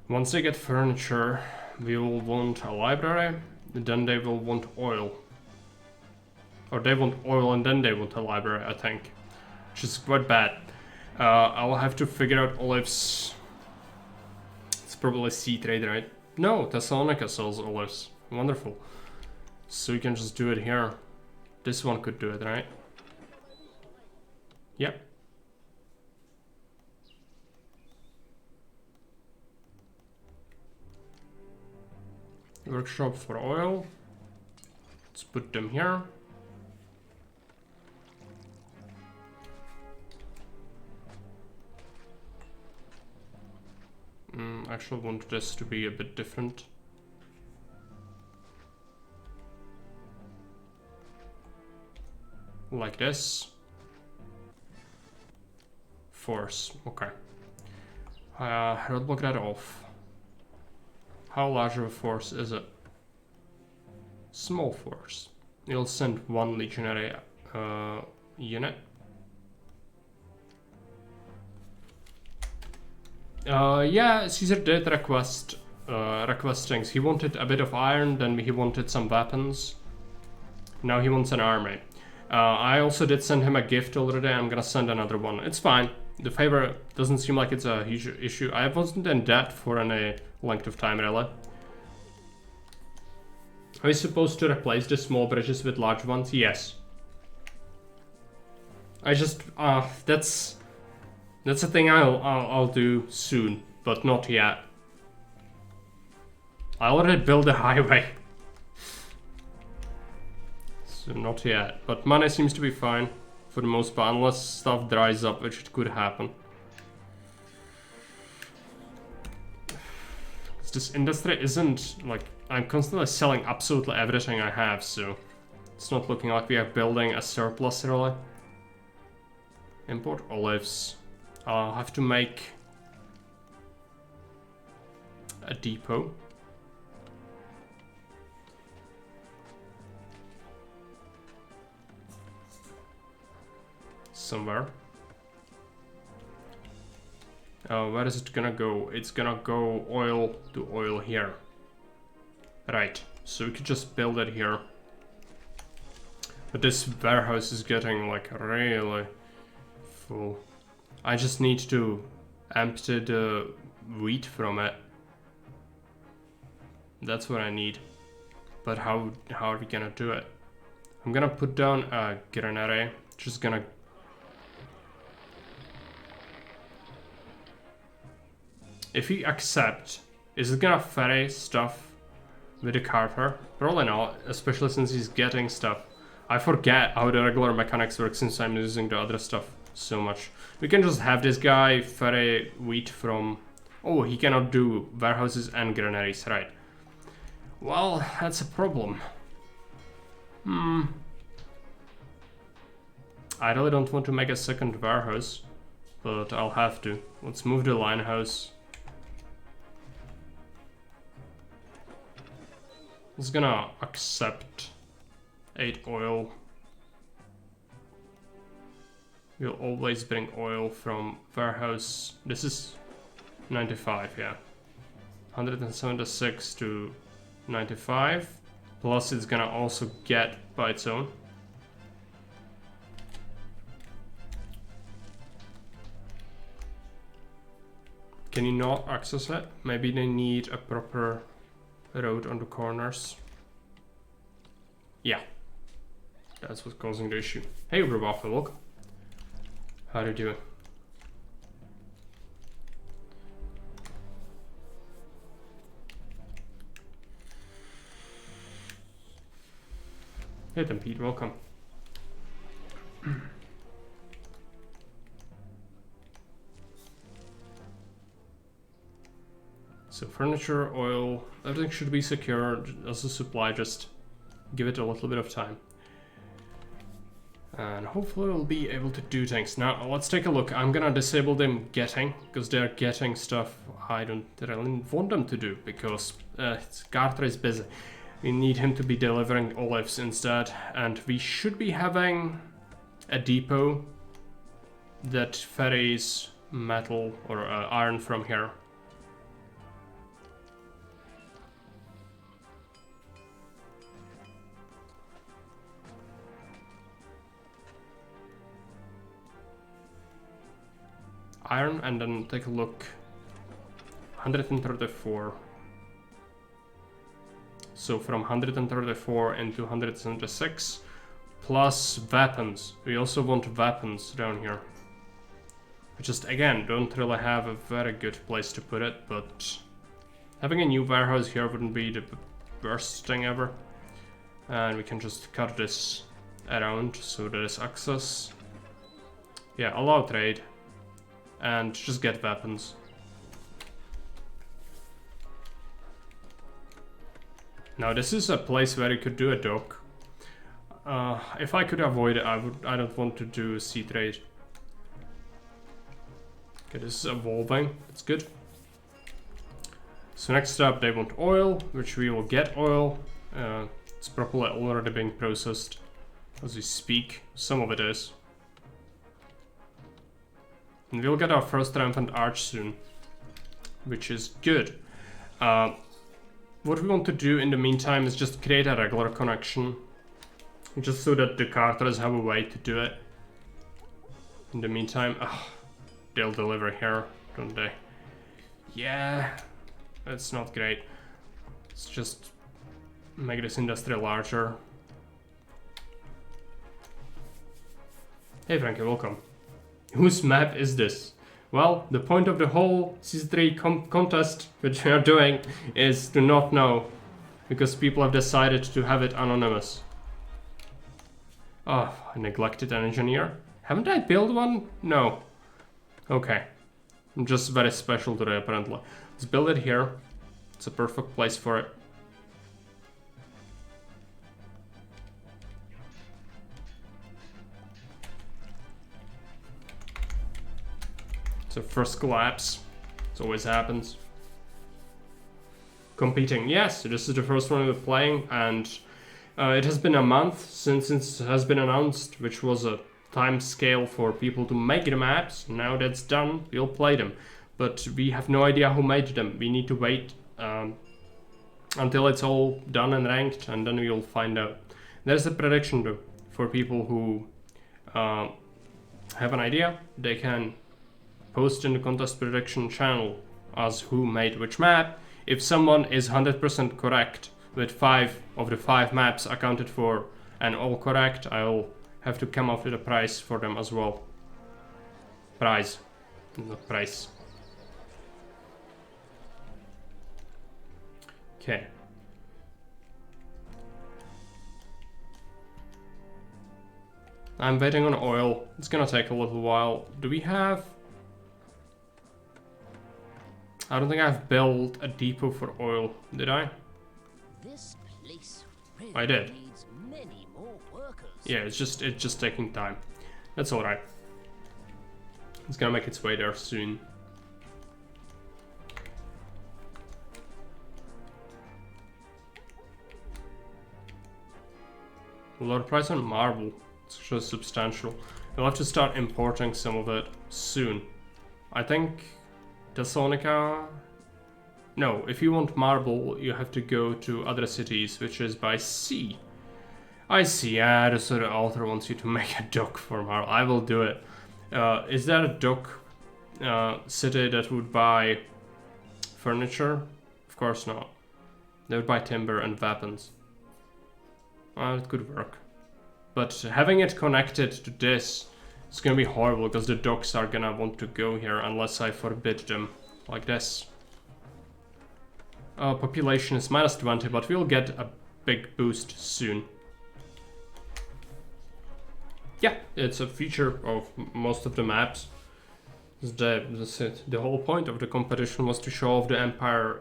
Once they get furniture, we will want a library, then they will want oil. Or they want oil and then they want a library, I think. Which is quite bad. I'll have to figure out olives. It's probably sea trade, right? No, Thessalonica sells olives. Wonderful. So you can just do it here. This one could do it, right? Yep. Workshop for oil. Let's put them here. I actually want this to be a bit different. Like this. Force, okay. Roadblock that off. How large of a force is it? Small force. You'll send 1 legionary unit. Yeah, Caesar did request things. He wanted a bit of iron, then he wanted some weapons. Now he wants an army. I also did send him a gift already. I'm gonna send another one. It's fine. The favor doesn't seem like it's a huge issue. I wasn't in debt for any length of time, really. Are we supposed to replace the small bridges with large ones? Yes. I just that's a thing I'll do soon, but not yet. I already built a highway. So not yet, but money seems to be fine for the most part, unless stuff dries up, which it could happen. This industry isn't, like, I'm constantly selling absolutely everything I have, so it's not looking like we are building a surplus, really. Import olives. I'll have to make a depot. Somewhere. Where is it gonna go? It's gonna go oil to oil here. Right, so we could just build it here. But this warehouse is getting like really full. I just need to empty the wheat from it. That's what I need. But how are we gonna do it? I'm gonna put down a granary. Just gonna... If we accept, is it gonna ferry stuff with the carter? Probably not, especially since he's getting stuff. I forget how the regular mechanics work since I'm using the other stuff so much. We can just have this guy ferry wheat from... Oh, he cannot do warehouses and granaries, right. Well, that's a problem. I really don't want to make a second warehouse, but I'll have to. Let's move the line house. It's gonna accept 8 oil. We'll always bring oil from warehouse. This is 95, yeah. 176 to 95. Plus it's gonna also get by its own. Can you not access it? Maybe they need a proper road on the corners. Yeah. That's what's causing the issue. Hey, Robofa, look. How do you do it? Hey, then Pete, welcome. So furniture, oil, everything should be secure as a supply, just give it a little bit of time. And hopefully we'll be able to do things. Now, let's take a look. I'm gonna disable them getting, because they're getting stuff I don't really want them to do, because Carter is busy. We need him to be delivering olives instead, and we should be having a depot that ferries metal or iron from here. Iron, and then take a look. 134. So from 134 into 176 plus weapons. We also want weapons down here. We just again don't really have a very good place to put it, but having a new warehouse here wouldn't be the worst thing ever. And we can just cut this around so there is access. Yeah, allow trade. And just get weapons. Now this is a place where you could do a dock. If I could avoid it, I don't want to do sea trade. Okay, this is evolving. It's good. So next up, they want oil, which we will get oil. It's probably already being processed as we speak. Some of it is. And we'll get our first triumphant arch soon, which is good. What we want to do in the meantime is just create a regular connection, just so that the carters have a way to do it. In the meantime, they'll deliver here, don't they? Yeah, that's not great. Let's just make this industry larger. Hey Frankie, welcome. Whose map is this? Well, the point of the whole CC3 contest which we are doing is to not know, because people have decided to have it anonymous. Oh, I neglected an engineer. Haven't I built one? No. Okay. I'm just very special today, apparently. Let's build it here. It's a perfect place for it. So first collapse. It always happens. Competing. Yes, this is the first one we're playing, and it has been a month since it has been announced, which was a time scale for people to make the maps. Now that's done, we'll play them. But we have no idea who made them. We need to wait until it's all done and ranked, and then we'll find out. There's a prediction though, for people who have an idea. They can post in the contest prediction channel as who made which map. If someone is 100% correct with 5 of the 5 maps accounted for and all correct, I'll have to come up with a prize for them as well. Prize, not price. Okay. I'm waiting on oil. It's gonna take a little while. Do we have... I don't think I've built a depot for oil, did I?
This place really
I did.
needs many more workers.
Yeah, it's just taking time. That's alright. It's gonna make its way there soon. Lower price on marble. It's just substantial. We'll have to start importing some of it soon. I think Thessalonica... No, if you want marble, you have to go to other cities, which is by sea. I see, the sort of author wants you to make a dock for marble. I will do it. Is there a dock city that would buy furniture? Of course not. They would buy timber and weapons. It could work. But having it connected to this is gonna be horrible, because the docks are gonna want to go here unless I forbid them. Like this. Population is -20, but we'll get a big boost soon. Yeah, it's a feature of most of the maps. That's it. The whole point of the competition was to show off the empire,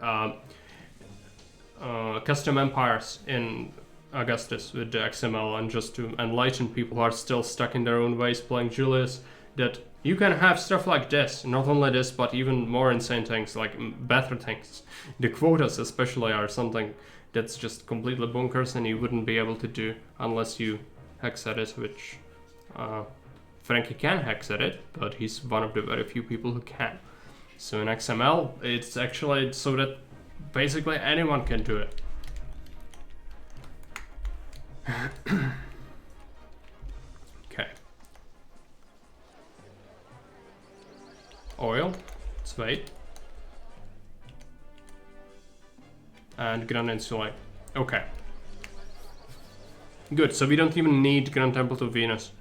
custom empires in Augustus with the XML, and just to enlighten people who are still stuck in their own ways playing Julius, that you can have stuff like this, not only this, but even more insane things, like better things. The quotas especially are something that's just completely bonkers and you wouldn't be able to do unless you hex edit, which Frankie can hex edit, but he's one of the very few people who can. So in XML, it's actually so that basically anyone can do it. Okay. Oil. Let's wait. And Grand Insulate. Okay. Good, so we don't even need Grand Temple to Venus.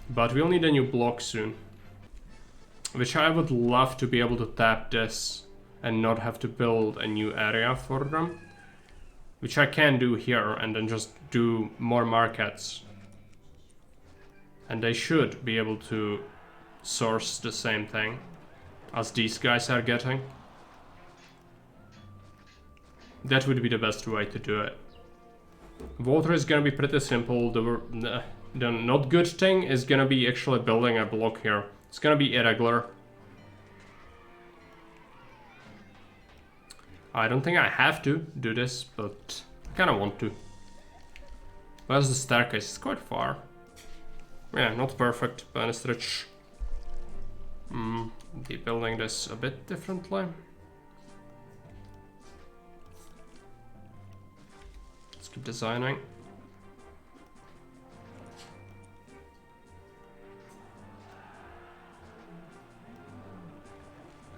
But we'll need a new block soon. Which I would love to be able to tap this and not have to build a new area for them. Which I can do here and then just do more markets. And they should be able to source the same thing as these guys are getting. That would be the best way to do it. Water is gonna be pretty simple. The not good thing is gonna be actually building a block here. It's gonna be irregular. I don't think I have to do this, but I kinda want to. Where's the staircase? It's quite far. Yeah, not perfect, but a stretch. Be building this a bit differently. Let's keep designing.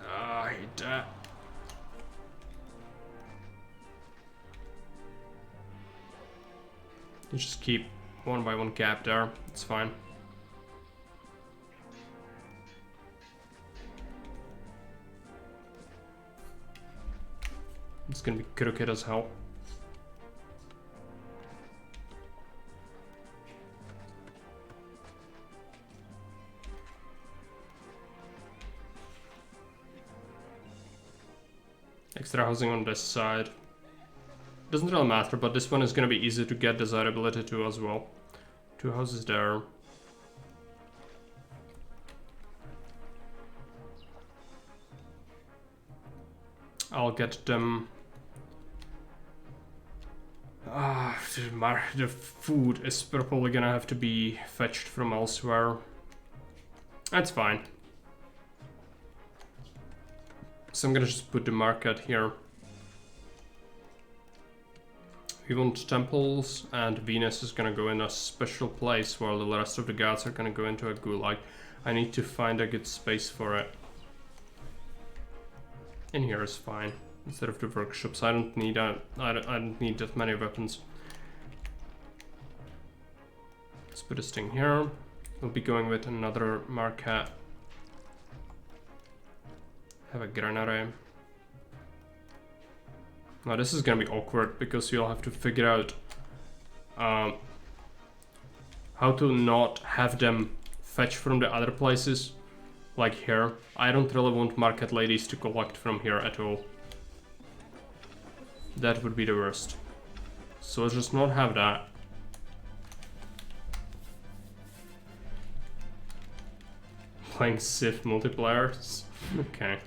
I hate that. You just keep 1 by 1 gap there. It's fine. It's gonna be crooked as hell. Extra housing on this side. Doesn't really matter, but this one is gonna be easy to get desirability to as well. 2 houses there. I'll get them. The food is probably gonna have to be fetched from elsewhere. That's fine. So I'm gonna just put the market here. We want temples, and Venus is gonna go in a special place while the rest of the gods are gonna go into a gulag. I need to find a good space for it. In here is fine. Instead of the workshops, I don't need I don't need that many weapons. Let's put this thing here. We'll be going with another market. Have a granary. Now this is gonna be awkward because you'll have to figure out how to not have them fetch from the other places, like here. I don't really want market ladies to collect from here at all. That would be the worst. So let's just not have that. Playing Civ multipliers? Okay.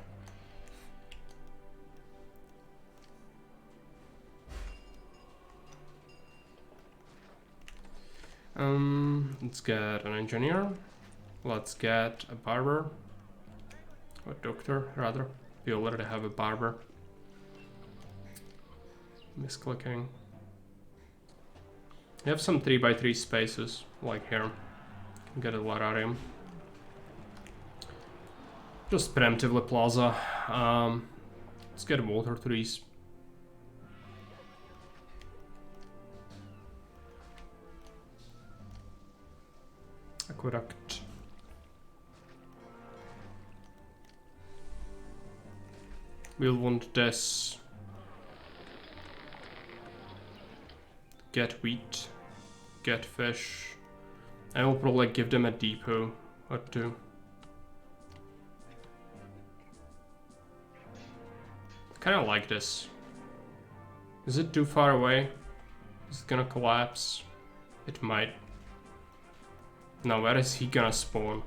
Let's get an engineer. Let's get a barber. Or doctor, rather. We already have a barber. Misclicking. You have some 3x3 spaces, like here. Get a lararium. Just preemptively plaza. Let's get water trees. Aqueduct. We'll want this. Get wheat. Get fish. I will probably give them a depot or two. Kinda like this. Is it too far away? Is it gonna collapse? It might. Now where is he gonna spawn?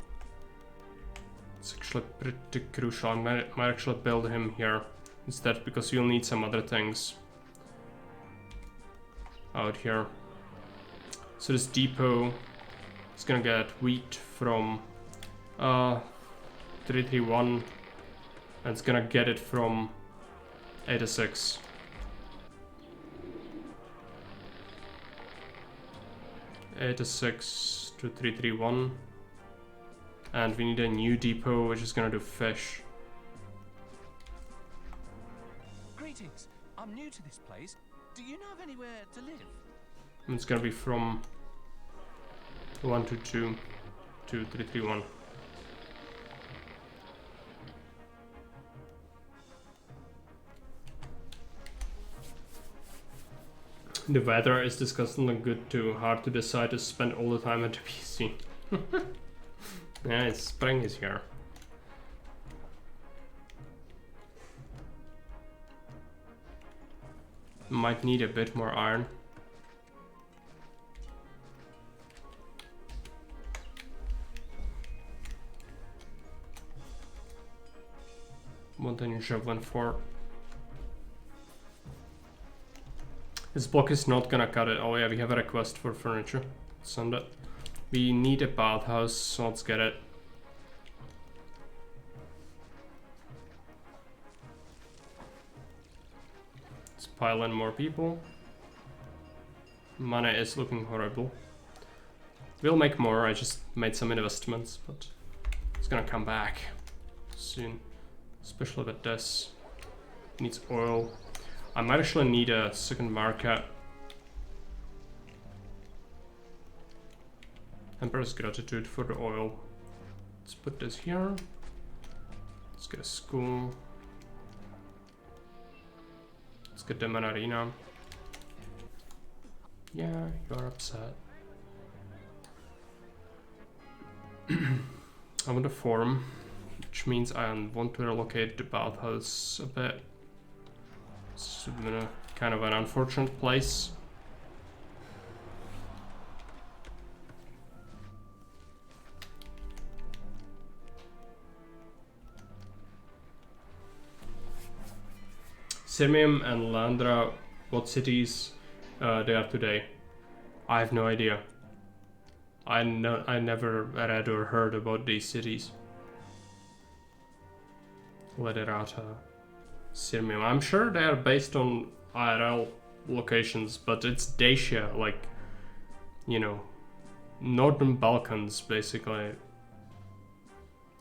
It's actually pretty crucial. I might actually build him here instead, because you'll need some other things out here. So this depot is gonna get wheat from 331, and it's gonna get it from 86. To 331, and we need a new depot which is gonna do fish.
Greetings. I'm new to this place. Do you know of anywhere to live?
And it's gonna be from 122 to 331. The weather is disgustingly good too. Hard to decide to spend all the time at the PC. Yeah, it's spring is here. Might need a bit more iron. Want a new javelin for. This block is not gonna cut it. Oh yeah, we have a request for furniture. Send it. We need a bathhouse, so let's get it. Let's pile in more people. Money is looking horrible. We'll make more. I just made some investments, but it's gonna come back soon. Especially with this. Needs oil. I might actually need a second market. Emperor's gratitude for the oil. Let's put this here. Let's get a school. Let's get them an arena. Yeah, you're upset. I want a forum, which means I want to relocate the bathhouse a bit. It's been a kind of an unfortunate place. Sirmium and Landra, what cities they are today? I have no idea. I never read or heard about these cities. Lederata, Sirmium. I'm sure they are based on IRL locations, but it's Dacia, like, you know, Northern Balkans, basically.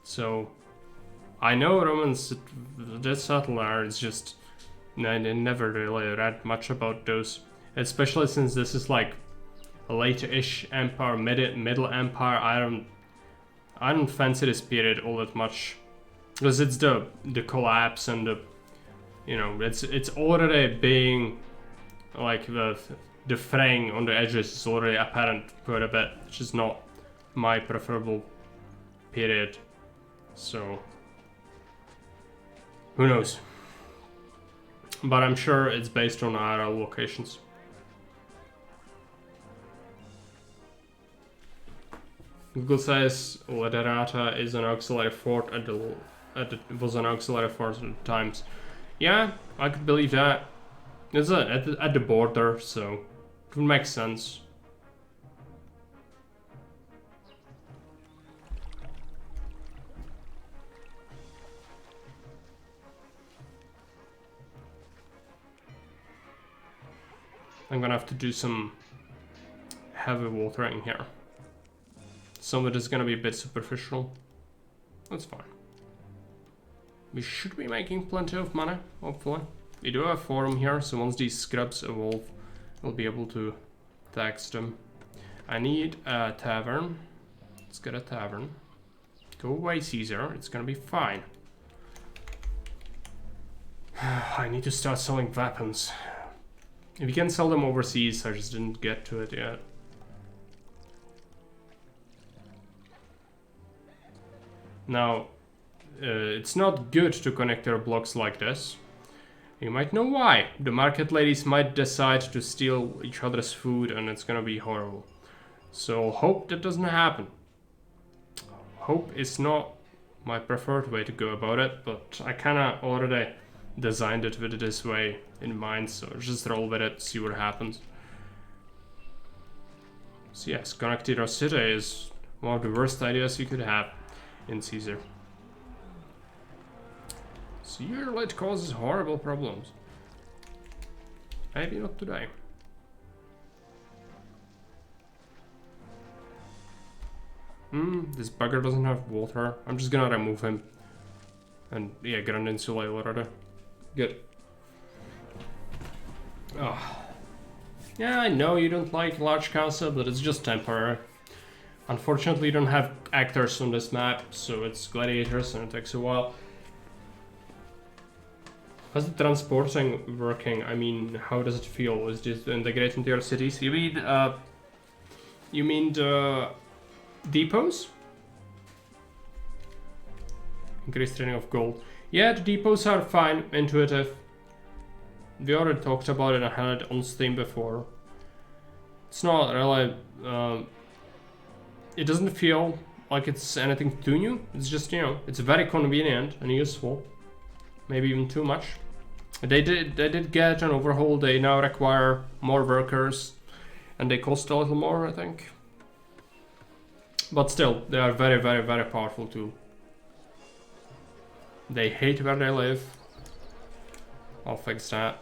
So, I know Romans did settle there, it's just, I never really read much about those. Especially since this is like a late-ish empire, middle empire. I don't fancy this period all that much, because it's the collapse and the, you know, it's already being like the fraying on the edges is already apparent quite a bit, which is not my preferable period. So who knows? But I'm sure it's based on IRL locations. Google says Lederata is an auxiliary fort was an auxiliary fort at times. Yeah, I could believe that. It's at the border, so it would make sense. I'm gonna have to do some heavy watering here. Some of it is gonna be a bit superficial. That's fine. We should be making plenty of money, hopefully. We do have a forum here, so once these scrubs evolve, we'll be able to tax them. I need a tavern. Let's get a tavern. Go away, Caesar. It's gonna be fine. I need to start selling weapons. If you can sell them overseas, I just didn't get to it yet. Now, it's not good to connect your blocks like this. You might know why. The market ladies might decide to steal each other's food and it's gonna be horrible. So hope that doesn't happen. Hope is not my preferred way to go about it, but I kinda already designed it with this way in mind, so just roll with it, see what happens. So yes, connecting our city is one of the worst ideas you could have in Caesar. So it causes horrible problems. Maybe not today. This bugger doesn't have water. I'm just gonna remove him. And yeah, get an insulate already. Good. Oh. Yeah, I know you don't like large council, but it's just temporary. Unfortunately, you don't have actors on this map, so it's gladiators and it takes a while. How's the transporting working? I mean, how does it feel? Is this integrated into your cities? You mean the depots? Increased training of gold. Yeah, the depots are fine, intuitive. We already talked about it, I had it on Steam before. It's not really... it doesn't feel like it's anything too new. It's just, you know, it's very convenient and useful. Maybe even too much. They did get an overhaul. They now require more workers. And they cost a little more, I think. But still, they are very, very, very powerful too. They hate where they live. I'll fix that.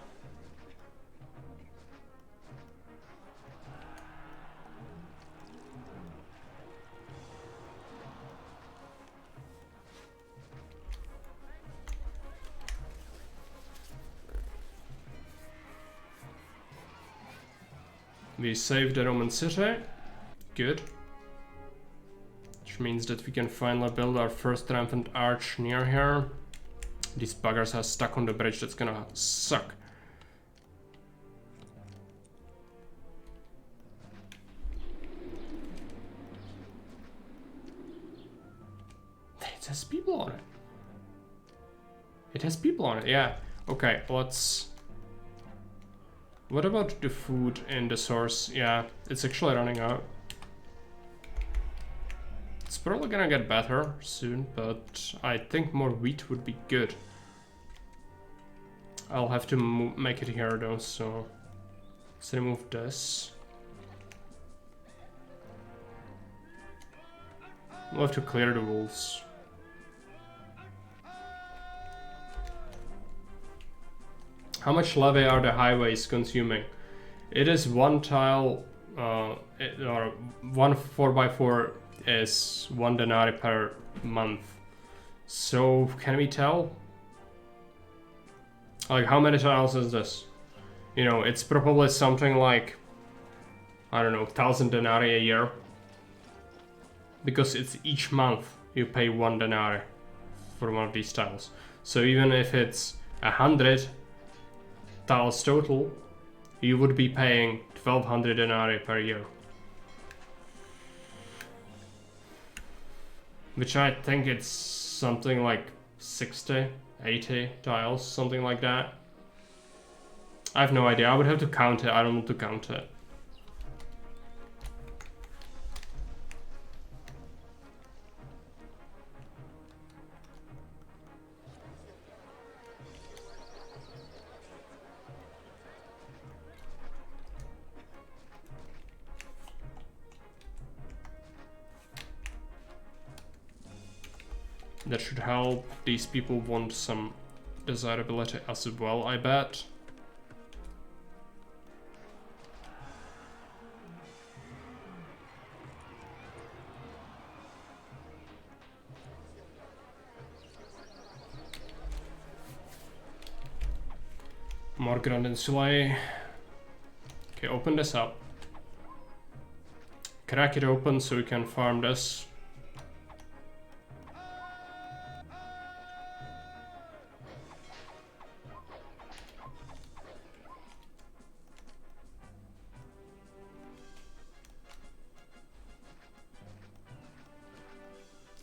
We saved the Roman city. Good. which means that we can finally build our first triumphant arch near here. These buggers are stuck on the bridge, that's gonna suck. It has people on it. It has people on it, yeah. Okay, let's... What about the food in the source? Yeah, it's actually running out. It's probably gonna get better soon, but I think more wheat would be good. I'll have to make it here though, so let's remove this. We'll have to clear the wolves. How much levy are the highways consuming? It is one tile, or one 4x4 is 1 denarii per month. So can we tell? Like, how many tiles is this? You know, it's probably something like, I don't know, 1,000 denarii a year. Because it's each month you pay 1 denarii for one of these tiles. So even if it's 100 tiles total, you would be paying 1,200 denarii per year. Which I think it's something like 60, 80 tiles, something like that. I have no idea, I would have to count it, I don't want to count it. That should help. These people want some desirability as well, I bet. More Grand Insulae. Okay, open this up. Crack it open so we can farm this.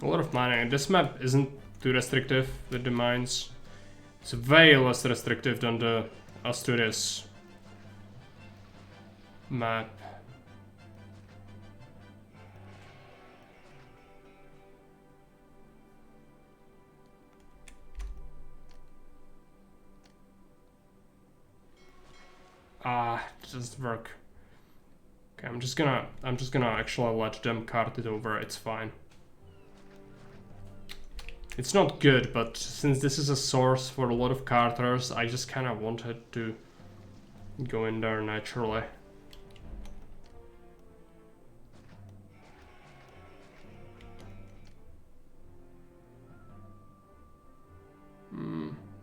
A lot of mining. This map isn't too restrictive with the mines. It's way less restrictive than the Asturias map. It doesn't work. Okay, I'm just gonna actually let them cart it over, it's fine. It's not good, but since this is a source for a lot of carters, I just kind of wanted to go in there naturally.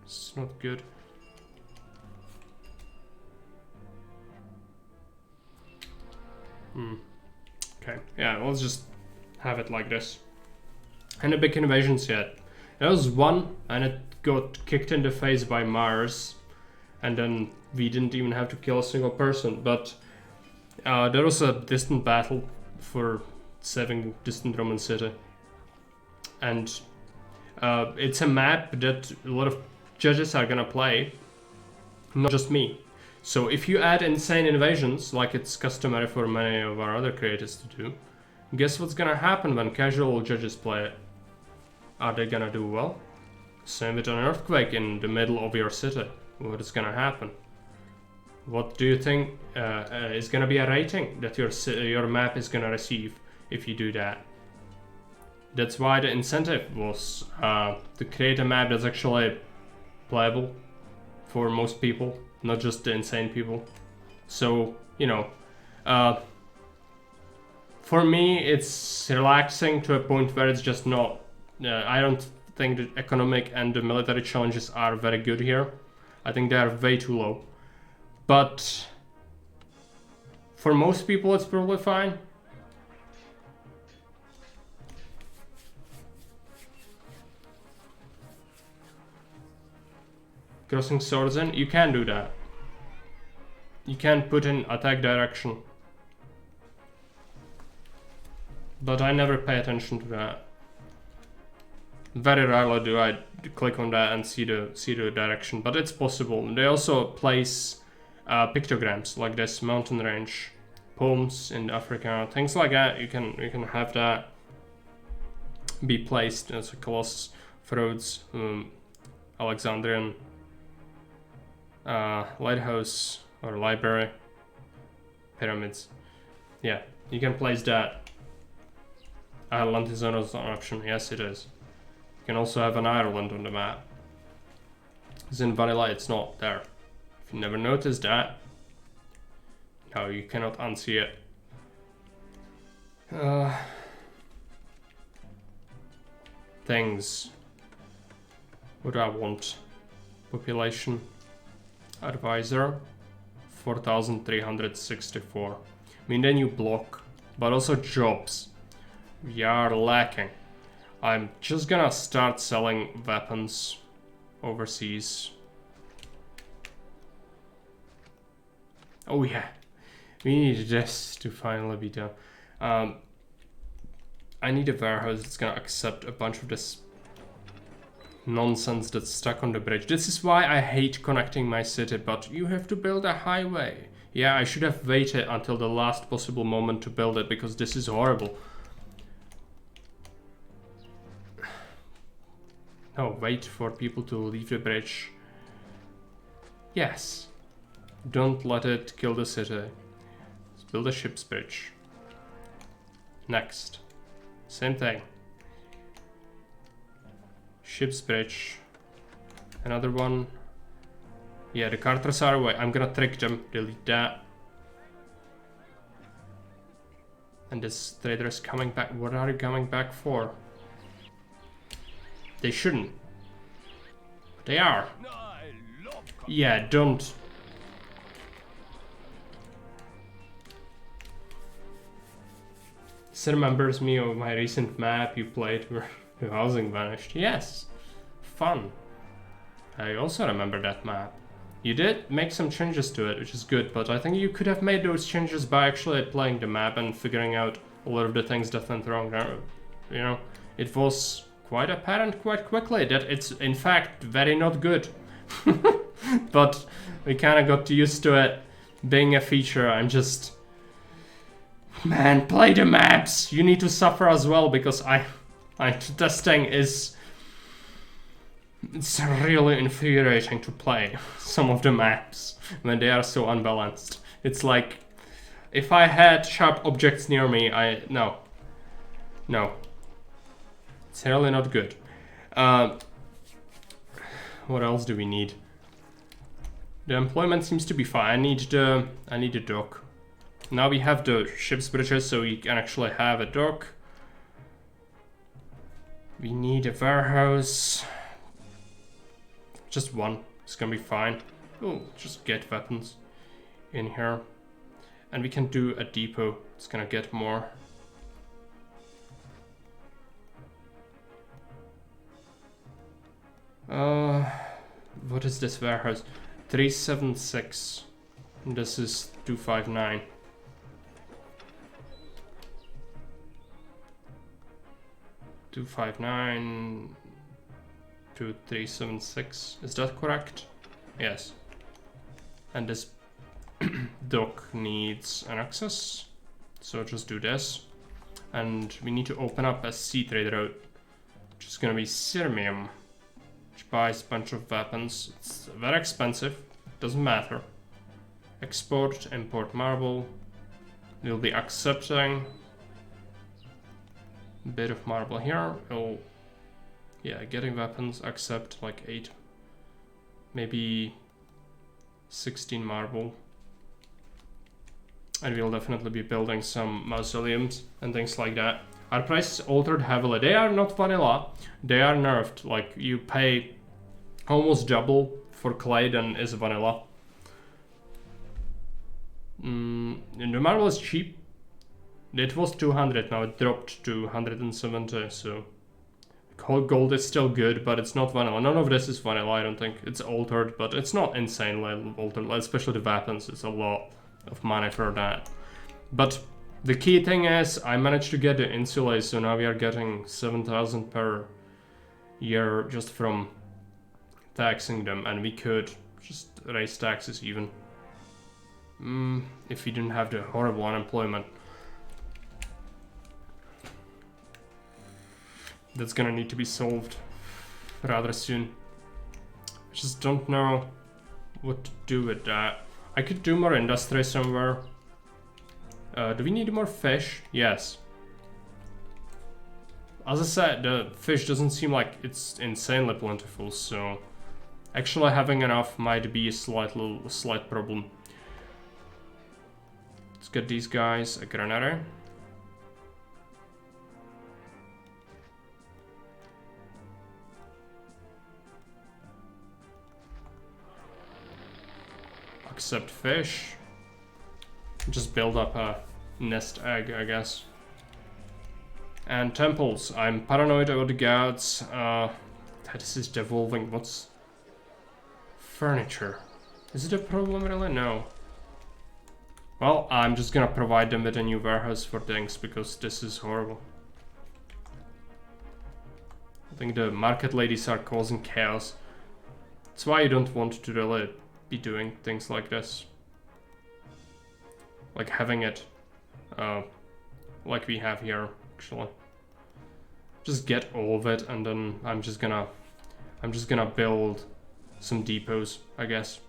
It's not good. Okay, yeah, let's just have it like this. And the big invasions yet. There was one, and it got kicked in the face by Mars, and then we didn't even have to kill a single person. But there was a distant battle for saving distant Roman city, and it's a map that a lot of judges are gonna play, not just me. So if you add insane invasions, like it's customary for many of our other creators to do, guess what's gonna happen when casual judges play it? Are they gonna do well? Same with an earthquake in the middle of your city. What is gonna happen? What do you think is gonna be a rating that your map is gonna receive if you do that? That's why the incentive was to create a map that's actually playable for most people, not just the insane people. So, you know, for me it's relaxing to a point where it's just not. I don't think the economic and the military challenges are very good here. I think they are way too low. But for most people it's probably fine. crossing swords in, you can do that. You can put in attack direction. But I never pay attention to that. Very rarely do I click on that and see the direction, but it's possible. They also place pictograms like this mountain range, poems in Africa, things like that. You can have that be placed as a Colossus, Rhodes, Alexandrian lighthouse or library, pyramids. Yeah, you can place that. Ireland is another option. Yes, it is. You can also have an Ireland on the map. Because in vanilla it's not there. If you never noticed that, no, you cannot unsee it. Things. What do I want? Population. Advisor. 4,364. I mean, then you block. But also jobs. We are lacking. I'm just gonna start selling weapons overseas. Oh yeah, we need this to finally be done. I need a warehouse that's gonna accept a bunch of this nonsense that's stuck on the bridge. This is why I hate connecting my city, but you have to build a highway. Yeah, I should have waited until the last possible moment to build it, because this is horrible. No, wait for people to leave the bridge. Yes. Don't let it kill the city. Let's build a ship's bridge. Next. Same thing. Ship's bridge. Another one. Yeah, the Carters are away. I'm gonna trick them. Delete that. And this trader is coming back. What are you coming back for? They shouldn't. But they are. Yeah, don't. This remembers me of my recent map you played where the housing vanished. Yes. Fun. I also remember that map. You did make some changes to it, which is good, but I think you could have made those changes by actually playing the map and figuring out a lot of the things that went wrong. You know, it was quite apparent quite quickly that it's in fact very not good. But we kind of got used to it being a feature. I'm just, man, play the maps. You need to suffer as well, because this thing is, it's really infuriating to play some of the maps when they are so unbalanced. It's like, if I had sharp objects near me, no. It's really not good. What else do we need? The employment seems to be fine. I need a dock. Now we have the ship's bridges, so we can actually have a dock. We need a warehouse. Just one. It's gonna be fine. Oh, just get weapons in here. And we can do a depot. It's gonna get more. What is this warehouse? 376. This is 259. Two 259 to 376. Is that correct? Yes. And this dock needs an access, so just do this. And we need to open up a sea trade route, which is gonna be Sirmium, which buys a bunch of weapons. It's very expensive, doesn't matter. Export, import marble. We'll be accepting a bit of marble here. We'll, yeah, getting weapons, accept like 8, maybe 16 marble. And we'll definitely be building some mausoleums and things like that. Our prices altered heavily. They are not vanilla, they are nerfed. Like, you pay almost double for clay than is vanilla. And the marble is cheap. It was 200, now it dropped to 170, so Gold is still good, but it's not vanilla. None of this is vanilla, I don't think. It's altered, but it's not insanely altered, especially the weapons. It's a lot of money for that. But the key thing is, I managed to get the insulae, so now we are getting 7,000 per year just from taxing them, and we could just raise taxes even. If we didn't have the horrible unemployment. That's gonna need to be solved rather soon. I just don't know what to do with that. I could do more industry somewhere. Do we need more fish? Yes. As I said, the fish doesn't seem like it's insanely plentiful, so actually having enough might be a slight problem. Let's get these guys a granary. Accept fish. Just build up a nest egg, I guess. And temples. I'm paranoid about the gods. This is devolving. What's furniture? Is it a problem really? No. Well, I'm just gonna provide them with a new warehouse for things because this is horrible. I think the market ladies are causing chaos. That's why you don't want to really be doing things like this. Like having it like we have here, actually. Just get all of it, and then I'm just gonna build some depots, I guess.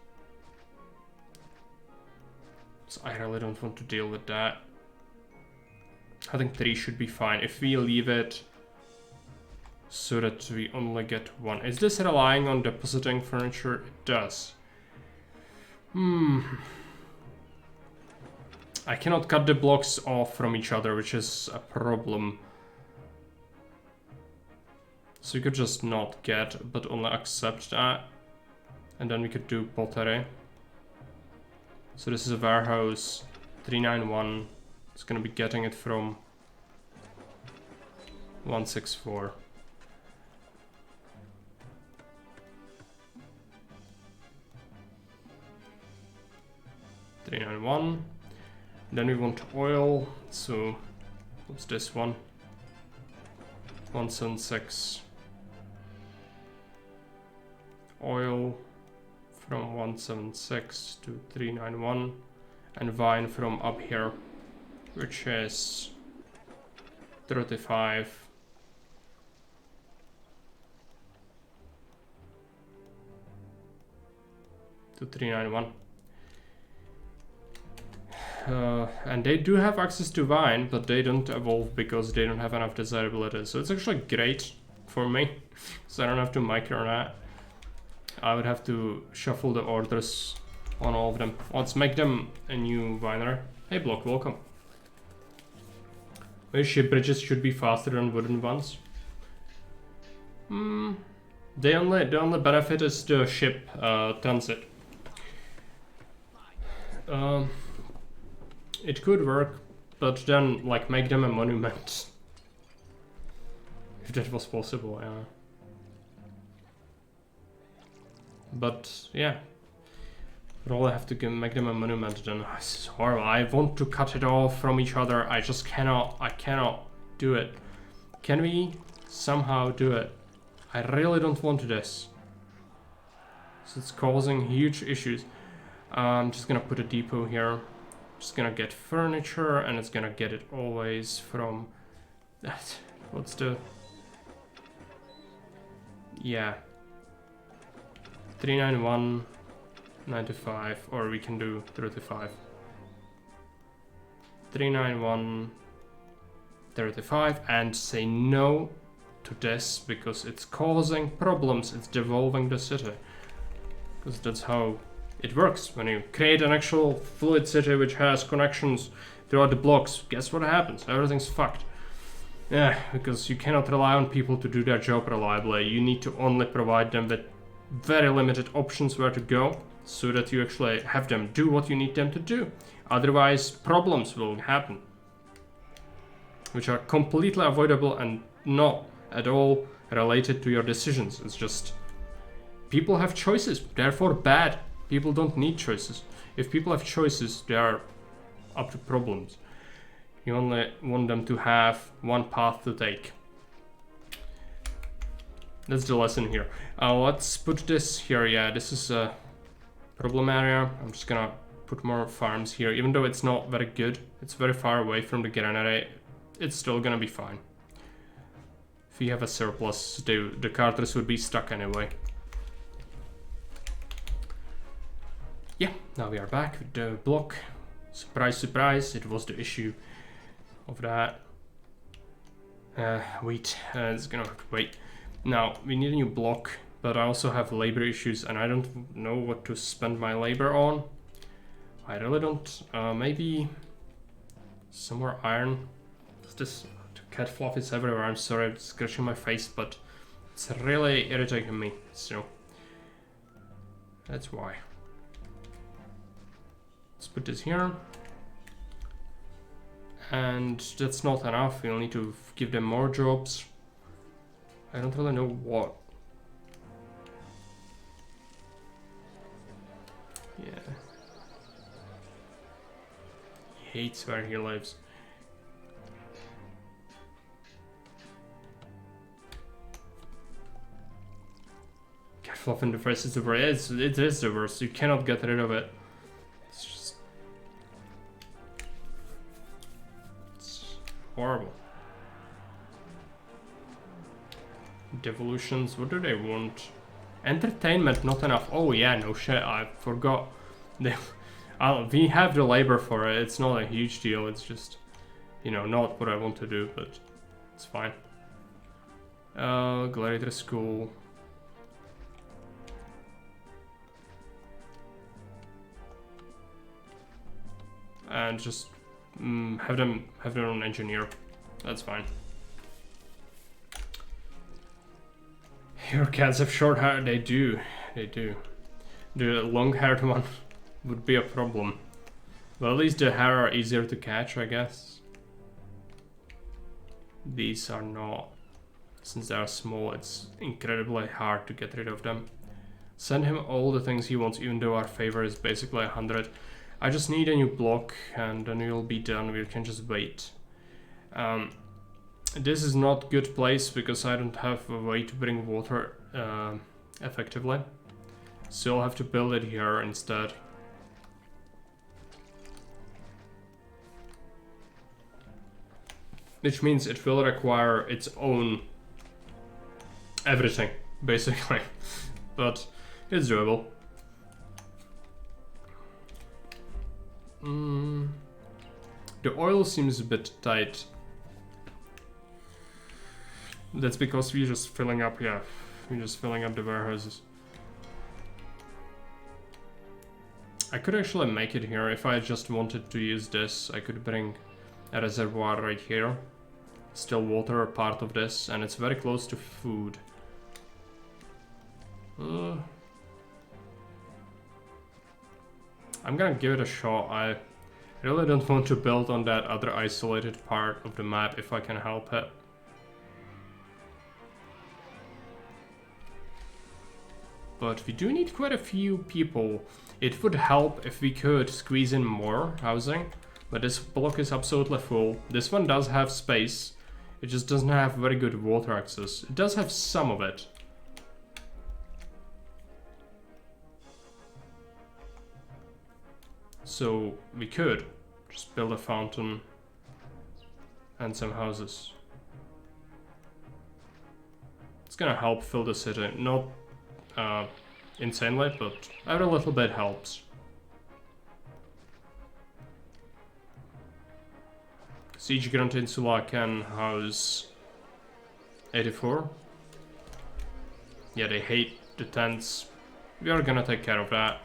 So I really don't want to deal with that. I think 3 should be fine. If we leave it so that we only get 1. Is this relying on depositing furniture? It does. I cannot cut the blocks off from each other, which is a problem. So you could just not get, but only accept that. And then we could do pottery. So this is a warehouse 391. It's gonna be getting it from 164. $391. Then we want oil, so what's this one? 176. Oil from 176 to 391, and wine from up here, which is 35. To 391. And they do have access to wine, but they don't evolve because they don't have enough desirability. So it's actually great for me, so I don't have to micro that. I would have to shuffle the orders on all of them. Let's make them a new winery. Hey Block, welcome. Maybe ship bridges should be faster than wooden ones. The only benefit is the ship transit. It could work, but then like make them a monument. If that was possible, yeah. But yeah, probably have to make them a monument. Then this is horrible. I want to cut it off from each other. I just cannot. I cannot do it. Can we somehow do it? I really don't want this. So it's causing huge issues. I'm just gonna put a depot here. Just gonna get furniture, and it's gonna get it always from that. What's the? Yeah. 391, 95, or we can do 35. 391, 35, and say no to this because it's causing problems. It's devolving the city. Because that's how it works. When you create an actual fluid city which has connections throughout the blocks, guess what happens? Everything's fucked. Yeah, because you cannot rely on people to do their job reliably. You need to only provide them with very limited options where to go, so that you actually have them do what you need them to do. Otherwise, problems will happen, which are completely avoidable and not at all related to your decisions. It's just people have choices, therefore bad. People don't need choices. If people have choices, they are up to problems. You only want them to have one path to take. That's the lesson here. Let's put this here. Yeah, this is a problem area. I'm just gonna put more farms here, even though it's not very good. It's very far away from the granary. It's still gonna be fine. If you have a surplus, the carters would be stuck anyway. Yeah, now we are back with the block. Surprise, surprise, it was the issue of that. Wait, it's gonna have to wait. Now, we need a new block, but I also have labor issues and I don't know what to spend my labor on. I really don't. Maybe some more iron. This cat fluff is everywhere. I'm sorry, I'm scratching my face, but it's really irritating me. So that's why. Let's put this here. And that's not enough. We'll need to give them more jobs. I don't really know what. Yeah. He hates where he lives. Cat fluff in the face is the worst. It is the worst. You cannot get rid of it. It's just... it's horrible. Devolutions, what do they want? Entertainment, not enough. Oh yeah, no shit, I forgot. We have the labor for it. It's not a huge deal. It's just, you know, not what I want to do, but it's fine. Gladiator school. And just have them have their own engineer. That's fine. Your cats have short hair. They do. They do. The long-haired one would be a problem. But at least the hair are easier to catch, I guess. These are not. Since they are small, it's incredibly hard to get rid of them. Send him all the things he wants, even though our favor is basically 100. I just need a new block, and then we'll be done. We can just wait. This is not good place because I don't have a way to bring water effectively. So I'll have to build it here instead. Which means it will require its own everything, basically. But it's doable. The oil seems a bit tight. That's because we're just filling up, yeah. We're just filling up the warehouses. I could actually make it here. If I just wanted to use this, I could bring a reservoir right here. Still water part of this, and it's very close to food. I'm gonna give it a shot. I really don't want to build on that other isolated part of the map if I can help it. But we do need quite a few people. It would help if we could squeeze in more housing, but this block is absolutely full. This one does have space, it just doesn't have very good water access. It does have some of it. So we could just build a fountain and some houses. It's gonna help fill the city, not insanely, but every little bit helps. Siege Grand Insula can house 84. Yeah, they hate the tents. We are gonna take care of that.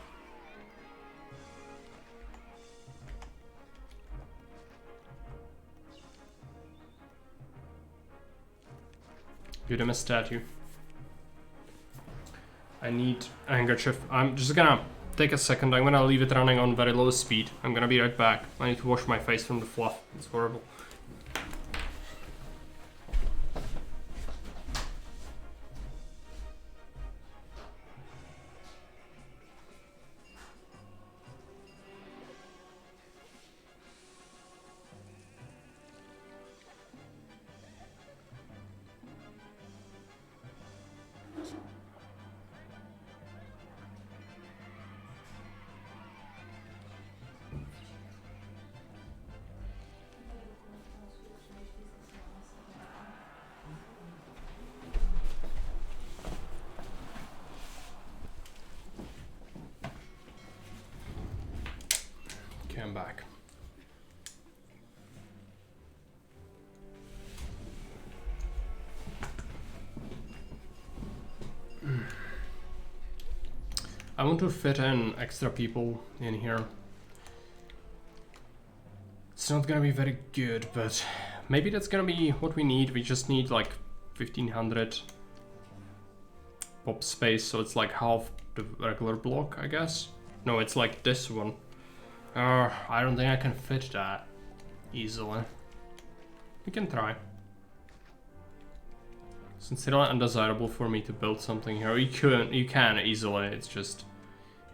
Give them a statue. I need a handkerchief. I'm just gonna take a second. I'm gonna leave it running on very low speed. I'm gonna be right back. I need to wash my face from the fluff. It's horrible. Okay, I'm back. I want to fit in extra people in here. It's not gonna be very good, but maybe that's gonna be what we need. We just need like 1500 pop space, so it's like half the regular block, I guess. No, it's like this one. I don't think I can fit that easily. We can try. It's considerably undesirable for me to build something here. You can easily, it's just,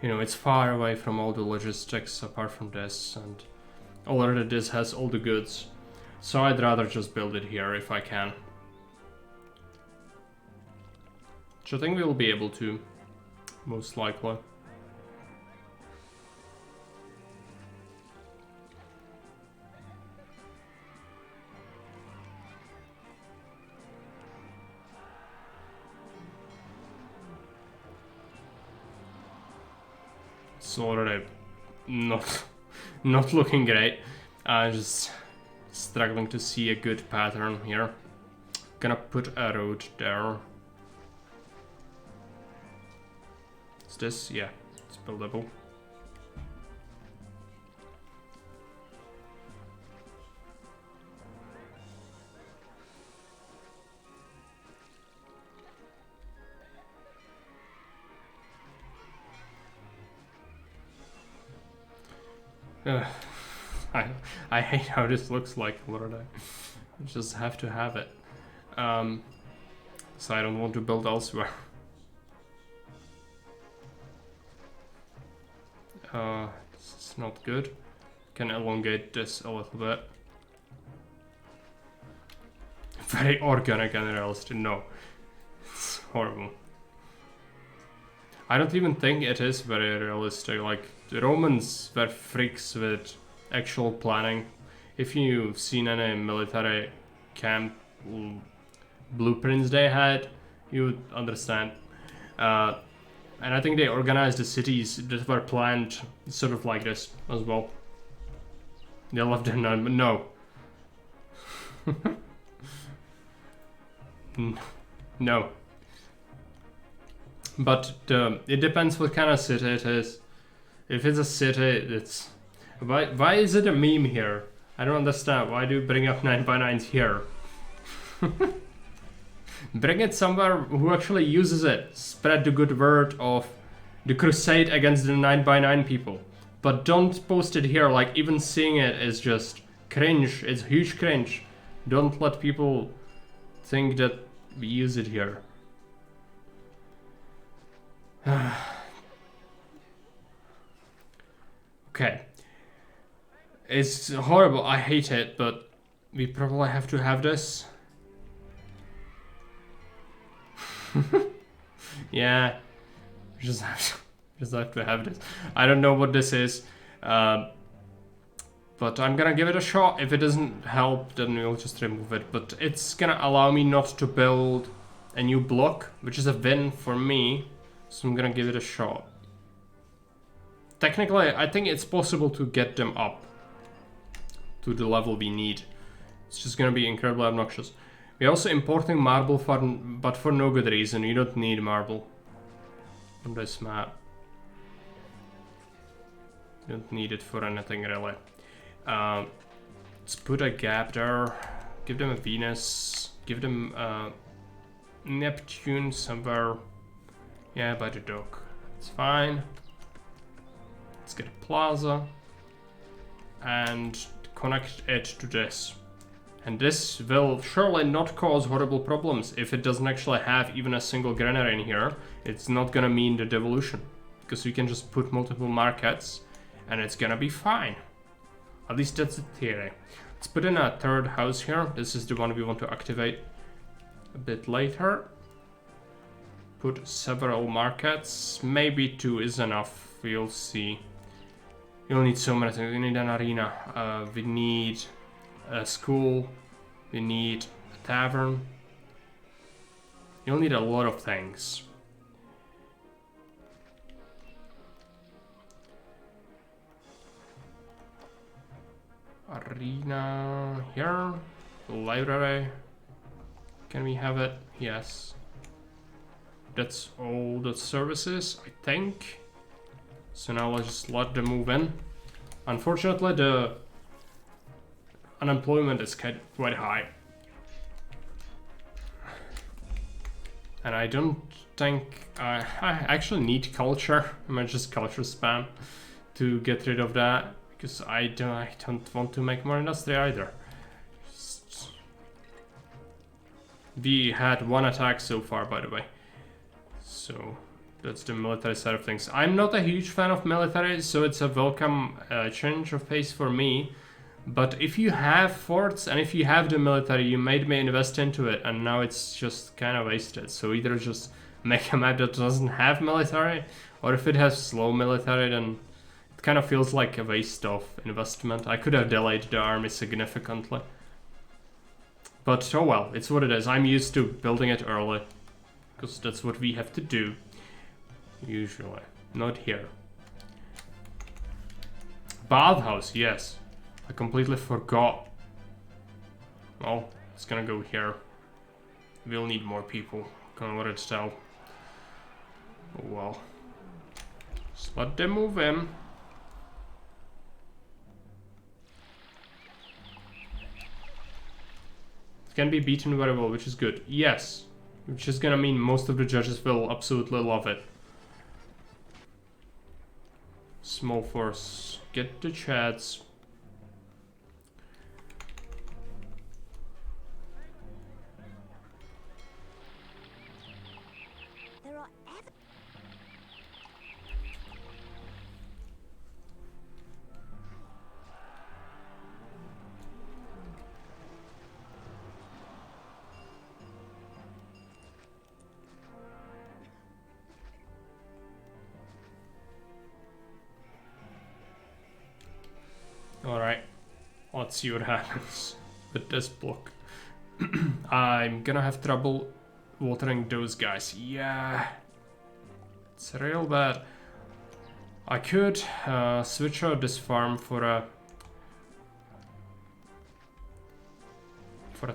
you know, it's far away from all the logistics apart from this, and already this has all the goods. So I'd rather just build it here if I can. Which I think we will be able to, most likely. It's already not looking great. Just struggling to see a good pattern here. Gonna put a road there. Is this? Yeah, it's buildable. I hate how this looks like, Lord. I just have to have it. So I don't want to build elsewhere. This is not good. Can elongate this a little bit. Very organic and realistic. No, it's horrible. I don't even think it is very realistic. Like, the Romans were freaks with actual planning. If you've seen any military camp blueprints they had, you would understand. And I think they organized the cities that were planned sort of like this as well. They left it none, but no. No. But it depends what kind of city it is. If it's a city that's... Why is it a meme here? I don't understand. Why do you bring up 9x9s here? Bring it somewhere who actually uses it. Spread the good word of the crusade against the 9x9 people. But don't post it here, like even seeing it is just cringe. It's huge cringe. Don't let people think that we use it here. Okay. It's horrible, I hate it, but we probably have to have this. Yeah, just have to have this. I don't know what this is, but I'm gonna give it a shot. If it doesn't help, then we'll just remove it. But it's gonna allow me not to build a new block, which is a win for me. So I'm gonna give it a shot. Technically, I think it's possible to get them up to the level we need. It's just gonna be incredibly obnoxious. We're also importing marble, but for no good reason. You don't need marble on this map. You don't need it for anything really. Let's put a gap there. Give them a Venus. Give them Neptune somewhere. Yeah, by the dock. It's fine. Let's get a plaza and connect it to this. And this will surely not cause horrible problems. If it doesn't actually have even a single granary in here, it's not gonna mean the devolution. Because you can just put multiple markets and it's gonna be fine. At least that's the theory. Let's put in a third house here. This is the one we want to activate a bit later. Put several markets. Maybe 2 is enough. We'll see. You'll need so many things. We need an arena. We need a school. We need a tavern. You'll need a lot of things. Arena here. Library. Can we have it? Yes. That's all the services, I think. So now let's just let them move in. Unfortunately, the unemployment is quite high. And I don't think I actually need culture. I might just culture spam to get rid of that, because I don't want to make more industry either. We had one attack so far, by the way. So that's the military side of things. I'm not a huge fan of military, so it's a welcome change of pace for me. But if you have forts and if you have the military, you made me invest into it, and now it's just kind of wasted. So either just make a map that doesn't have military, or if it has slow military, then it kind of feels like a waste of investment. I could have delayed the army significantly. But oh well, it's what it is. I'm used to building it early, because that's what we have to do. Usually. Not here. Bathhouse, yes. I completely forgot. Well, it's gonna go here. We'll need more people. Can't let it tell. Oh well. Just let them move in. It can be beaten very well, which is good. Yes. Which is gonna mean most of the judges will absolutely love it. Small force. Get the chads. Alright, let's see what happens with this block. I'm gonna have trouble watering those guys. Yeah, it's real bad. I could switch out this farm for a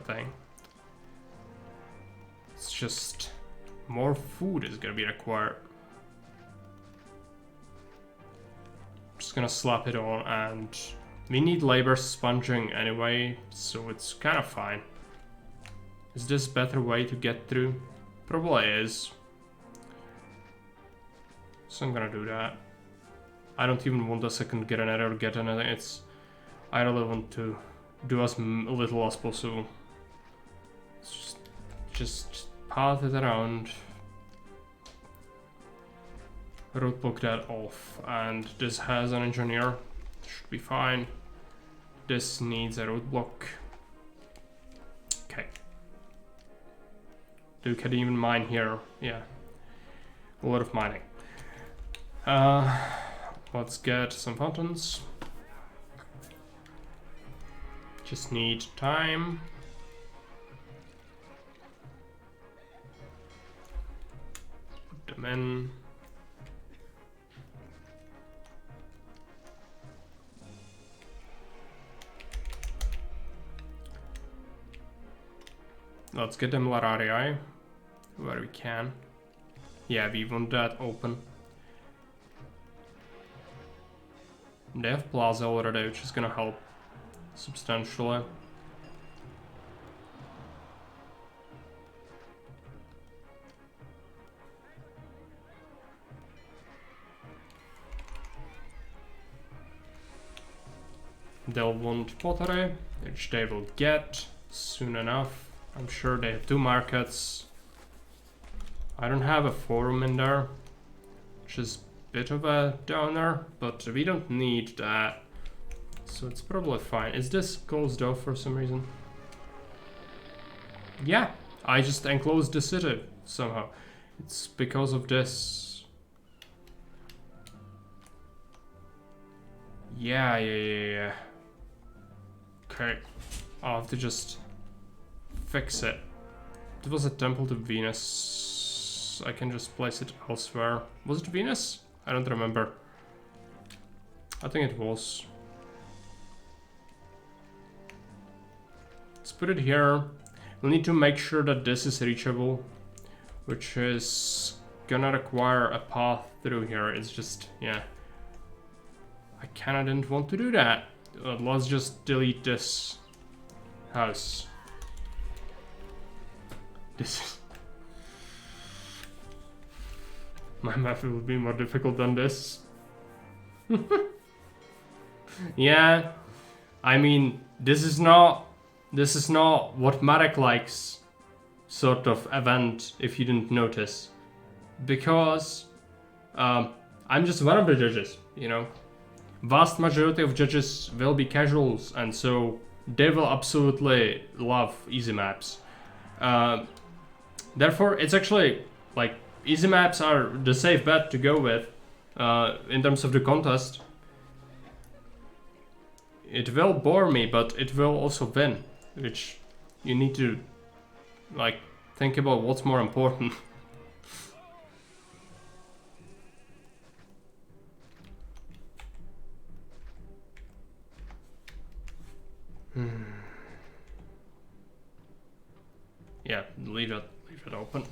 thing. It's just more food is gonna be required. Just gonna slap it on, and we need labor sponging anyway, so it's kind of fine. Is this a better way to get through? Probably is. So I'm gonna do that. I don't even want a second grenade or get anything. I really want to do as little as possible. Just path it around. Roadblock that off, and this has an engineer. Should be fine. This needs a roadblock. Okay. Duke can even mine here. Yeah. A lot of mining. Let's get some fountains. Just need time. Put them in. Let's get them Lararii where we can. Yeah, we want that open. They have Plaza already, which is gonna help substantially. They'll want pottery, which they will get soon enough. I'm sure they have 2 markets. I don't have a forum in there, which is a bit of a downer, but we don't need that, so it's probably fine. Is this closed off for some reason? Yeah, I just enclosed the city somehow. It's because of this. Yeah. Okay, I'll have to just fix it. It was a temple to Venus. I can just place it elsewhere. Was it Venus? I don't remember. I think it was. Let's put it here. We'll need to make sure that this is reachable, which is gonna require a path through here. It's just, yeah. I kinda didn't want to do that. Let's just delete this house. This is... My map will be more difficult than this. Yeah, I mean, this is not what Marek likes sort of event, if you didn't notice. Because I'm just one of the judges, you know. Vast majority of judges will be casuals, and so they will absolutely love easy maps. Therefore, it's actually, like, easy maps are the safe bet to go with in terms of the contest. It will bore me, but it will also win, which you need to, like, think about what's more important. Yeah, leave it open.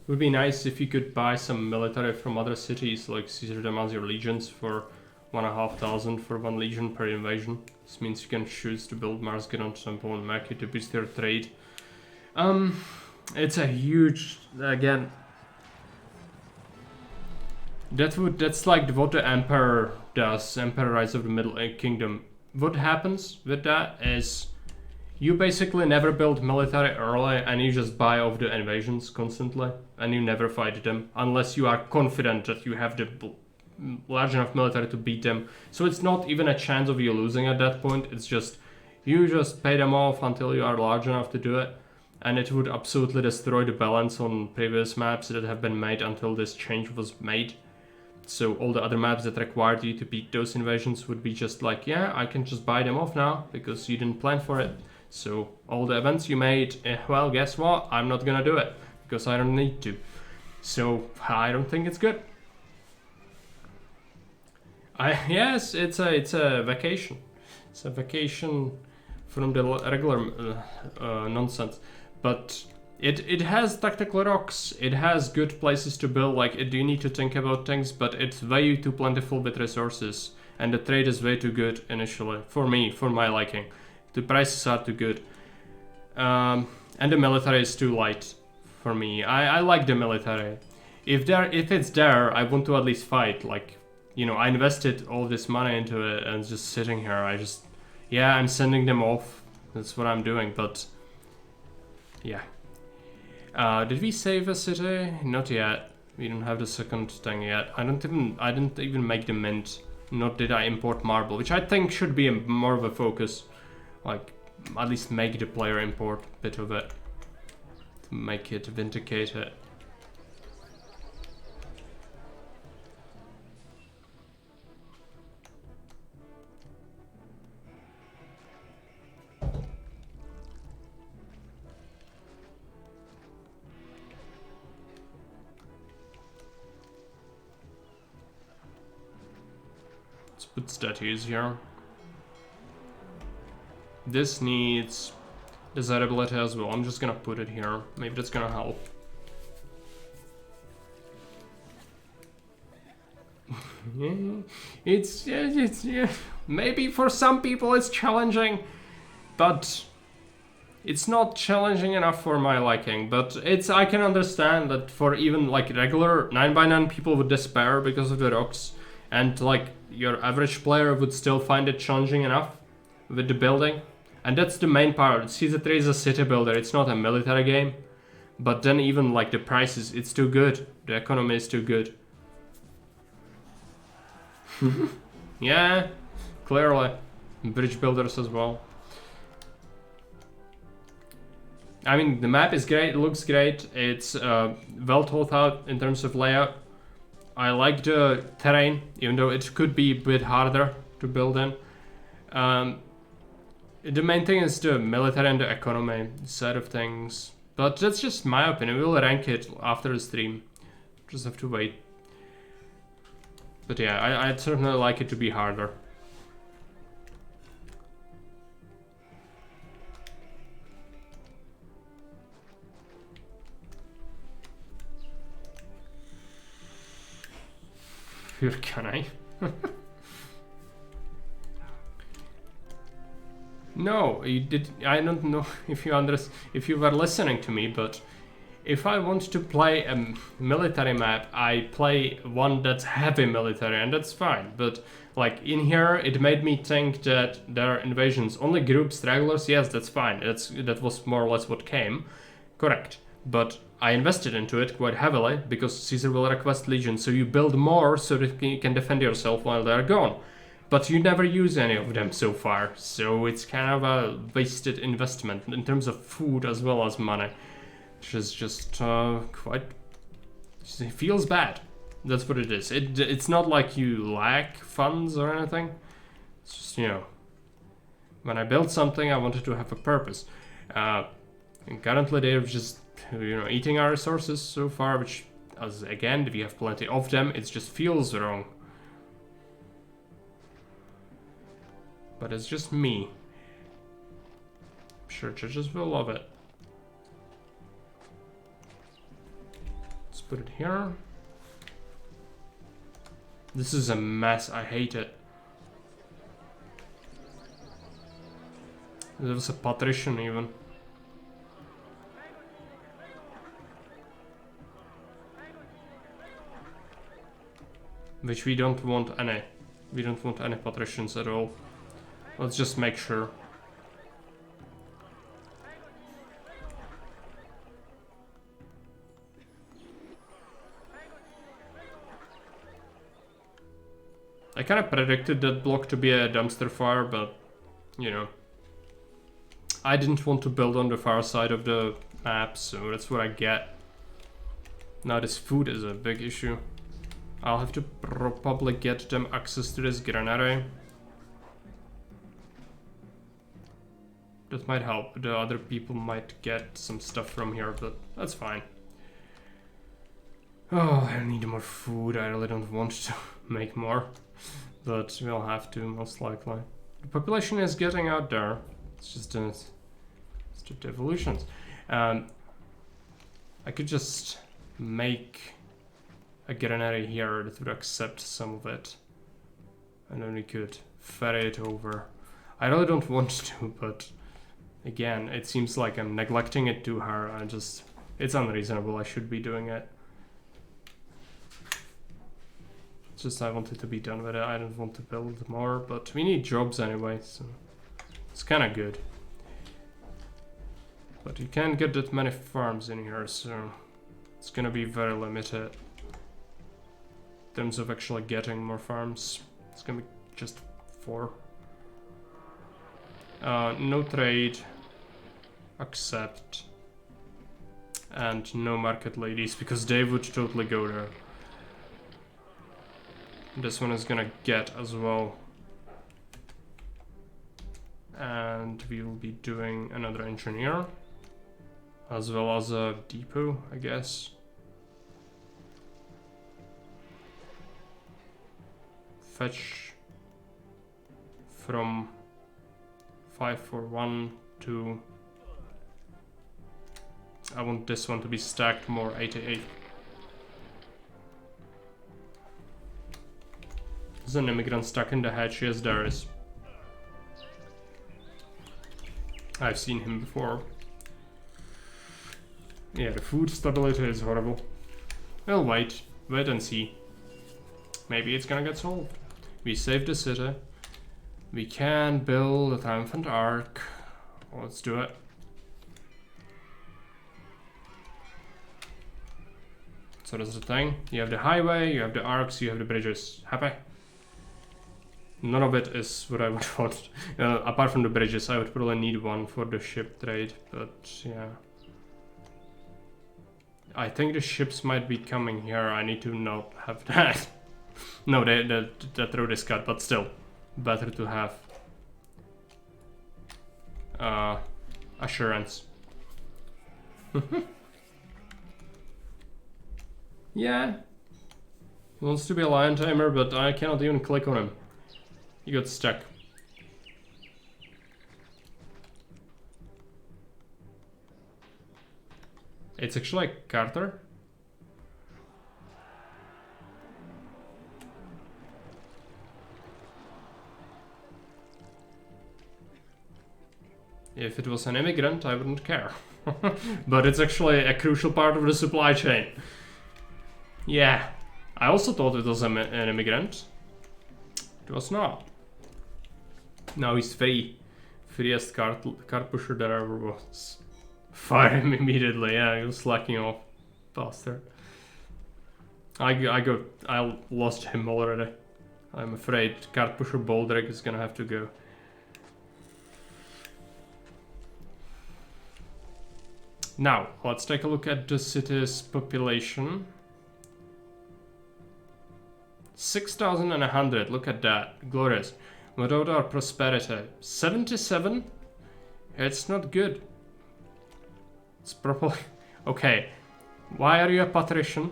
Would be nice if you could buy some military from other cities, like Caesar demands your legions for 1,500 for 1 legion per invasion. This means you can choose to build Marsgedon Temple and Maki to boost their trade. It's a huge, again, that's like what the Emperor does, Emperor Rise of the Middle Kingdom. What happens with that is you basically never build military early and you just buy off the invasions constantly and you never fight them unless you are confident that you have the large enough military to beat them. So it's not even a chance of you losing at that point, it's just you just pay them off until you are large enough to do it, and it would absolutely destroy the balance on previous maps that have been made until this change was made. So all the other maps that required you to beat those invasions would be just like, yeah, I can just buy them off now because you didn't plan for it. So all the events you made, well, guess what? I'm not gonna do it because I don't need to. So I don't think it's good. Yes, it's a vacation. It's a vacation from the regular nonsense. But it has tactical rocks. It has good places to build. Like, you need to think about things, but it's way too plentiful with resources, and the trade is way too good initially for me, for my liking. The prices are too good, and the military is too light for me. I like the military. If it's there, I want to at least fight. Like, you know, I invested all this money into it, and it's just sitting here. Yeah, I'm sending them off. That's what I'm doing. But yeah. Did we save a city? Not yet. We don't have the second thing yet. I didn't even make the mint. Nor did I import marble, which I think should be more of a focus. Like, at least make the player import a bit of it. To make it, vindicate it. Let's put statues here. This needs desirability as well. I'm just gonna put it here. Maybe that's gonna help. It's maybe for some people it's challenging, but it's not challenging enough for my liking. But I can understand that for even like regular 9x9 people would despair because of the rocks, and like your average player would still find it challenging enough with the building. And that's the main part. Caesar 3 is a city builder, it's not a military game. But then even like the prices, it's too good. The economy is too good. Yeah, clearly. Bridge builders as well. I mean, the map is great, it looks great. It's well thought out in terms of layout. I like the terrain, even though it could be a bit harder to build in. The main thing is the military and the economy side of things. But that's just my opinion. We'll rank it after the stream. Just have to wait. But yeah, I'd certainly like it to be harder. Can I? No, you did. I don't know if if you were listening to me, but if I want to play a military map, I play one that's heavy military, and that's fine. But like in here, it made me think that there are invasions, only groups, regulars. Yes, that's fine. That was more or less what came, correct. But I invested into it quite heavily because Caesar will request legion, so you build more so that you can defend yourself while they're gone. But you never use any of them so far, so it's kind of a wasted investment in terms of food as well as money, which is just quite... It feels bad. That's what it is. It's not like you lack funds or anything. It's just, you know, when I built something, I wanted to have a purpose. And currently they're just, you know, eating our resources so far, which, as again, if you have plenty of them, it just feels wrong. But it's just me. I'm sure judges will love it. Let's put it here. This is a mess. I hate it. There was a patrician even. Which we don't want any. We don't want any patricians at all. Let's just make sure. I kind of predicted that block to be a dumpster fire, but, you know, I didn't want to build on the far side of the map, so that's what I get. Now this food is a big issue. I'll have to probably get them access to this granary. That might help. The other people might get some stuff from here, but that's fine. Oh, I need more food. I really don't want to make more, but we'll have to, most likely. The population is getting out there. It's just evolutions. I could just make a granary here that would accept some of it, and then we could ferry it over. I really don't want to, but again, it seems like I'm neglecting it too hard. It's unreasonable. I should be doing it. It's just I wanted to be done with it. I don't want to build more, but we need jobs anyway, so it's kind of good. But you can't get that many farms in here, so it's gonna be very limited in terms of actually getting more farms. It's gonna be just 4. No trade, accept, and no market ladies, because they would totally go there. This one is gonna get as well. And we will be doing another engineer, as well as a depot, I guess. Fetch from 541 to... I want this one to be stacked more, 88. Is an immigrant stuck in the hatch? Yes, there is. I've seen him before. Yeah, the food stability is horrible. Well, wait and see. Maybe it's gonna get solved. We saved the city. We can build a triumphant arc. Let's do it. So that's the thing. You have the highway, you have the arcs, you have the bridges. Happy? None of it is what I would want. Apart from the bridges, I would probably need one for the ship trade, but yeah. I think the ships might be coming here. I need to not have that. No, that road is cut, but still. Better to have assurance. Yeah. He wants to be a lion tamer, but I cannot even click on him. He got stuck. It's actually Carter. If it was an immigrant, I wouldn't care. But it's actually a crucial part of the supply chain. Yeah, I also thought it was an immigrant. It was not. Now he's free. Freest cart pusher there ever was. Fire him immediately. Yeah, he was slacking off. Bastard. I lost him already. I'm afraid cart pusher Baldric is gonna have to go. Now, let's take a look at the city's population. 6,100, look at that. Glorious. Without our prosperity. 77? It's not good. It's probably... Okay. Why are you a patrician?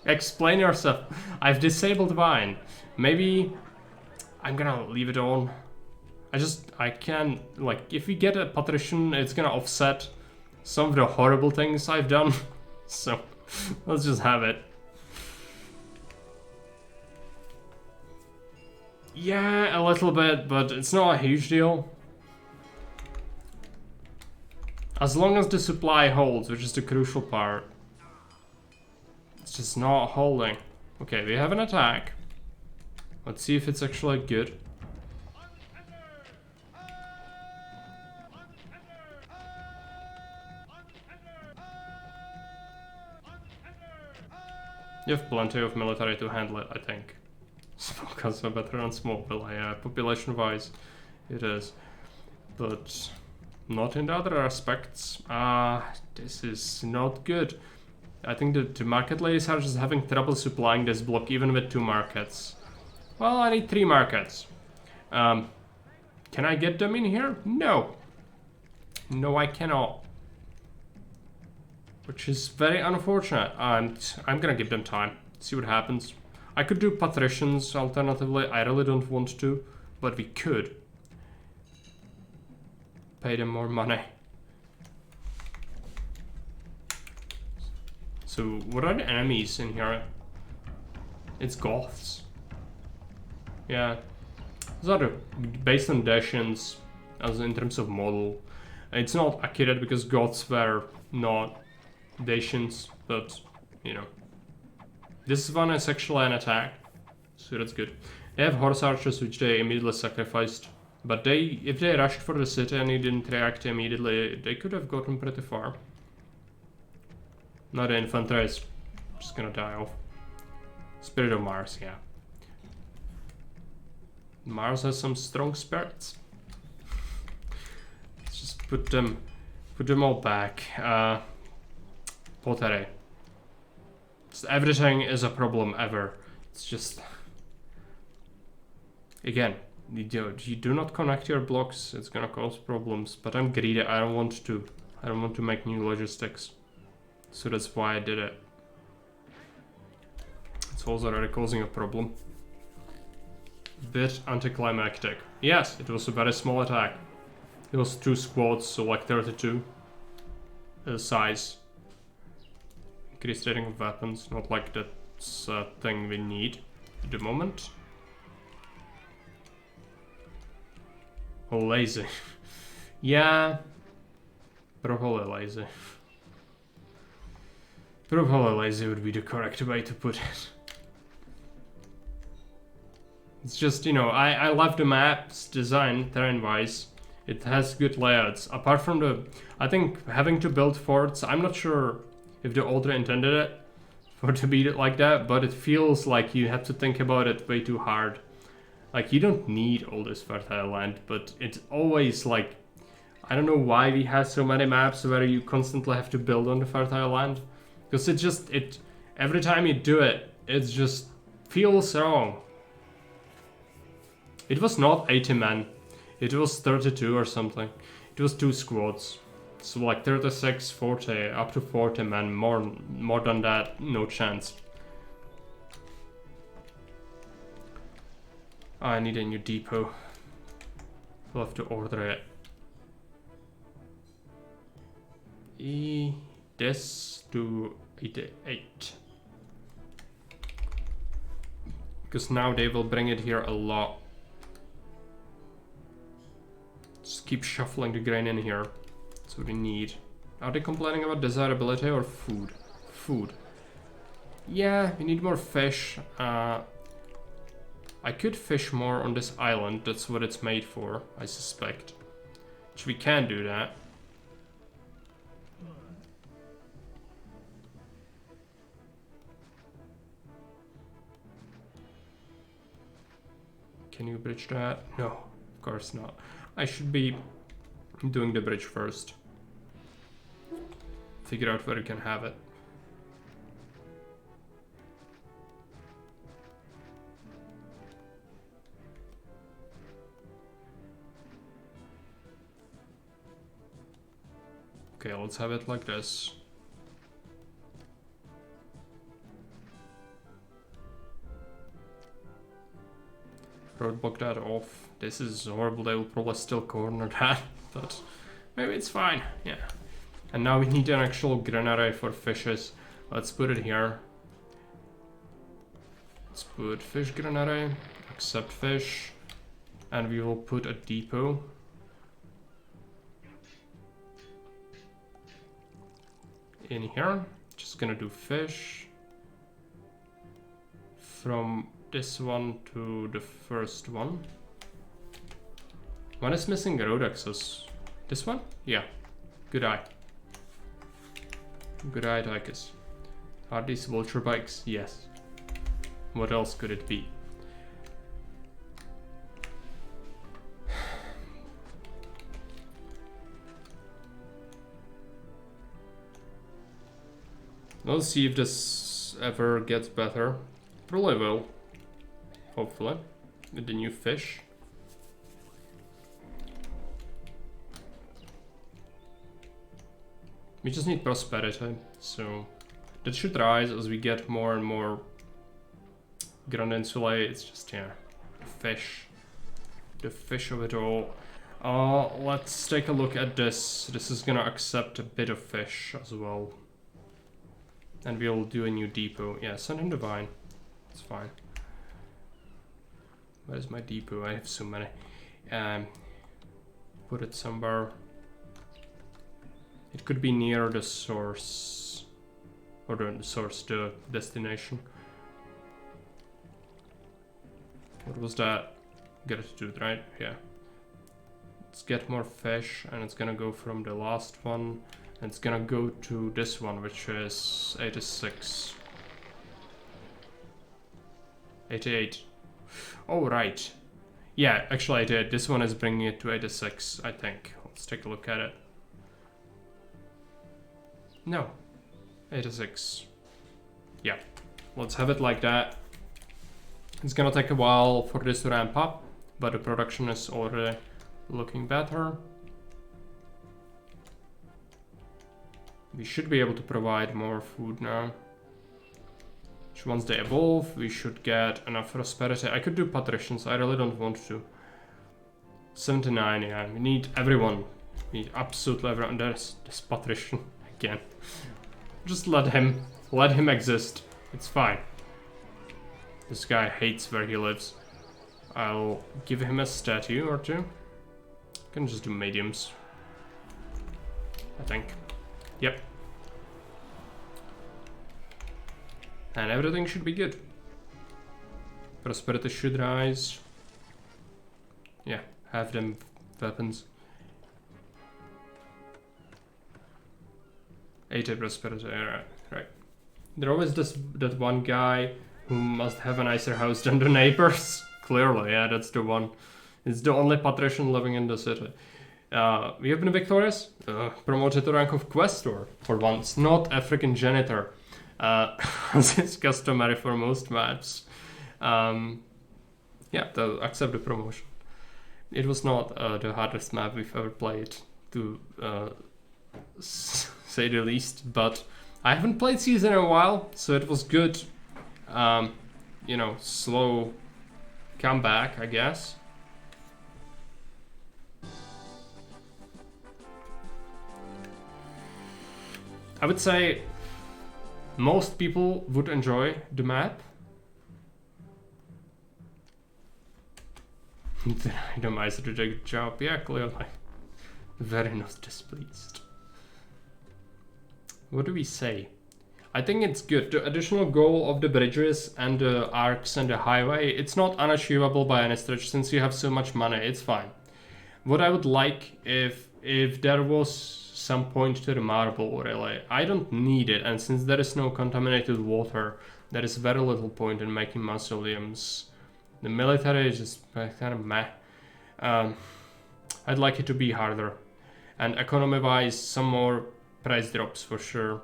Explain yourself. I've disabled wine. Maybe... I'm gonna leave it on. I can... Like, if we get a patrician, it's gonna offset some of the horrible things I've done. So, let's just have it. Yeah, a little bit, but it's not a huge deal. As long as the supply holds, which is the crucial part. It's just not holding. Okay, we have an attack. Let's see if it's actually good. You have plenty of military to handle it, I think. Small guns are better on small, but yeah, population-wise, it is. But not in the other aspects. This is not good. I think the market ladies are just having trouble supplying this block, even with 2 markets. Well, I need 3 markets. Can I get them in here? No. No, I cannot. Which is very unfortunate. And I'm gonna give them time. See what happens. I could do patricians alternatively. I really don't want to, but we could. Pay them more money. So, what are the enemies in here? It's Goths. Yeah. Those are based on Dacians, as in terms of model. It's not accurate because Goths were not Dacians, but, you know. This one is actually an attack, so that's good. They have horse archers, which they immediately sacrificed. But if they rushed for the city and he didn't react immediately, they could have gotten pretty far. Now the infantry is just gonna die off. Spirit of Mars, yeah. Mars has some strong spirits. Let's just put them all back. Pottery. Everything is a problem ever. It's just... Again, you do not connect your blocks, it's gonna cause problems. But I'm greedy, I don't want to make new logistics. So that's why I did it. It's also already causing a problem. Bit anticlimactic. Yes, it was a very small attack. It was 2 squads, so like 32 size. Increased rating of weapons, not like that's a thing we need at the moment. Oh, lazy. Yeah. Probably lazy. Probably lazy would be the correct way to put it. It's just, you know, I love the map's design, terrain-wise. It has good layouts. Apart from the... I think having to build forts, I'm not sure if the author intended it for it to be like that, but it feels like you have to think about it way too hard. Like, you don't need all this fertile land, but it's always like... I don't know why we have so many maps where you constantly have to build on the fertile land. Because it just... every time you do it, it just feels wrong. It was not 80 men. It was 32 or something. It was 2 squads. So like 36, 40, up to 40 men. More than that, no chance. I need a new depot. We'll have to order it. This to 88. Because now they will bring it here a lot. Just keep shuffling the grain in here. That's what we need. Are they complaining about desirability or food? Food. Yeah, we need more fish. I could fish more on this island. That's what it's made for, I suspect. Which we can do that. Can you bridge that? No, of course not. I should be doing the bridge first. Figure out where you can have it. Okay, let's have it like this. Roadblock that off. This is horrible, they will probably still corner that, but maybe it's fine, yeah. And now we need an actual granary for fishes. Let's put it here. Let's put fish granary, accept fish, and we will put a depot. In here, just gonna do fish from this one to the first one. One is missing road access. This one? Yeah. Good eye. Good eye, Tychus. Are these vulture bikes? Yes. What else could it be? Let's see if this ever gets better. Probably will. Hopefully. With the new fish. We just need prosperity, so that should rise as we get more and more Grand Insulae. It's just, yeah, the fish of it all. Let's take a look at this. This is gonna accept a bit of fish as well. And we'll do a new depot. Yeah, send him the vine. It's fine. Where's my depot? I have so many. Put it somewhere. It could be near the source. Or the source, the destination. What was that? Get it to do it, right? Yeah. Let's get more fish, and it's gonna go from the last one. And it's gonna go to this one, which is 86. 88. Oh, right. Yeah, actually I did. This one is bringing it to 86, I think. Let's take a look at it. No. 86. Yeah. Let's have it like that. It's gonna take a while for this to ramp up, but the production is already looking better. We should be able to provide more food now. Which once they evolve, we should get enough prosperity. I could do patricians, I really don't want to. 79, yeah, we need everyone. We need absolutely everyone. There's this patrician again. Just let him exist. It's fine. This guy hates where he lives. I'll give him a statue or two. I can just do mediums, I think. Yep. And everything should be good. Prosperity should rise. Yeah, have them weapons. 80 prosperity, right. There always that one guy who must have a nicer house than the neighbors. Clearly, yeah, that's the one. It's the only patrician living in the city. We have been victorious, promoted to rank of questor for once, not a freaking janitor, as is customary for most maps. Yeah, they'll accept the promotion. It was not the hardest map we've ever played, to say the least, but I haven't played Season in a while, so it was good, you know, slow comeback, I guess. I would say most people would enjoy the map. The randomizer did a good job, yeah, clearly. Very not displeased. What do we say? I think it's good. The additional goal of the bridges and the arcs and the highway, it's not unachievable by any stretch since you have so much money. It's fine. What I would like if there was some point to the marble, really. I don't need it, and since there is no contaminated water, there is very little point in making mausoleums. The military is just kind of meh. I'd like it to be harder. And economy-wise, some more price drops for sure.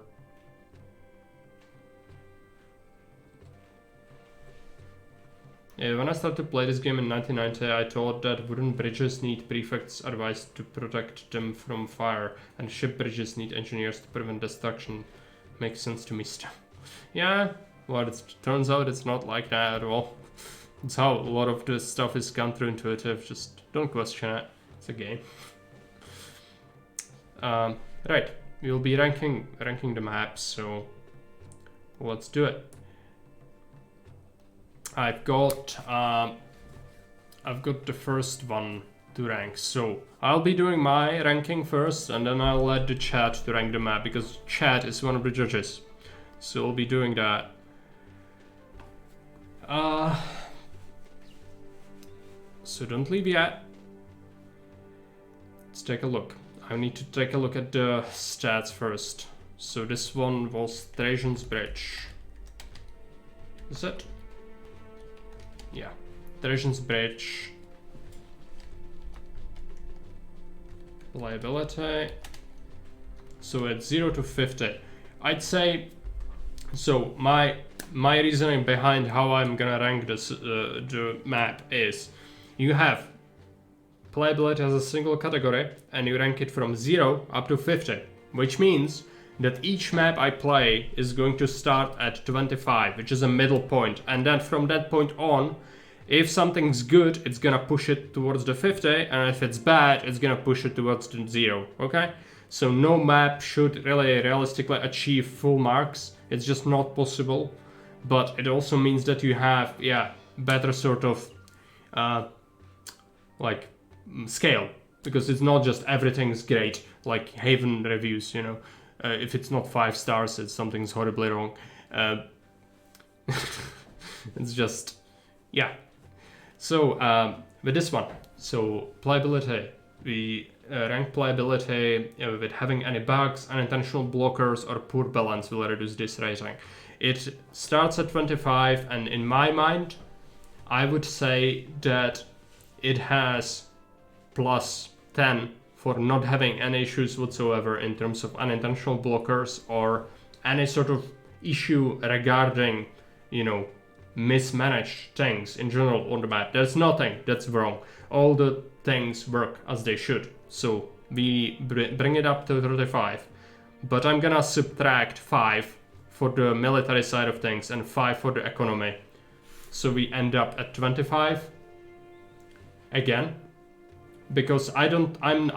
Yeah, when I started to play this game in 1990, I thought that wooden bridges need prefects' advice to protect them from fire, and ship bridges need engineers to prevent destruction. Makes sense to me still. Yeah, well, it turns out it's not like that at all. It's how a lot of this stuff is counterintuitive, just don't question it. It's a game. Right, we'll be ranking the maps, so let's do it. I've got the first one to rank, so I'll be doing my ranking first, and then I'll let the chat to rank the map because chat is one of the judges, so I'll be doing that. So don't leave yet. Let's take a look. I need to take a look at the stats first. So this one was Trajans Bridge. Is it? Yeah, Trajans Bridge. Liability. So at 0 to 50. I'd say, so my reasoning behind how I'm gonna rank this the map is, you have playability as a single category and you rank it from 0 up to 50, which means that each map I play is going to start at 25, which is a middle point, and then from that point on, if something's good, it's gonna push it towards the 50, and if it's bad, it's gonna push it towards the 0, okay? So no map should really realistically achieve full marks, it's just not possible, but it also means that you have, yeah, better sort of, like, scale, because it's not just everything's great, like Haven reviews, you know. If it's not 5 stars, it's something's horribly wrong. It's just, yeah. So with this one, so playability, we rank playability with having any bugs, unintentional blockers, or poor balance will reduce this rating. It starts at 25, and in my mind, I would say that it has plus 10 for not having any issues whatsoever in terms of unintentional blockers or any sort of issue regarding, you know, mismanaged things in general on the map. There's nothing that's wrong. All the things work as they should. So we bring it up to 35. But I'm gonna subtract 5 for the military side of things and 5 for the economy. So we end up at 25. Again, because I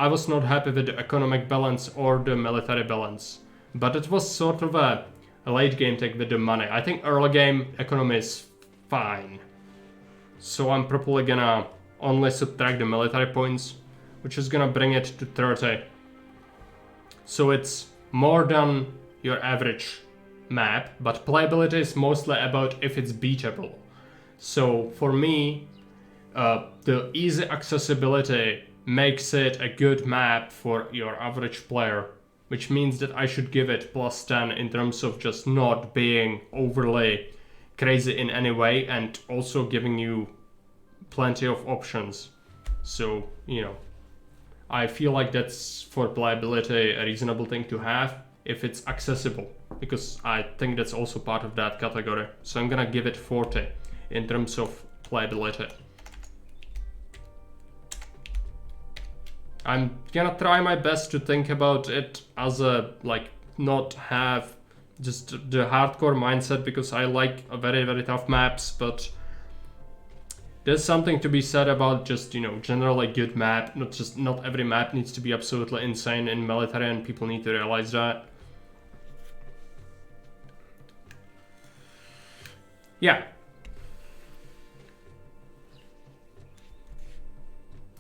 was not happy with the economic balance or the military balance, but it was sort of a late game take with the money. I think early game economy is fine, so I'm probably gonna only subtract the military points, which is gonna bring it to 30. So it's more than your average map, but playability is mostly about if it's beatable. So for me, the easy accessibility makes it a good map for your average player, which means that I should give it plus 10 in terms of just not being overly crazy in any way and also giving you plenty of options. So, you know, I feel like that's for playability a reasonable thing to have if it's accessible, because I think that's also part of that category. So I'm gonna give it 40 in terms of playability. I'm gonna try my best to think about it as a, like, not have just the hardcore mindset, because I like very, very tough maps, but there's something to be said about just, you know, generally good map. Not every map needs to be absolutely insane in military, and people need to realize that. Yeah.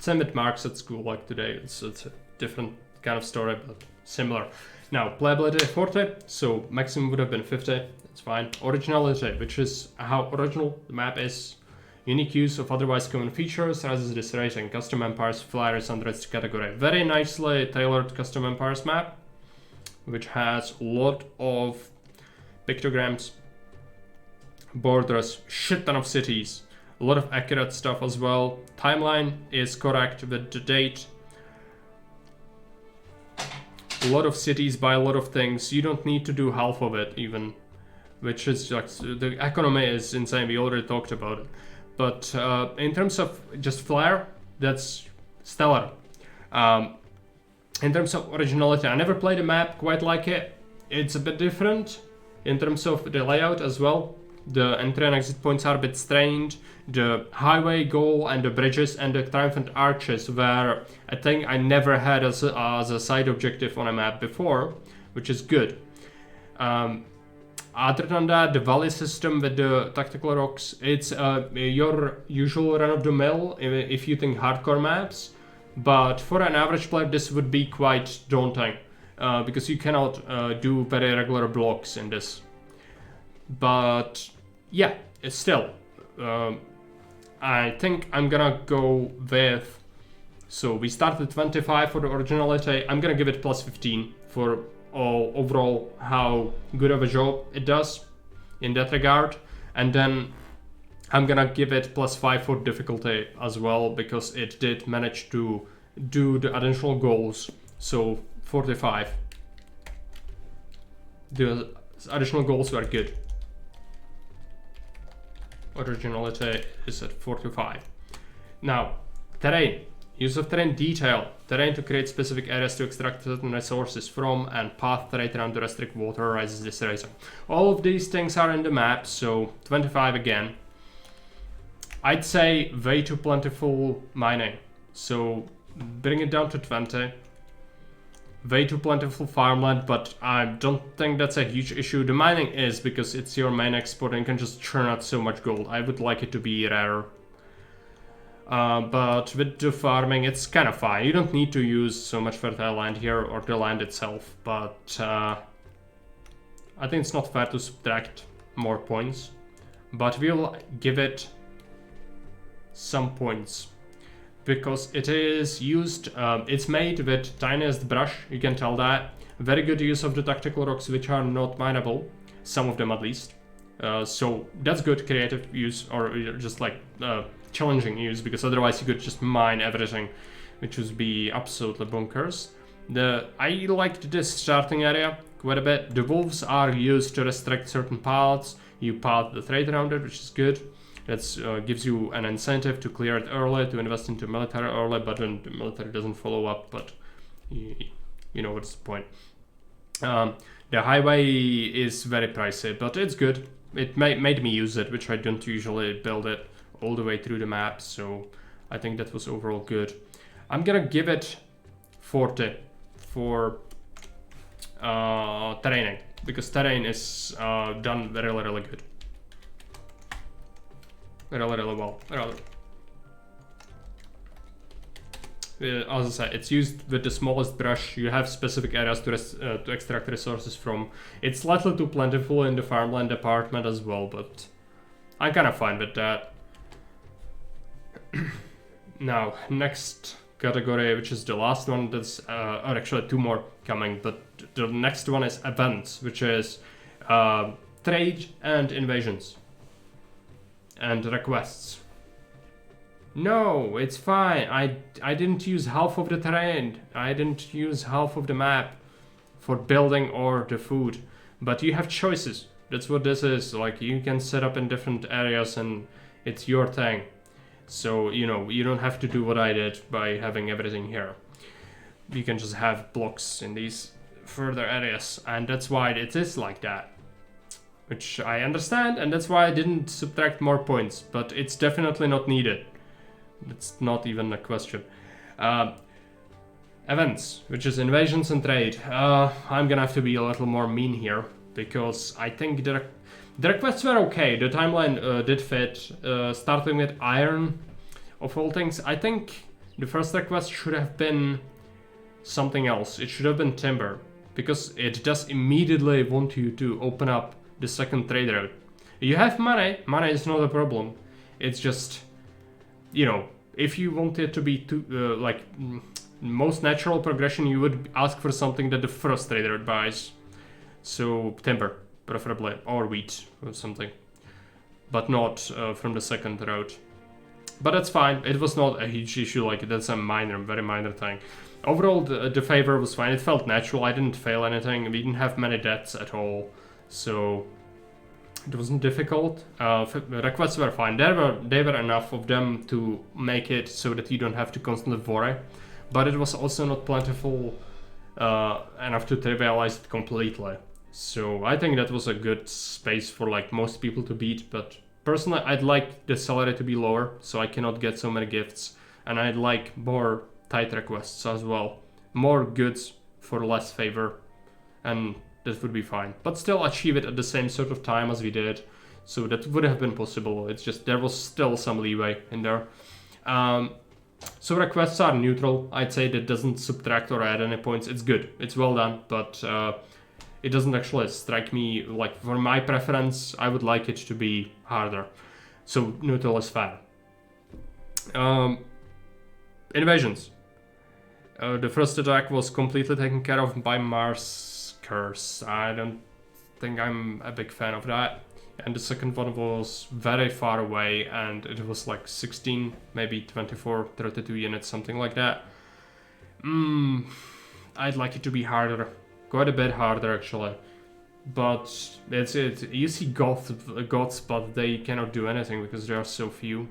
Same with marks at school, like today. It's different kind of story, but similar. Now, playability 40, so maximum would have been 50. It's fine. Originality, which is how original the map is. Unique use of otherwise common features raises this rating. Custom Empires flyers under its category. Very nicely tailored Custom Empires map, which has a lot of pictograms, borders, shit ton of cities, a lot of accurate stuff as well. Timeline is correct with the date. A lot of cities buy a lot of things. You don't need to do half of it even, which is like, the economy is insane. We already talked about it. But in terms of just flair, that's stellar. In terms of originality, I never played a map quite like it. It's a bit different in terms of the layout as well. The entry and exit points are a bit strange. The highway goal and the bridges and the triumphant arches were a thing I never had as a side objective on a map before, which is good. Other than that, the valley system with the tactical rocks, it's your usual run-of-the-mill if you think hardcore maps, but for an average player this would be quite daunting, because you cannot do very regular blocks in this. But yeah, it's still, I think I'm gonna go with, so we started 25 for the originality, I'm gonna give it plus 15 for overall how good of a job it does in that regard, and then I'm gonna give it plus 5 for difficulty as well, because it did manage to do the additional goals, so 45. The additional goals were good. Originality is at 45. Now, terrain. Use of terrain detail. Terrain to create specific areas to extract certain resources from, and path terrain around to restrict water raises this rating. All of these things are in the map, so 25 again. I'd say way too plentiful mining, so bring it down to 20. Way too plentiful farmland, but I don't think that's a huge issue. The mining is, because it's your main export and you can just churn out so much gold. I would like it to be rarer. But with the farming, it's kind of fine. You don't need to use so much fertile land here, or the land itself, but I think it's not fair to subtract more points. But we'll give it some points, because it is used, it's made with tiniest brush, you can tell that. Very good use of the tactical rocks, which are not mineable, some of them at least. So that's good creative use, or just like challenging use, because otherwise you could just mine everything, which would be absolutely bonkers. I liked this starting area quite a bit. The wolves are used to restrict certain paths. You path the trade around it, which is good. That gives you an incentive to clear it early, to invest into military early, but then the military doesn't follow up, but you know what's the point. The highway is very pricey, but it's good. It made me use it, which I don't usually build it all the way through the map, so I think that was overall good. I'm gonna give it 40 for terraining, because terrain is done really good. Really well. As I said, it's used with the smallest brush. You have specific areas to extract resources from. It's slightly too plentiful in the farmland department as well, but I'm kind of fine with that. Now, next category, which is the last one, that's or actually two more coming, but the next one is events, which is trade and invasions and requests. No, it's fine. I didn't use half of the terrain. I didn't use half of the map for building or the food, but you have choices. That's what this is. Like, you can set up in different areas and it's your thing. So, you know, you don't have to do what I did by having everything here. You can just have blocks in these further areas, and that's why it is like that. Which I understand, and that's why I didn't subtract more points, but it's definitely not needed. It's not even a question. Events, which is invasions and trade. I'm gonna have to be a little more mean here, because I think the requests were okay. The timeline did fit, starting with iron, of all things. I think the first request should have been something else. It should have been timber, because it does immediately want you to open up the second trade route. You have money. Money is not a problem. It's just, you know, if you want it to be most natural progression, you would ask for something that the first trade route buys. So timber, preferably, or wheat or something, but not from the second route. But that's fine. It was not a huge issue. Like, that's a minor, very minor thing. Overall, the favor was fine. It felt natural. I didn't fail anything. We didn't have many deaths at all, so it wasn't difficult. Requests were fine. There were enough of them to make it so that you don't have to constantly worry, but it was also not plentiful enough to trivialize it completely. So I think that was a good space for like most people to beat, but personally I'd like the salary to be lower so I cannot get so many gifts, and I'd like more tight requests as well. More goods for less favor, and that would be fine. But still achieve it at the same sort of time as we did, so that would have been possible. It's just there was still some leeway in there. So requests are neutral. I'd say that doesn't subtract or add any points. It's good. It's well done, but it doesn't actually strike me like, for my preference, I would like it to be harder. So neutral is fine. Invasions. The first attack was completely taken care of by Mars Curse. I don't think I'm a big fan of that. And the second one was very far away, and it was like 16, maybe 24, 32 units, something like that. I'd like it to be harder. Quite a bit harder, actually. But that's it. You see gods, but they cannot do anything because there are so few.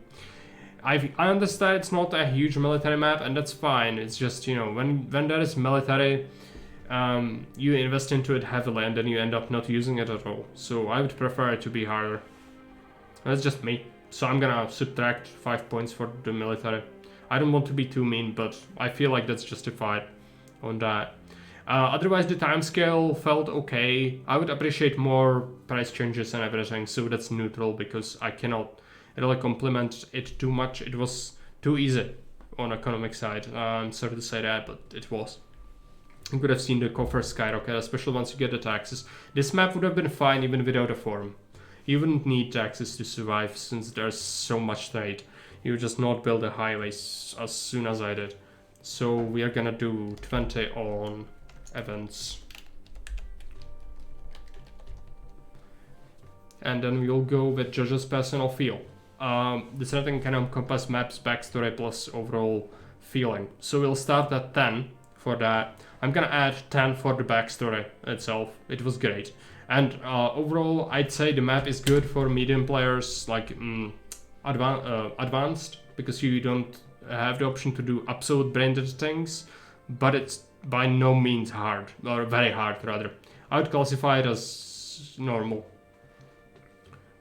I understand it's not a huge military map, and that's fine. It's just, you know, when there is military, you invest into it heavily and then you end up not using it at all. So I would prefer it to be harder. That's just me. So I'm gonna subtract 5 points for the military. I don't want to be too mean, but I feel like that's justified on that. Otherwise, the timescale felt okay. I would appreciate more price changes and everything, so that's neutral because I cannot really compliment it too much. It was too easy on economic side. I'm sorry to say that, but it was. You could have seen the coffers skyrocket, especially once you get the taxes. This map would have been fine even without a forum. You wouldn't need taxes to survive since there's so much trade. You would just not build a highway as soon as I did. So we are gonna do 20 on events. And then we'll go with Judge's personal feel. This rating can encompass maps, backstory, plus overall feeling. So we'll start at 10 for that. I'm gonna add 10 for the backstory itself. It was great. And overall, I'd say the map is good for medium players, like advanced, because you don't have the option to do absolute brain-dead things, but it's by no means hard, or very hard rather. I would classify it as normal.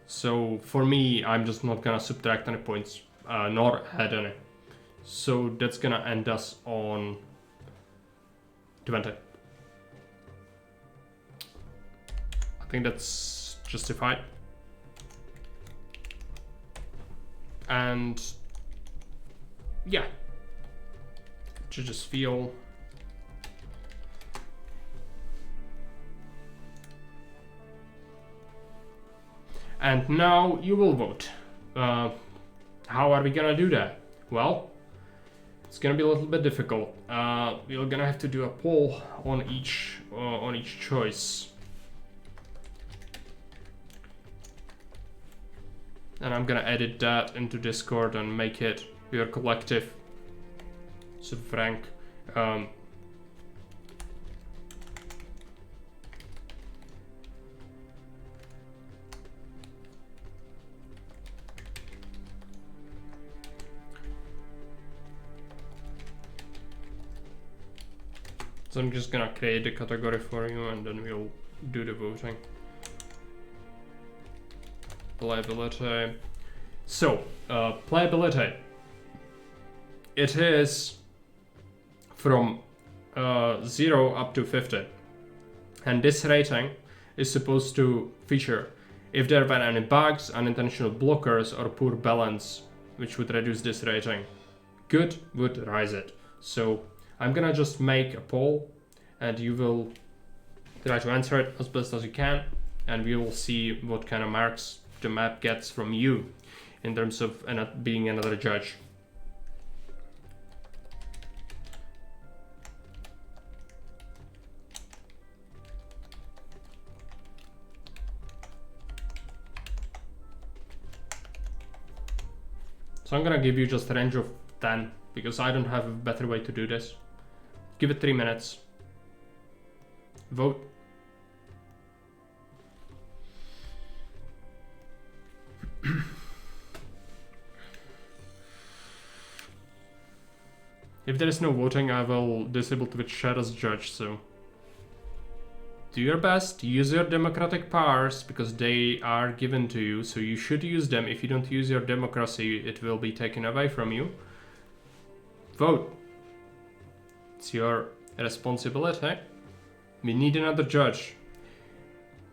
So for me, I'm just not gonna subtract any points, nor add any. So that's gonna end us on 20. I think that's justified. And yeah, to just feel. And now you will vote. How are we gonna do that? Well, it's gonna be a little bit difficult. We're gonna have to do a poll on each choice. And I'm gonna edit that into Discord and make it your collective. So Frank. So I'm just gonna create the category for you and then we'll do the voting. Playability. So, playability. It is from 0 up to 50. And this rating is supposed to feature if there were any bugs, unintentional blockers, or poor balance, which would reduce this rating. Good would rise it. So I'm gonna just make a poll, and you will try to answer it as best as you can, and we will see what kind of marks the map gets from you in terms of being another judge. So I'm gonna give you just a range of 10 because I don't have a better way to do this. Give it 3 minutes. Vote. If there is no voting, I will disable Twitch chat as judge, so do your best, use your democratic powers, because they are given to you, so you should use them. If you don't use your democracy, it will be taken away from you. Vote. It's your responsibility. We need another judge.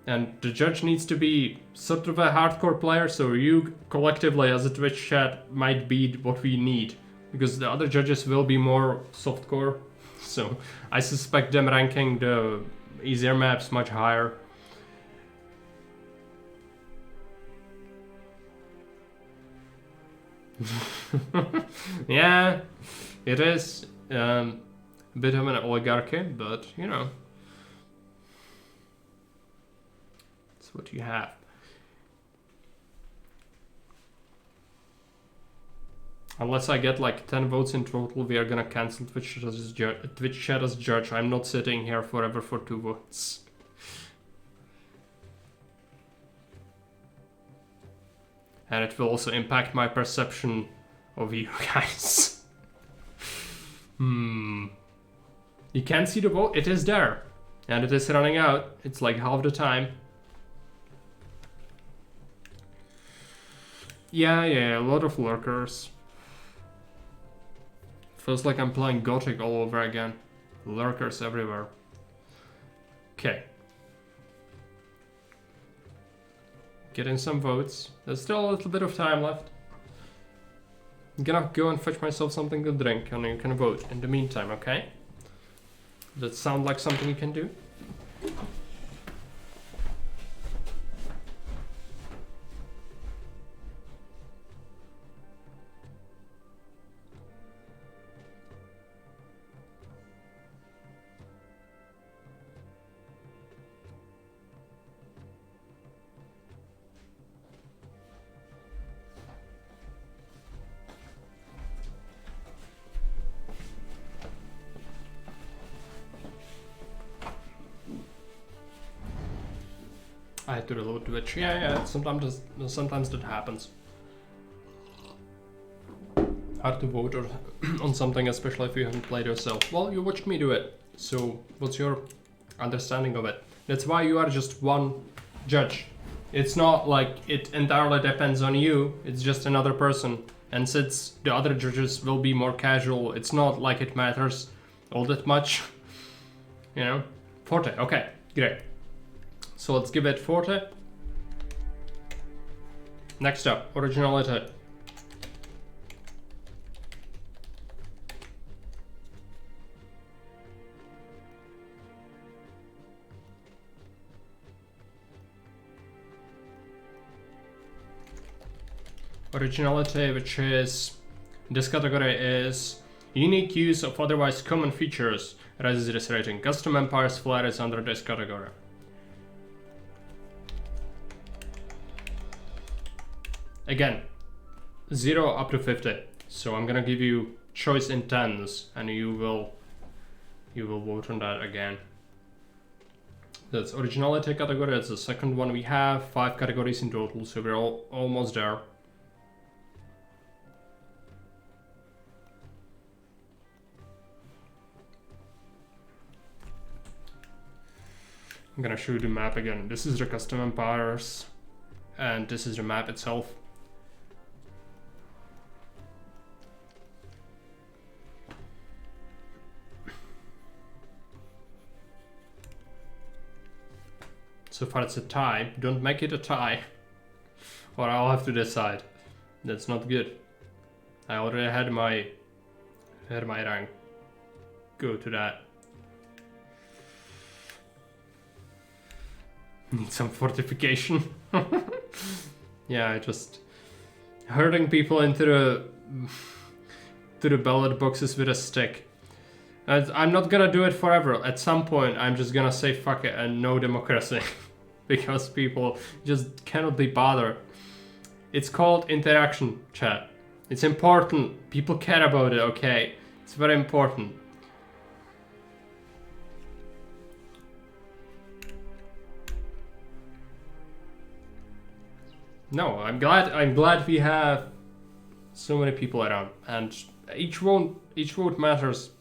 And the judge needs to be sort of a hardcore player, so you collectively as a Twitch chat might be what we need. Because the other judges will be more softcore. So I suspect them ranking the easier maps much higher. Yeah, it is a bit of an oligarchy, but you know, it's what you have. Unless I get like 10 votes in total, we are gonna cancel Twitch chat as judge. I'm not sitting here forever for 2 votes. And it will also impact my perception of you guys. You can't see the vote? It is there. And it is running out. It's like half the time. Yeah, a lot of lurkers. Feels like I'm playing Gothic all over again. Lurkers everywhere. Okay. Getting some votes. There's still a little bit of time left. I'm gonna go and fetch myself something to drink and you can vote in the meantime, okay? Does that sound like something you can do? I had to reload Twitch. Yeah, sometimes that happens. Hard to vote on something, especially if you haven't played yourself. Well, you watched me do it, so what's your understanding of it? That's why you are just one judge. It's not like it entirely depends on you, it's just another person. And since the other judges will be more casual, it's not like it matters all that much. You know? Forte, okay, great. So let's give it Forte. Next up, originality. Originality, which is, this category is unique use of otherwise common features, raises this rating. Custom Empire's flair is under this category. Again, 0 up to 50. So I'm gonna give you choice in 10s and you will vote on that again. That's originality category, that's the second one we have. 5 categories in total, so we're almost there. I'm gonna show you the map again. This is the custom empires and this is the map itself. So far it's a tie. Don't make it a tie or I'll have to decide. That's not good. I already had my rank. go to that. Need some fortification. Yeah, just herding people into the ballot boxes with a stick. And I'm not gonna do it forever. At some point, I'm just gonna say fuck it and no democracy. Because people just cannot be bothered. It's called interaction, chat. It's important. People care about it, okay? It's very important. No, I'm glad we have so many people around, and each vote matters,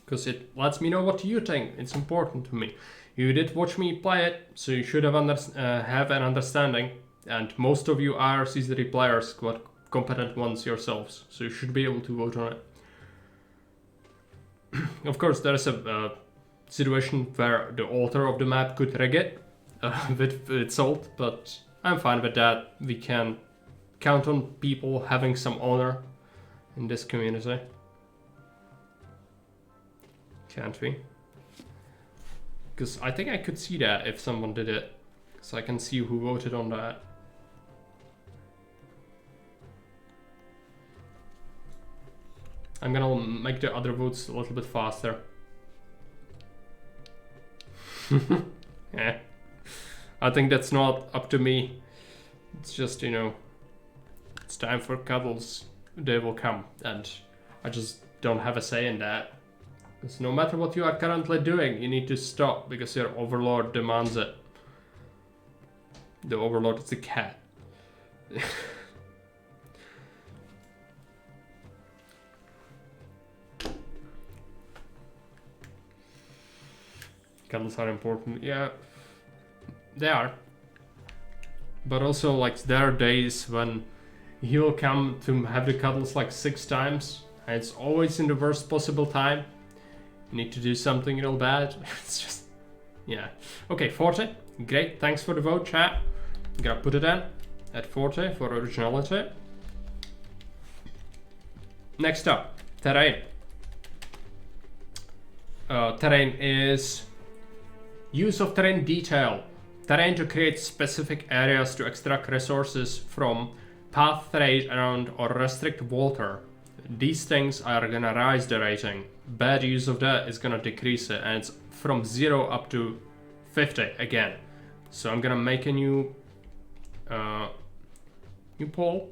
because it lets me know what you think. It's important to me. You did watch me play it, so you should have an understanding, and most of you are C3 players, quite competent ones yourselves, so you should be able to vote on it. Of course, there is a situation where the author of the map could rig it with salt, but I'm fine with that. We can count on people having some honor in this community. Can't we? Because I think I could see that if someone did it. So I can see who voted on that. I'm gonna make the other votes a little bit faster. Yeah. I think that's not up to me. It's just, you know, it's time for cuddles. They will come, and I just don't have a say in that. Because no matter what you are currently doing, you need to stop because your overlord demands it. The overlord is the cat. Cuddles are important, yeah. They are. But also, like, there are days when he will come to have the cuddles like 6 times, and it's always in the worst possible time. You need to do something real bad. It's just, yeah. Okay, 40. Great, thanks for the vote, chat. I'm gonna put it in at 40 for originality. Next up, terrain. Terrain is use of terrain detail. Terrain to create specific areas to extract resources from, path trade around, or restrict water. These things are gonna rise the rating. Bad use of that is gonna decrease it, and it's from 0 up to 50 again. So I'm gonna make a new poll.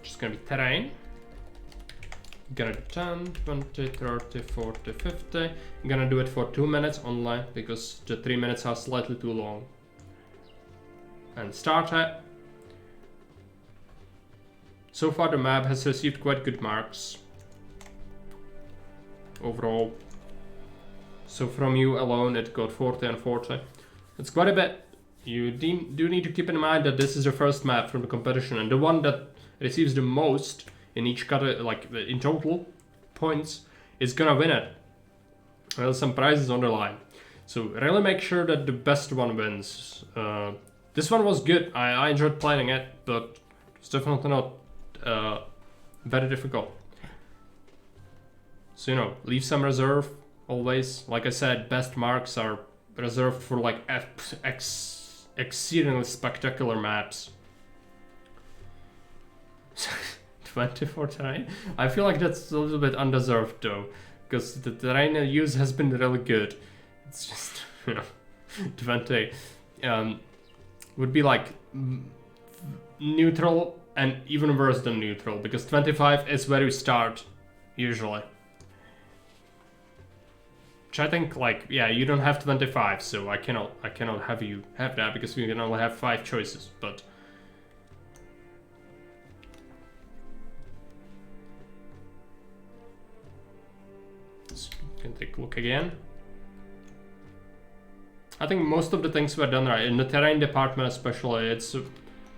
Just gonna be terrain. Gonna do 10, 20, 30, 40, 50. I'm gonna do it for 2 minutes only because the 3 minutes are slightly too long. And start it. So far the map has received quite good marks overall. So from you alone it got 40 and 40. It's quite a bit. You do need to keep in mind that this is the first map from the competition, and the one that receives the most in each category, like in total points, is gonna win it. Well, some prizes on the line. So really make sure that the best one wins. This one was good. I enjoyed playing it, but it's definitely not very difficult. So, you know, leave some reserve always. Like I said, best marks are reserved for like exceedingly spectacular maps. 24 terrain? I feel like that's a little bit undeserved though, because the terrain use has been really good. It's just, you know, 20 would be like neutral and even worse than neutral, because 25 is where you start usually. Which I think, like, yeah, you don't have 25, so I cannot have you have that because we can only have 5 choices, but can take a look again. I think most of the things were done right. In the terrain department especially, it's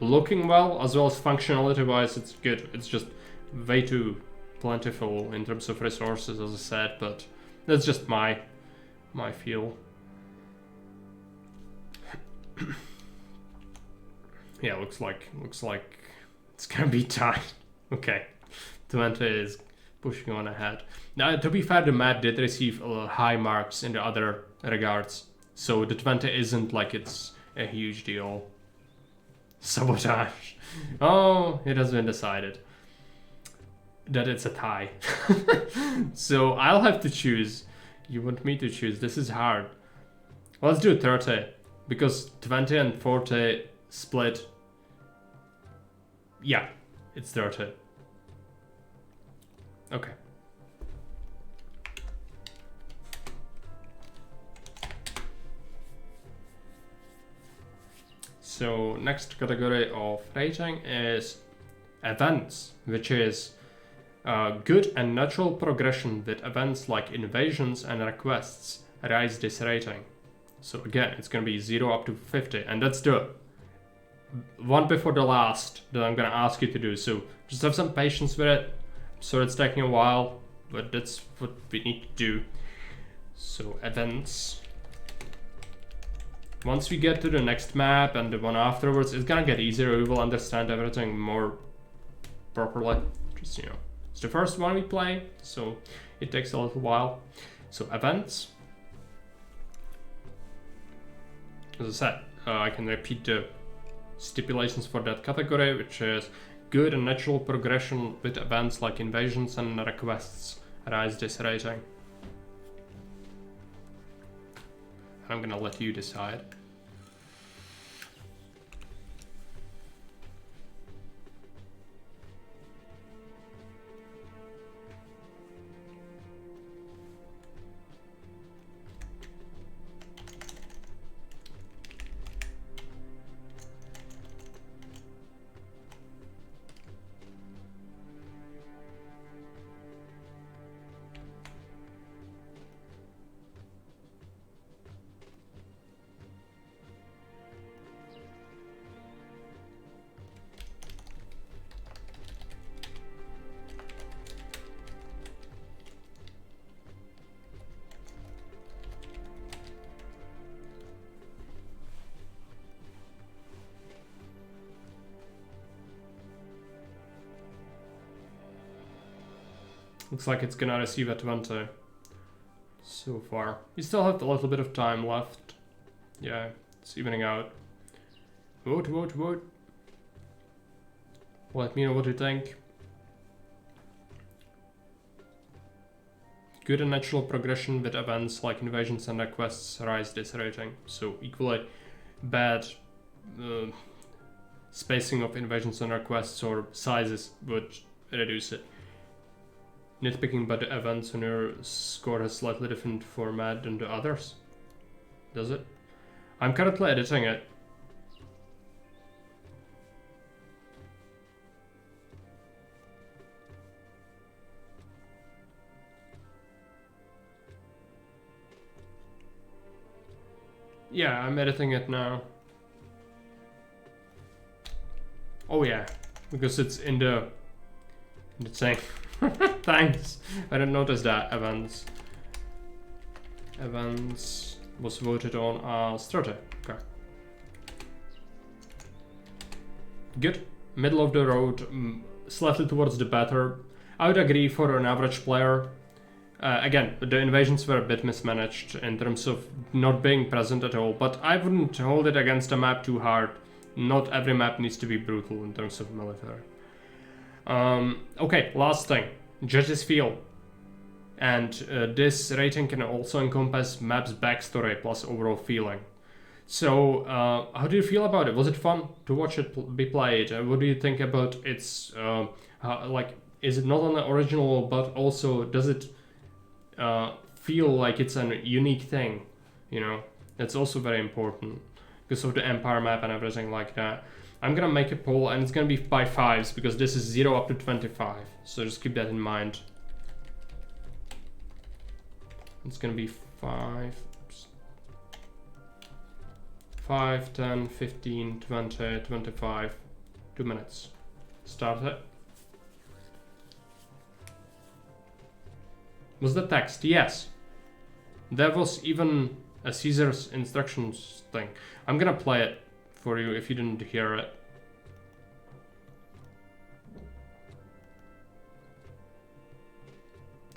looking well, as well as functionality wise, it's good. It's just way too plentiful in terms of resources, as I said, but that's just my feel. Yeah, looks like it's gonna be tight. Okay, 20 is pushing on ahead. Now, to be fair, the map did receive high marks in the other regards, so the 20 isn't like it's a huge deal. Sabotage. Oh, it has been decided that it's a tie. So I'll have to choose. You want me to choose? This is hard. Let's do 30, because 20 and 40 split. Yeah, it's 30. Okay. So next category of rating is events, which is good and natural progression with events like invasions and requests rise this rating. So again, it's going to be 0 up to 50, and that's the one before the last that I'm going to ask you to do. So just have some patience with it. So it's taking a while, but that's what we need to do. So events. Once we get to the next map and the one afterwards, it's gonna get easier. We will understand everything more properly. Just, you know, it's the first one we play, so it takes a little while. So events. As I said, I can repeat the stipulations for that category, which is good and natural progression with events like invasions and requests rise this rating. I'm gonna let you decide. Looks like it's gonna receive a 20 so far. We still have a little bit of time left. Yeah, it's evening out. Vote, vote, vote. Let me know what you think. Good and natural progression with events like invasions and requests rise this rating. So equally bad spacing of invasions and requests or sizes would reduce it. Nitpicking by the events on your score has slightly different format than the others. Does it? I'm currently editing it. Yeah, I'm editing it now. Oh yeah, because it's in the thing. Thanks. I didn't notice that. Events was voted on as 30. Okay. Good. Middle of the road, slightly towards the better. I would agree for an average player. Again, the invasions were a bit mismanaged in terms of not being present at all, but I wouldn't hold it against a map too hard. Not every map needs to be brutal in terms of military. Okay, last thing. Judges feel. And this rating can also encompass map's backstory plus overall feeling. So, how do you feel about it? Was it fun to watch it be played? What do you think about its, like, is it not only original, but also does it feel like it's a unique thing? You know, that's also very important because of the Empire map and everything like that. I'm gonna make a poll and it's gonna be by 5s because this is 0 up to 25. So just keep that in mind. It's gonna be 5, 10, 15, 20, 25, 2 minutes. Start it. Was the text? Yes. There was even a Caesar's instructions thing. I'm gonna play it for you if you didn't hear it.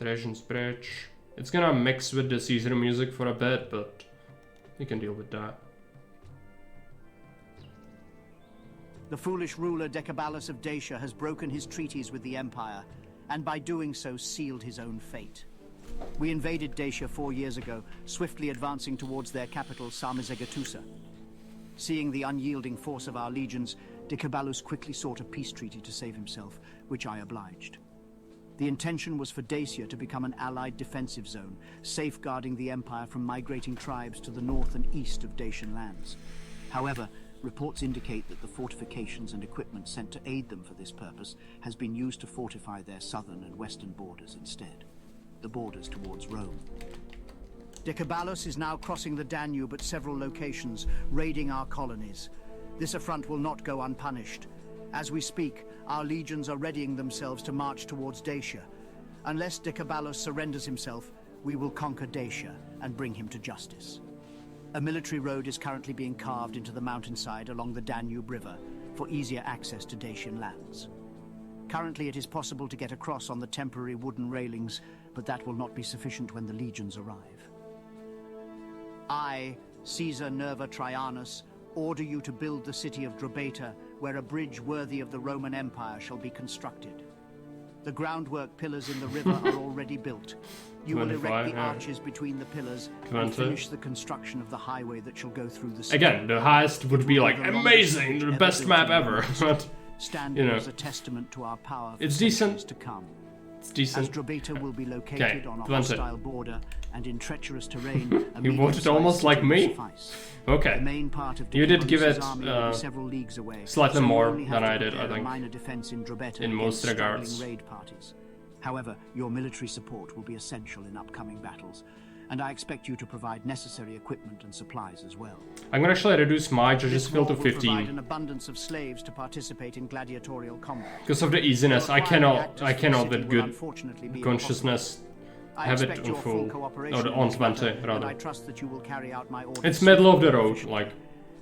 Trajans Bridge. It's gonna mix with the Caesar music for a bit, but you can deal with that.
The foolish ruler Decabalus of Dacia has broken his treaties with the Empire, and by doing so sealed his own fate. We invaded Dacia 4 years ago, swiftly advancing towards their capital, Sarmizegetusa. Seeing the unyielding force of our legions, Decabalus quickly sought a peace treaty to save himself, which I obliged. The intention was for Dacia to become an allied defensive zone, safeguarding the Empire from migrating tribes to the north and east of Dacian lands. However, reports indicate that the fortifications and equipment sent to aid them for this purpose has been used to fortify their southern and western borders instead, the borders towards Rome. Decabalus is now crossing the Danube at several locations, raiding our colonies. This affront will not go unpunished. As we speak, our legions are readying themselves to march towards Dacia. Unless Decabalus surrenders himself, we will conquer Dacia and bring him to justice. A military road is currently being carved into the mountainside along the Danube River for easier access to Dacian lands. Currently it is possible to get across on the temporary wooden railings, but that will not be sufficient when the legions arrive. I, Caesar Nerva Trajanus, order you to build the city of Drobeta, where a bridge worthy of the Roman Empire shall be constructed. The groundwork pillars in the river are already built. You will erect the arches between the pillars and finish the construction of the highway that shall go through the city.
Again, the highest would be like amazing, the best map ever. But
standing as a testament to our power for
it's decent.
to come.
It's decent.
As Drobeta will be located on a
Twente.
hostile border and in treacherous terrain,
You voted almost like me.
Suffice.
Okay.
The main part of
You did give it
army will be several leagues away,
slightly
so you
more
only have
than
to
I did,
prepare
I think,
a minor defense in Drobeta
in most
against struggling
regards.
raid parties. However, your military support will be essential in upcoming battles, and I expect you to provide necessary equipment and supplies as well.
I'm gonna actually reduce my judges skill to
This war will provide
15
an abundance of slaves to participate in gladiatorial combat.
because of the easiness. I cannot with good
unfortunately be
consciousness
I
have it
expect
on
your
full,
cooperation
or on
in this matter,
20
and
rather.
I trust that you will carry out my orders.
It's middle of the road,
efficiently.
like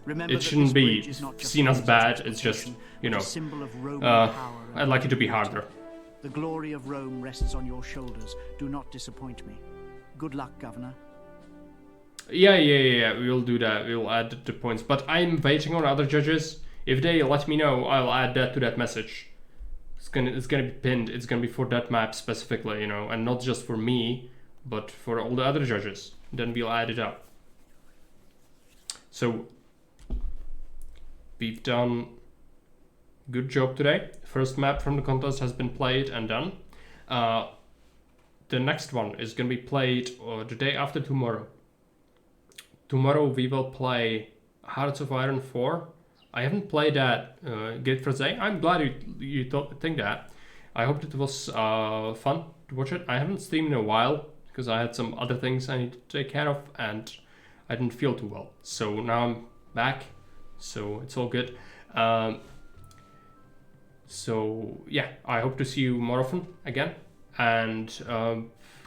Remember
it
that
shouldn't
this
be
bridge is not just
seen as
a
bad. It's just,
transportation,
you
but
know,
a symbol of Roman power and
I'd like it to be harder.
The glory of Rome rests on your shoulders. Do not disappoint me. Good luck, Governor.
Yeah. We'll do that. We'll add the points. But I'm waiting on other judges. If they let me know, I'll add that to that message. It's gonna be pinned. It's gonna be for that map specifically, you know, and not just for me, but for all the other judges. Then we'll add it up. So we've done good job today. First map from the contest has been played and done. The next one is gonna be played the day after tomorrow. Tomorrow we will play Hearts of Iron 4. I haven't played that Great Crusade. I'm glad you think that. I hope it was fun to watch it. I haven't streamed in a while because I had some other things I need to take care of and I didn't feel too well. So now I'm back, so it's all good. So yeah, I hope to see you more often again. And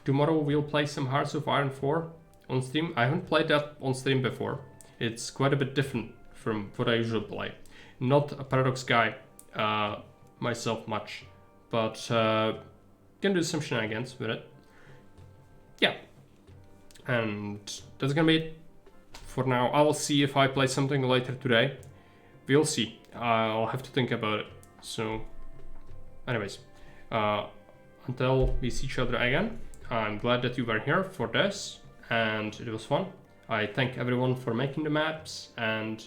tomorrow we'll play some Hearts of Iron 4 on stream. I haven't played that on stream before. It's quite a bit different from what I usually play. Not a Paradox guy myself much, but can do some shenanigans with it. Yeah, and that's gonna be it for now. I'll see if I play something later today. We'll see. I'll have to think about it. So, anyways, until we see each other again, I'm glad that you were here for this, and it was fun. I thank everyone for making the maps, and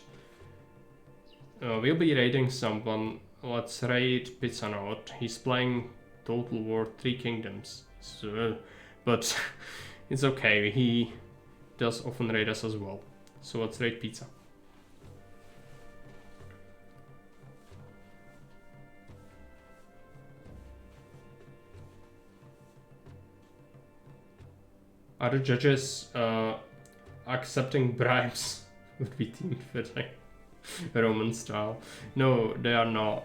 we'll be raiding someone. Let's raid Pizza Note. He's playing Total War 3 Kingdoms, so, but it's okay. He does often raid us as well. So let's raid Pizza. Other judges accepting bribes would be team fitting. Roman style. No, they are not.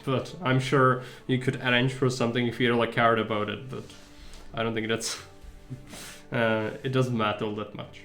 But I'm sure you could arrange for something if you really cared about it, but I don't think that's it doesn't matter all that much.